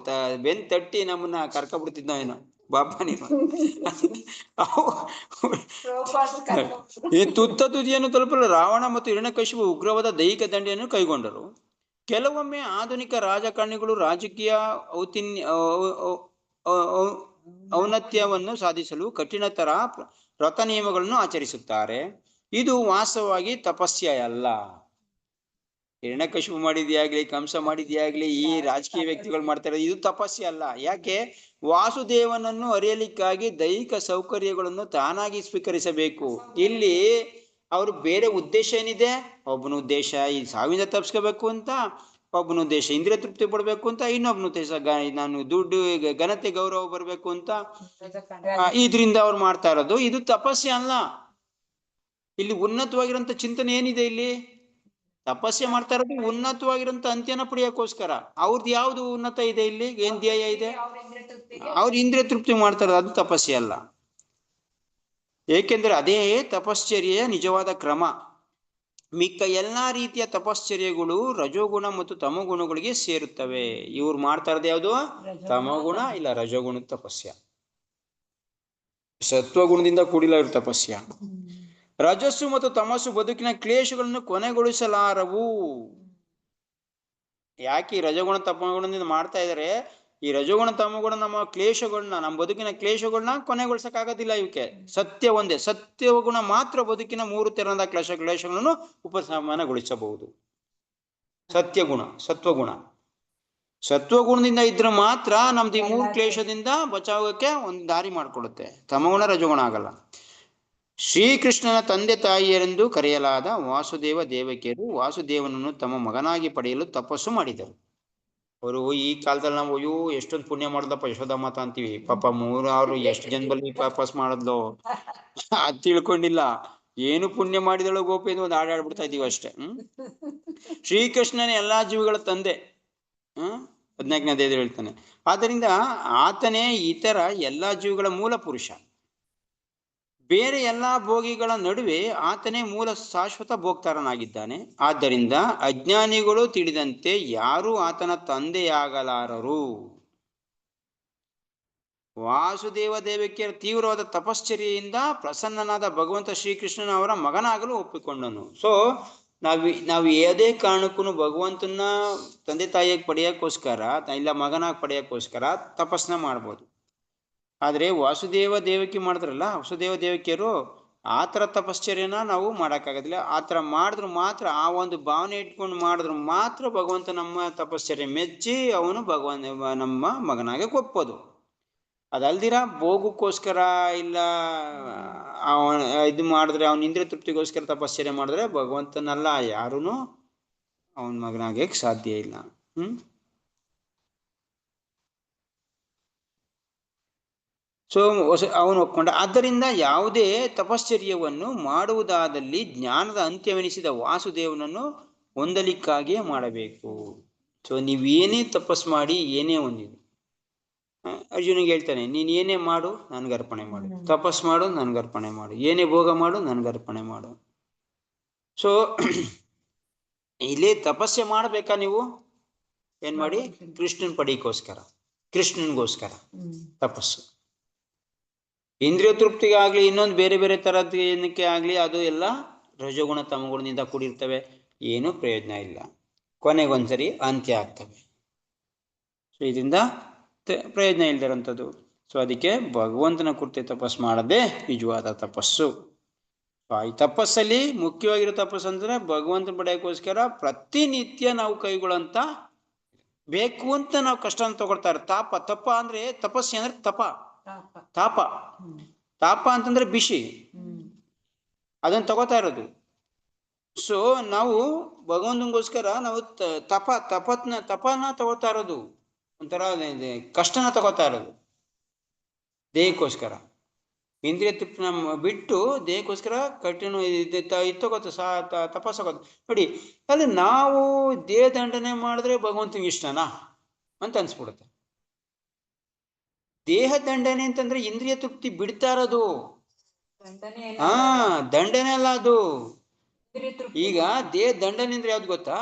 ಬೆನ್ ತಟ್ಟಿ ನಮ್ಮನ್ನ ಕರ್ಕೊಬಿಡ್ತಿದ್ದ ಏನೋ, ಬಾಬಾ ನೀನು ಈ ತುತ್ತ ತುದಿಯನ್ನು ತಲುಪಲು ರಾವಣ ಮತ್ತು ಹಿರಣ್ಯಕಶಿಪು ಉಗ್ರವಾದ ದೈಹಿಕ ದಂಡೆಯನ್ನು ಕೈಗೊಂಡರು. ಕೆಲವೊಮ್ಮೆ ಆಧುನಿಕ ರಾಜಕಾರಣಿಗಳು ರಾಜಕೀಯ ಔನ್ನತ್ಯವನ್ನು ಸಾಧಿಸಲು ಕಠಿಣತರ ವ್ರತ ನಿಯಮಗಳನ್ನು ಆಚರಿಸುತ್ತಾರೆ. ಇದು ವಾಸ್ತವವಾಗಿ ತಪಸ್ಯ ಅಲ್ಲ. ಹಿರಣ್ಯಕಶಿಪು ಮಾಡಿದ್ಯಾಗ್ಲಿ, ಕಂಸ ಮಾಡಿದ್ಯಾಗ್ಲಿ, ಈ ರಾಜಕೀಯ ವ್ಯಕ್ತಿಗಳು ಮಾಡ್ತಾರೆ, ಇದು ತಪಸ್ಯ ಅಲ್ಲ. ಯಾಕೆ? ವಾಸುದೇವನನ್ನು ಅರಿಯಲಿಕ್ಕಾಗಿ ದೈಹಿಕ ಸೌಕರ್ಯಗಳನ್ನು ತಾನಾಗಿ ಸ್ವೀಕರಿಸಬೇಕು. ಇಲ್ಲಿ ಅವ್ರು ಬೇರೆ ಉದ್ದೇಶ ಏನಿದೆ? ಒಬ್ಬನ ಉದ್ದೇಶ ಈ ಸಾವಿಂದ ತಪ್ಸ್ಕೋಬೇಕು ಅಂತ, ಒಬ್ಬನ ಉದ್ದೇಶ ಇಂದ್ರಿಯ ತೃಪ್ತಿ ಪಡ್ಬೇಕು ಅಂತ, ಇನ್ನೊಬ್ಬನ ಉದ್ದೇಶ ನಾನು ದುಡ್ಡು ಘನತೆ ಗೌರವ ಬರ್ಬೇಕು ಅಂತ. ಇದ್ರಿಂದ ಅವ್ರು ಮಾಡ್ತಾ ಇರೋದು ಇದು ತಪಸ್ಯ ಅಲ್ಲ. ಇಲ್ಲಿ ಉನ್ನತವಾಗಿರೋಂಥ ಚಿಂತನೆ ಏನಿದೆ? ಇಲ್ಲಿ ತಪಸ್ಸೆ ಮಾಡ್ತಾ ಇರೋದು ಉನ್ನತವಾಗಿರೋಂಥ ಅಂತ್ಯನ ಪಡೆಯೋಕ್ಕೋಸ್ಕರ. ಅವ್ರದ್ದು ಯಾವ್ದು ಉನ್ನತ ಇದೆ? ಇಲ್ಲಿ ಏನ್ ಧ್ಯೇಯ ಇದೆ? ಅವ್ರ ಇಂದ್ರಿಯ ತೃಪ್ತಿ ಮಾಡ್ತಾ ಇರೋದು, ಅದು ತಪಸ್ಸೆ ಅಲ್ಲ. ಏಕೆಂದ್ರೆ ಅದೇ ತಪಶ್ಚರ್ಯೆಯ ನಿಜವಾದ ಕ್ರಮ. ಮಿಕ್ಕ ಎಲ್ಲಾ ರೀತಿಯ ತಪಶ್ಚರ್ಯಗಳು ರಜೋಗುಣ ಮತ್ತು ತಮೋಗುಣಗಳಿಗೆ ಸೇರುತ್ತವೆ. ಇವ್ರು ಮಾಡ್ತಾ ಇರೋದು ಯಾವುದು? ತಮೋಗುಣ ಇಲ್ಲ ರಜೋಗುಣದ ತಪಸ್ಯ. ಸತ್ವಗುಣದಿಂದ ಕೂಡಿಲ್ಲ ಇವ್ರ ತಪಸ್ಯ. ರಜಸ್ಸು ಮತ್ತು ತಮಸ್ಸು ಬದುಕಿನ ಕ್ಲೇಶಗಳನ್ನು ಕೊನೆಗೊಳಿಸಲಾರವು. ಯಾಕೆ ಈ ರಜಗುಣ ತಮಗುಣದಿಂದ ಮಾಡ್ತಾ ಇದಾರೆ? ಈ ರಜಗುಣ ತಮಗುಣ ನಮ್ಮ ಕ್ಲೇಶಗಳನ್ನ, ನಮ್ಮ ಬದುಕಿನ ಕ್ಲೇಶಗಳನ್ನ ಕೊನೆಗೊಳಿಸಕ್ಕಾಗೋದಿಲ್ಲ ಇವಕ್ಕೆ. ಸತ್ಯ ಒಂದೇ, ಸತ್ಯಗುಣ ಮಾತ್ರ ಬದುಕಿನ 3 ತೆರನಾದ ಕ್ಲೇಶಗಳನ್ನು ಉಪಶಮನಗೊಳಿಸಬಹುದು. ಸತ್ಯಗುಣ, ಸತ್ವಗುಣದಿಂದ ಇದ್ರೆ ಮಾತ್ರ ನಮ್ದು ಈ 3 ಕ್ಲೇಶದಿಂದ ಬಚಾವಕ್ಕೆ ಒಂದು ದಾರಿ ಮಾಡ್ಕೊಡುತ್ತೆ. ತಮಗುಣ ರಜಗುಣ ಆಗಲ್ಲ. ಶ್ರೀಕೃಷ್ಣನ ತಂದೆ ತಾಯಿಯರೆಂದು ಕರೆಯಲಾದ ವಾಸುದೇವ ದೇವಕಿಯರು ವಾಸುದೇವನನ್ನು ತಮ್ಮ ಮಗನಾಗಿ ಪಡೆಯಲು ತಪಸ್ಸು ಮಾಡಿದರು. ಅವರು ಈ ಕಾಲದಲ್ಲಿ ನಾವು ಅಯ್ಯೋ ಎಷ್ಟೊಂದು ಪುಣ್ಯ ಮಾಡಿದಪ್ಪ ಯಶೋಧ ಮಾತಾ ಅಂತೀವಿ. ಪಾಪ 3 ಎಷ್ಟು ಜನ್ಮದಲ್ಲಿ ತಪಸ್ ಮಾಡಿದ್ಲು ಅದ್ ತಿಳ್ಕೊಂಡಿಲ್ಲ. ಏನು ಪುಣ್ಯ ಮಾಡಿದಳು ಗೋಪಿ ಎಂದು ಒಂದು ಹಾಡಾಡ್ಬಿಡ್ತಾ ಇದೀವಿ ಅಷ್ಟೇ. ಶ್ರೀಕೃಷ್ಣನ ಎಲ್ಲಾ ಜೀವಿಗಳ ತಂದೆ, 14ನೇ ಅಧ್ಯಾಯದಲ್ಲಿ ಹೇಳ್ತಾನೆ. ಆದ್ದರಿಂದ ಆತನೇ ಇತರ ಎಲ್ಲಾ ಜೀವಿಗಳ ಮೂಲ ಪುರುಷ. ಬೇರೆ ಎಲ್ಲಾ ಭೋಗಿಗಳ ನಡುವೆ ಆತನೇ ಮೂಲ ಶಾಶ್ವತ ಭೋಕ್ತಾರನಾಗಿದ್ದಾನೆ. ಆದ್ದರಿಂದ ಅಜ್ಞಾನಿಗಳು ತಿಳಿದಂತೆ ಯಾರೂ ಆತನ ತಂದೆಯಾಗಲಾರರು. ವಾಸುದೇವ ದೇವಕಿಯರ ತೀವ್ರವಾದ ತಪಶ್ಚರ್ಯೆಯಿಂದ ಪ್ರಸನ್ನನಾದ ಭಗವಂತ ಶ್ರೀಕೃಷ್ಣನ ಅವರ ಮಗನಾಗಲು ಒಪ್ಪಿಕೊಂಡನು. ಸೊ ನಾವು ಯಾವುದೇ ಕಾರಣಕ್ಕೂ ಭಗವಂತನ ತಂದೆ ತಾಯಿಯಾಗಿ ಪಡೆಯೋಕ್ಕೋಸ್ಕರ ಇಲ್ಲ ಮಗನಾಗಿ ಪಡೆಯೋಕ್ಕೋಸ್ಕರ ತಪಸ್ಸನ್ನ ಮಾಡ್ಬೋದು. ಆದ್ರೆ ವಾಸುದೇವ ದೇವಕಿ ಮಾಡಿದ್ರಲ್ಲ, ವಾಸುದೇವ ದೇವಕಿಯರು ಆ ಥರ ತಪಶ್ಚರ್ಯನ ನಾವು ಮಾಡೋಕ್ಕಾಗೋದಿಲ್ಲ. ಆ ಥರ ಮಾಡಿದ್ರು ಮಾತ್ರ, ಆ ಒಂದು ಭಾವನೆ ಇಟ್ಕೊಂಡು ಮಾಡಿದ್ರು ಮಾತ್ರ ಭಗವಂತ ನಮ್ಮ ತಪಶ್ಚರ್ಯ ಮೆಚ್ಚಿ ಅವನು ನಮ್ಮ ಮಗನಾಗೆ ಒಪ್ಪೋದು. ಅದಲ್ದಿರ ಭೋಗಕ್ಕೋಸ್ಕರ ಇಲ್ಲ ಇದು ಮಾಡಿದ್ರೆ, ಅವನ ಇಂದ್ರಿಯ ತೃಪ್ತಿಗೋಸ್ಕರ ತಪಶ್ಚರ್ಯ ಮಾಡಿದ್ರೆ ಭಗವಂತನಲ್ಲ ಯಾರೂ ಅವನ ಮಗನಾಗೆ ಸಾಧ್ಯ ಇಲ್ಲ. ಸೊ ಅವನು ಒಪ್ಕೊಂಡ. ಆದ್ದರಿಂದ ಯಾವುದೇ ತಪಶ್ಚರ್ಯವನ್ನು ಮಾಡುವುದಾದಲ್ಲಿ ಜ್ಞಾನದ ಅಂತ್ಯವೆನಿಸಿದ ವಾಸುದೇವನನ್ನು ಹೊಂದಲಿಕ್ಕಾಗಿಯೇ ಮಾಡಬೇಕು. ಸೊ ನೀವೇನೇ ತಪಸ್ ಮಾಡಿ ಏನೇ ಹೊಂದಿದೆ, ಅರ್ಜುನಿಗೆ ಹೇಳ್ತಾನೆ, ನೀನ್ ಏನೇ ಮಾಡು ನನ್ಗೆ ಅರ್ಪಣೆ ಮಾಡು, ತಪಸ್ ಮಾಡು ನನ್ಗೆ ಅರ್ಪಣೆ ಮಾಡು, ಏನೇ ಭೋಗ ಮಾಡು ನನ್ಗೆ ಅರ್ಪಣೆ ಮಾಡು. ಸೊ ಇಲ್ಲಿ ತಪಸ್ಸೆ ಮಾಡ್ಬೇಕಾ? ನೀವು ಏನ್ ಮಾಡಿ? ಕೃಷ್ಣನ್ ಪಡಿಗೋಸ್ಕರ, ಕೃಷ್ಣನ್ಗೋಸ್ಕರ ತಪಸ್ಸು. ಇಂದ್ರಿಯ ತೃಪ್ತಿಗೆ ಆಗ್ಲಿ ಇನ್ನೊಂದು ಬೇರೆ ಬೇರೆ ತರದ್ ಏನಕ್ಕೆ ಆಗ್ಲಿ ಅದು ಎಲ್ಲ ರಜಗುಣ ತಮಗುಣದಿಂದ ಕೂಡಿರ್ತವೆ. ಏನು ಪ್ರಯೋಜನ ಇಲ್ಲ, ಕೊನೆಗೊಂದ್ಸರಿ ಅಂತ್ಯ ಆಗ್ತವೆ. ಸೊ ಇದರಿಂದ ಪ್ರಯೋಜನ ಇಲ್ದಿರೋಂಥದ್ದು. ಸೊ ಅದಕ್ಕೆ ಭಗವಂತನ ಕುರಿತು ತಪಸ್ಸು ಮಾಡದೆ ನಿಜವಾದ ತಪಸ್ಸು. ಈ ತಪಸ್ಸಲ್ಲಿ ಮುಖ್ಯವಾಗಿರೋ ತಪಸ್ಸು ಅಂದ್ರೆ ಭಗವಂತನ ಪಡೆಯೋಕ್ಕೋಸ್ಕರ ಪ್ರತಿನಿತ್ಯ ನಾವು ಕೈಗೊಳ್ಳಂತ ಬೇಕು ಅಂತ ನಾವು ಕಷ್ಟನ ತಗೊಳ್ತಾ ಇರೋ ತಪ ಅಂದ್ರೆ ತಪಸ್ಸು ಅಂದ್ರೆ ತಾಪ ಅಂತಂದ್ರೆ ಬಿಸಿ, ಅದನ್ನ ತಗೋತಾ ಇರೋದು. ಸೊ ನಾವು ಭಗವಂತನಿಗೋಸ್ಕರ ನಾವು ತಪನ ತಗೋತಾ ಇರೋದು, ಒಂಥರ ಕಷ್ಟನ ತಗೋತಾ ಇರೋದು ದೇಹಕ್ಕೋಸ್ಕರ. ಇಂದ್ರಿಯ ತೃಪ್ತಿನ ಬಿಟ್ಟು ದೇಹಕ್ಕೋಸ್ಕರ ಕಠಿಣ ತಗೋತ ತಪಸ್ಸಾಗೋದು. ನೋಡಿ ಅಲ್ಲಿ ನಾವು ದೇಹ ದಂಡನೆ ಮಾಡಿದ್ರೆ ಭಗವಂತನಿಗೆ ಇಷ್ಟನಾ ಅಂತ ಅನ್ಸ್ಬಿಡುತ್ತೆ. ದೇಹ ದಂಡನೆ ಅಂತಂದ್ರೆ ಇಂದ್ರಿಯ ತೃಪ್ತಿ ಬಿಡ್ತಾ ಇರೋದು. ದಂಡನೆ ಅಲ್ಲ ಅದು. ಈಗ ದೇಹ ದಂಡನೆ ಅಂದ್ರೆ ಯಾವ್ದು ಗೊತ್ತಾ?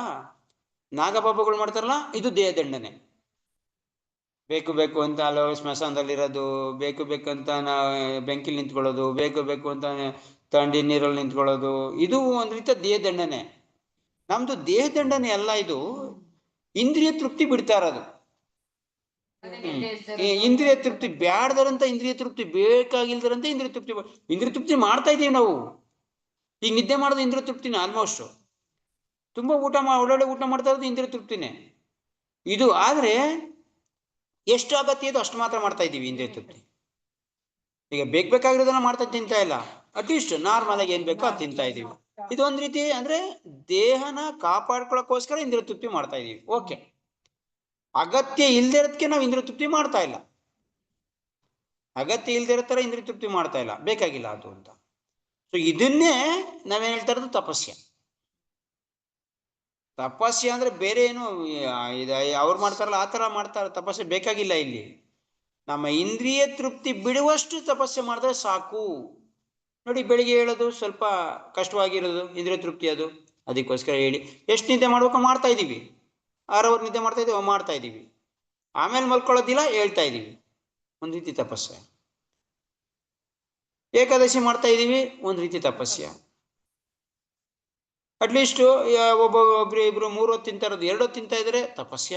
ನಾಗಪಾಪಗಳು ಮಾಡ್ತಾರಲ್ಲ, ಇದು ದೇಹ ದಂಡನೆ. ಬೇಕು ಅಂತ ಅಲ್ಲ ಸ್ಮಶಾನದಲ್ಲಿರೋದು, ಬೇಕಂತ ಬೆಂಕಿಲಿ ನಿಂತ್ಕೊಳ್ಳೋದು, ಬೇಕು ಅಂತ ತಂಡಿ ನೀರಲ್ಲಿ ನಿಂತ್ಕೊಳ್ಳೋದು, ಇದು ಒಂದು ರೀತಿಯ ದೇಹ ದಂಡನೆ. ನಮ್ದು ದೇಹ ದಂಡನೆ ಅಲ್ಲ, ಇದು ಇಂದ್ರಿಯ ತೃಪ್ತಿ ಬಿಡ್ತಾ ಇರೋದು. ಇಂದ್ರಿಯ ತೃಪ್ತಿ ಬ್ಯಾಡ್ದಾರಂತ ಇಂದ್ರಿಯ ತೃಪ್ತಿ, ಬೇಕಾಗಿಲ್ದಾರಂತ ಇಂದ್ರಿಯ ತೃಪ್ತಿ ಮಾಡ್ತಾ ಇದೀವಿ ನಾವು. ಈಗ ನಿದ್ದೆ ಮಾಡೋದು ಇಂದ್ರಿಯ ತೃಪ್ತಿನೇ. ಆಲ್ಮೋಸ್ಟ್ ತುಂಬಾ ಒಳ್ಳೊಳ್ಳೆ ಊಟ ಮಾಡ್ತಾ ಇರೋದು ಇಂದ್ರಿಯ ತೃಪ್ತಿನೇ ಇದು. ಆದ್ರೆ ಎಷ್ಟು ಅಗತ್ಯ ಇದು ಅಷ್ಟು ಮಾತ್ರ ಮಾಡ್ತಾ ಇದ್ದೀವಿ ಇಂದ್ರಿಯ ತೃಪ್ತಿ. ಈಗ ಬೇಕಾಗಿರೋದನ್ನ ಮಾಡ್ತಾ ತಿಂತಾ ಇಲ್ಲ, ಅಟ್ಲೀಸ್ಟ್ ನಾರ್ಮಲ್ ಆಗಿ ಏನ್ ಬೇಕೋ ಅದು ತಿಂತಾ ಇದೀವಿ. ಇದೊಂದ್ ರೀತಿ ಅಂದ್ರೆ ದೇಹನ ಕಾಪಾಡ್ಕೊಳಕ್ಕೋಸ್ಕರ ಇಂದ್ರಿಯ ತೃಪ್ತಿ ಮಾಡ್ತಾ ಇದೀವಿ. ಓಕೆ, ಅಗತ್ಯ ಇಲ್ದೇ ಇರೋದಕ್ಕೆ ನಾವು ಇಂದ್ರಿಯ ತೃಪ್ತಿ ಮಾಡ್ತಾ ಇಲ್ಲ. ಅಗತ್ಯ ಇಲ್ದೇ ಇರೋ ತರ ಇಂದ್ರಿಯ ತೃಪ್ತಿ ಮಾಡ್ತಾ ಇಲ್ಲ, ಬೇಕಾಗಿಲ್ಲ ಅದು ಅಂತ. ಸೊ ಇದನ್ನೇ ನಾವೇನ್ ಹೇಳ್ತಾ ಇರೋದು ತಪಸ್ಯ. ತಪಸ್ಯ ಅಂದ್ರೆ ಬೇರೆ ಏನು ಅವ್ರು ಮಾಡ್ತಾರಲ್ಲ ಆ ತರ ಮಾಡ್ತಾರ ತಪಸ್ಸೆ ಬೇಕಾಗಿಲ್ಲ. ಇಲ್ಲಿ ನಮ್ಮ ಇಂದ್ರಿಯ ತೃಪ್ತಿ ಬಿಡುವಷ್ಟು ತಪಸ್ಸೆ ಮಾಡಿದ್ರೆ ಸಾಕು. ನೋಡಿ, ಬೆಳಿಗ್ಗೆ ಹೇಳೋದು ಸ್ವಲ್ಪ ಕಷ್ಟವಾಗಿರೋದು ಇಂದ್ರಿಯ ತೃಪ್ತಿ, ಅದು ಅದಕ್ಕೋಸ್ಕರ ಹೇಳಿ ಎಷ್ಟು ನಿದ್ದೆ ಮಾಡ್ಬೇಕು ಮಾಡ್ತಾ ಇದೀವಿ. 6 ಅವರ್ ನಿದ್ದೆ ಮಾಡ್ತಾ ಇದೀವಿ, ಮಾಡ್ತಾ ಇದೀವಿ. ಆಮೇಲೆ ಮಲ್ಕೊಳ್ಳೋದಿಲ್ಲ, ಹೇಳ್ತಾ ಇದೀವಿ, ಒಂದ್ ರೀತಿ ತಪಸ್ಸೆ. ಏಕಾದಶಿ ಮಾಡ್ತಾ ಇದೀವಿ, ಒಂದ್ ರೀತಿ ತಪಸ್ಯ. ಅಟ್ಲೀಸ್ಟ್ ಒಬ್ರು ಇಬ್ರು 3 ಹೊತ್ತು ತಿಂತಾ ಇರೋದು 2 ಹೊತ್ತು ತಿಂತಾ ಇದ್ರೆ ತಪಸ್ಯ.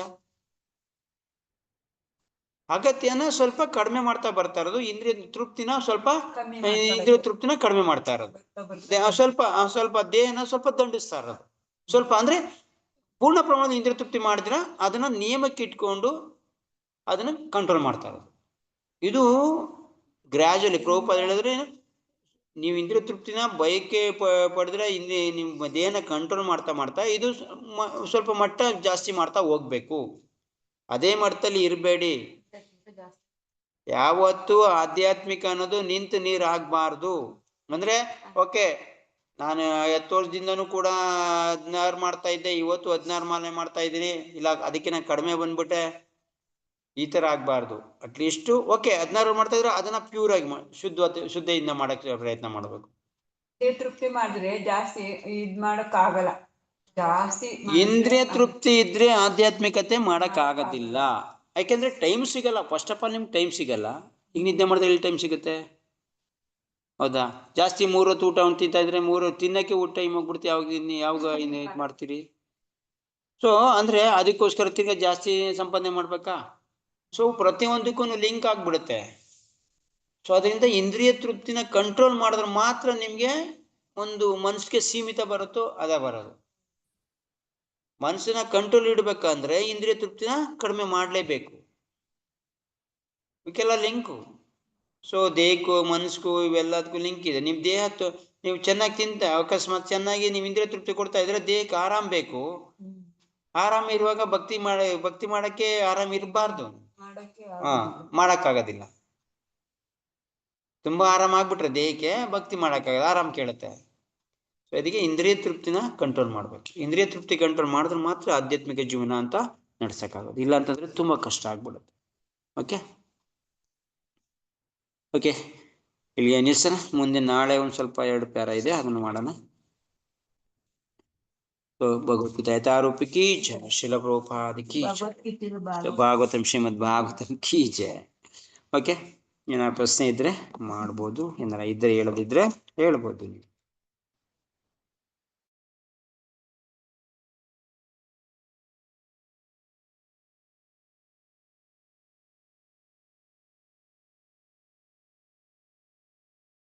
ಅಗತ್ಯನ ಸ್ವಲ್ಪ ಕಡಿಮೆ ಮಾಡ್ತಾ ಬರ್ತಾ ಇರೋದು, ಇಂದ್ರಿಯ ತೃಪ್ತಿನ ಸ್ವಲ್ಪ ಕಡಿಮೆ ಮಾಡ್ತಾ ಇರೋದು, ಸ್ವಲ್ಪ ದೇಹನ ಸ್ವಲ್ಪ ದಂಡಿಸ್ತಾ ಇರೋದು. ಸ್ವಲ್ಪ ಅಂದ್ರೆ ಪೂರ್ಣ ಪ್ರಮಾಣದ ಇಂದ್ರಿಯ ತೃಪ್ತಿ ಮಾಡಿದ್ರೆ ಅದನ್ನ ನಿಯಮಕ್ಕೆ ಇಟ್ಕೊಂಡು ಅದನ್ನ ಕಂಟ್ರೋಲ್ ಮಾಡ್ತಾ ಇರೋದು. ಇದು ಗ್ರಾಜುಯಲಿ ಪ್ರಭುಪಾದ ಹೇಳಿದ್ರೆ, ನೀವು ಇಂದ್ರಿಯ ತೃಪ್ತಿನ ಬಯಕೆ ಪಡೆದ್ರೆ ನಿಮ್ಮ ದೇಹನ ಕಂಟ್ರೋಲ್ ಮಾಡ್ತಾ ಇದು ಸ್ವಲ್ಪ ಮಟ್ಟ ಜಾಸ್ತಿ ಮಾಡ್ತಾ ಹೋಗ್ಬೇಕು. ಅದೇ ಮಟ್ಟದಲ್ಲಿ ಇರಬೇಡಿ. ಯಾವತ್ತು ಆಧ್ಯಾತ್ಮಿಕ ಅನ್ನೋದು ನಿಂತು ನೀರು ಆಗ್ಬಾರ್ದು. ಅಂದ್ರೆ ಓಕೆ, ನಾನು 10 ವರ್ಷದಿಂದನೂ ಕೂಡ 16 ಮಾಡ್ತಾ ಇದ್ದೆ, ಇವತ್ತು 16 ಮಾಲೆ ಮಾಡ್ತಾ ಇದ್ದೀನಿ, ಇಲ್ಲ ಅದಕ್ಕೆ ನಾನು ಕಡಿಮೆ ಬಂದ್ಬಿಟ್ಟೆ, ಈ ತರ ಆಗ್ಬಾರ್ದು. ಅಟ್ಲೀಸ್ಟ್ ಓಕೆ 16 ಮಾಡ್ತಾ ಇದ್ರೆ ಅದನ್ನ ಪ್ಯೂರ್ ಆಗಿ ಶುದ್ಧದಿಂದ ಮಾಡಕ್ಕೆ ಪ್ರಯತ್ನ ಮಾಡ್ಬೇಕು. ತೃಪ್ತಿ ಮಾಡಿದ್ರೆ ಜಾಸ್ತಿ ಇದ್ ಮಾಡಕ್ ಆಗಲ್ಲ. ಜಾಸ್ತಿ ಇಂದ್ರಿಯ ತೃಪ್ತಿ ಇದ್ರೆ ಆಧ್ಯಾತ್ಮಿಕತೆ ಮಾಡಕ್ ಆಗೋದಿಲ್ಲ. ಯಾಕೆಂದ್ರೆ ಟೈಮ್ ಸಿಗಲ್ಲ. ಫಸ್ಟ್ ಆಫ್ ಆಲ್ ನಿಮ್ಗೆ ಟೈಮ್ ಸಿಗಲ್ಲ. ಈಗ ನಿದ್ದೆ ಮಾಡಿದ್ರೆ ಎಲ್ಲಿ ಟೈಮ್ ಸಿಗುತ್ತೆ? ಹೌದಾ? ಜಾಸ್ತಿ 3 ಹೊತ್ತು ಊಟ ತಿಂತಾ ಇದ್ರೆ 3 ಹೊತ್ತು ತಿನ್ನಕ್ಕೆ ಊಟ ಟೈಮ್ ಹೋಗ್ಬಿಡುತ್ತೆ. ಯಾವಾಗ ಇದು ಮಾಡ್ತೀರಿ? ಸೊ ಅಂದ್ರೆ ಅದಕ್ಕೋಸ್ಕರ ತಿರ್ಗಾ ಜಾಸ್ತಿ ಸಂಪಾದನೆ ಮಾಡ್ಬೇಕಾ? ಸೊ ಪ್ರತಿಯೊಂದಕ್ಕೂ ಲಿಂಕ್ ಆಗ್ಬಿಡುತ್ತೆ. ಸೊ ಅದರಿಂದ ಇಂದ್ರಿಯ ತೃಪ್ತಿನ ಕಂಟ್ರೋಲ್ ಮಾಡಿದ್ರೆ ಮಾತ್ರ ನಿಮ್ಗೆ ಒಂದು ಮನಸ್ಸಿಗೆ ಸೀಮಿತ ಬರುತ್ತೋ ಅದೇ ಬರೋದು. ಮನಸ್ಸನ್ನ ಕಂಟ್ರೋಲ್ ಇಡ್ಬೇಕಂದ್ರೆ ಇಂದ್ರಿಯ ತೃಪ್ತಿನ ಕಡಿಮೆ ಮಾಡ್ಲೇಬೇಕು. ಇವಕ್ಕೆಲ್ಲ ಲಿಂಕು. ಸೊ ದೇಹಕ್ಕೂ ಮನಸ್ಸಿಗೂ ಇವೆಲ್ಲದಕ್ಕೂ ಲಿಂಕ್ ಇದೆ. ನಿಮ್ ದೇಹ ನೀವು ಚೆನ್ನಾಗಿ ತಿಂತ ಅಕಸ್ಮಾತ್ ಚೆನ್ನಾಗಿ ನೀವು ಇಂದ್ರಿಯ ತೃಪ್ತಿ ಕೊಡ್ತಾ ಇದ್ರೆ ದೇಹಕ್ಕೆ ಆರಾಮ್ ಬೇಕು. ಆರಾಮ್ ಇರುವಾಗ ಭಕ್ತಿ ಮಾಡಕ್ಕೆ ಆರಾಮ್ ಇರಬಾರ್ದು. ಮಾಡಕ್ಕಾಗೋದಿಲ್ಲ. ತುಂಬಾ ಆರಾಮ್ ಆಗ್ಬಿಟ್ರೆ ದೇಹಕ್ಕೆ ಭಕ್ತಿ ಮಾಡಕ್ಕಾಗಲ್ಲ, ಆರಾಮ್ ಕೇಳುತ್ತೆ. ಸೊ ಅದಕ್ಕೆ ಇಂದ್ರಿಯ ತೃಪ್ತಿನ ಕಂಟ್ರೋಲ್ ಮಾಡ್ಬೇಕು. ಇಂದ್ರಿಯ ತೃಪ್ತಿ ಕಂಟ್ರೋಲ್ ಮಾಡಿದ್ರೆ ಮಾತ್ರ ಆಧ್ಯಾತ್ಮಿಕ ಜೀವನ ಅಂತ ನಡ್ಸಕ್ಕಾಗೋದು. ಇಲ್ಲ ಅಂತಂದ್ರೆ ತುಂಬಾ ಕಷ್ಟ ಆಗ್ಬಿಡುತ್ತೆ. ಓಕೆ, ಇಲ್ಲಿಗೆ ನಿಲ್ಸೋಣ. ಮುಂದೆ ನಾಳೆ ಒಂದ್ ಸ್ವಲ್ಪ 2 ಪ್ಯಾರ ಇದೆ, ಅದನ್ನು ಮಾಡೋಣ. ಭಗವದ್ಗೀತಾ ಯಥಾರೂಪಿ ಕೀ ಜಯ, ಶಿಲ ಪ್ರಭುಪಾದ ಕೀ ಜಯ, ಭಾಗವತಂ ಶ್ರೀಮದ್ ಭಾಗವತಂ ಕೀ ಜಯ. ಓಕೆ, ಏನಾರ ಪ್ರಶ್ನೆ ಇದ್ರೆ ಮಾಡ್ಬೋದು, ಏನಾರ ಇದ್ರೆ ಹೇಳೋದಿದ್ರೆ ಹೇಳ್ಬೋದು ನೀವು.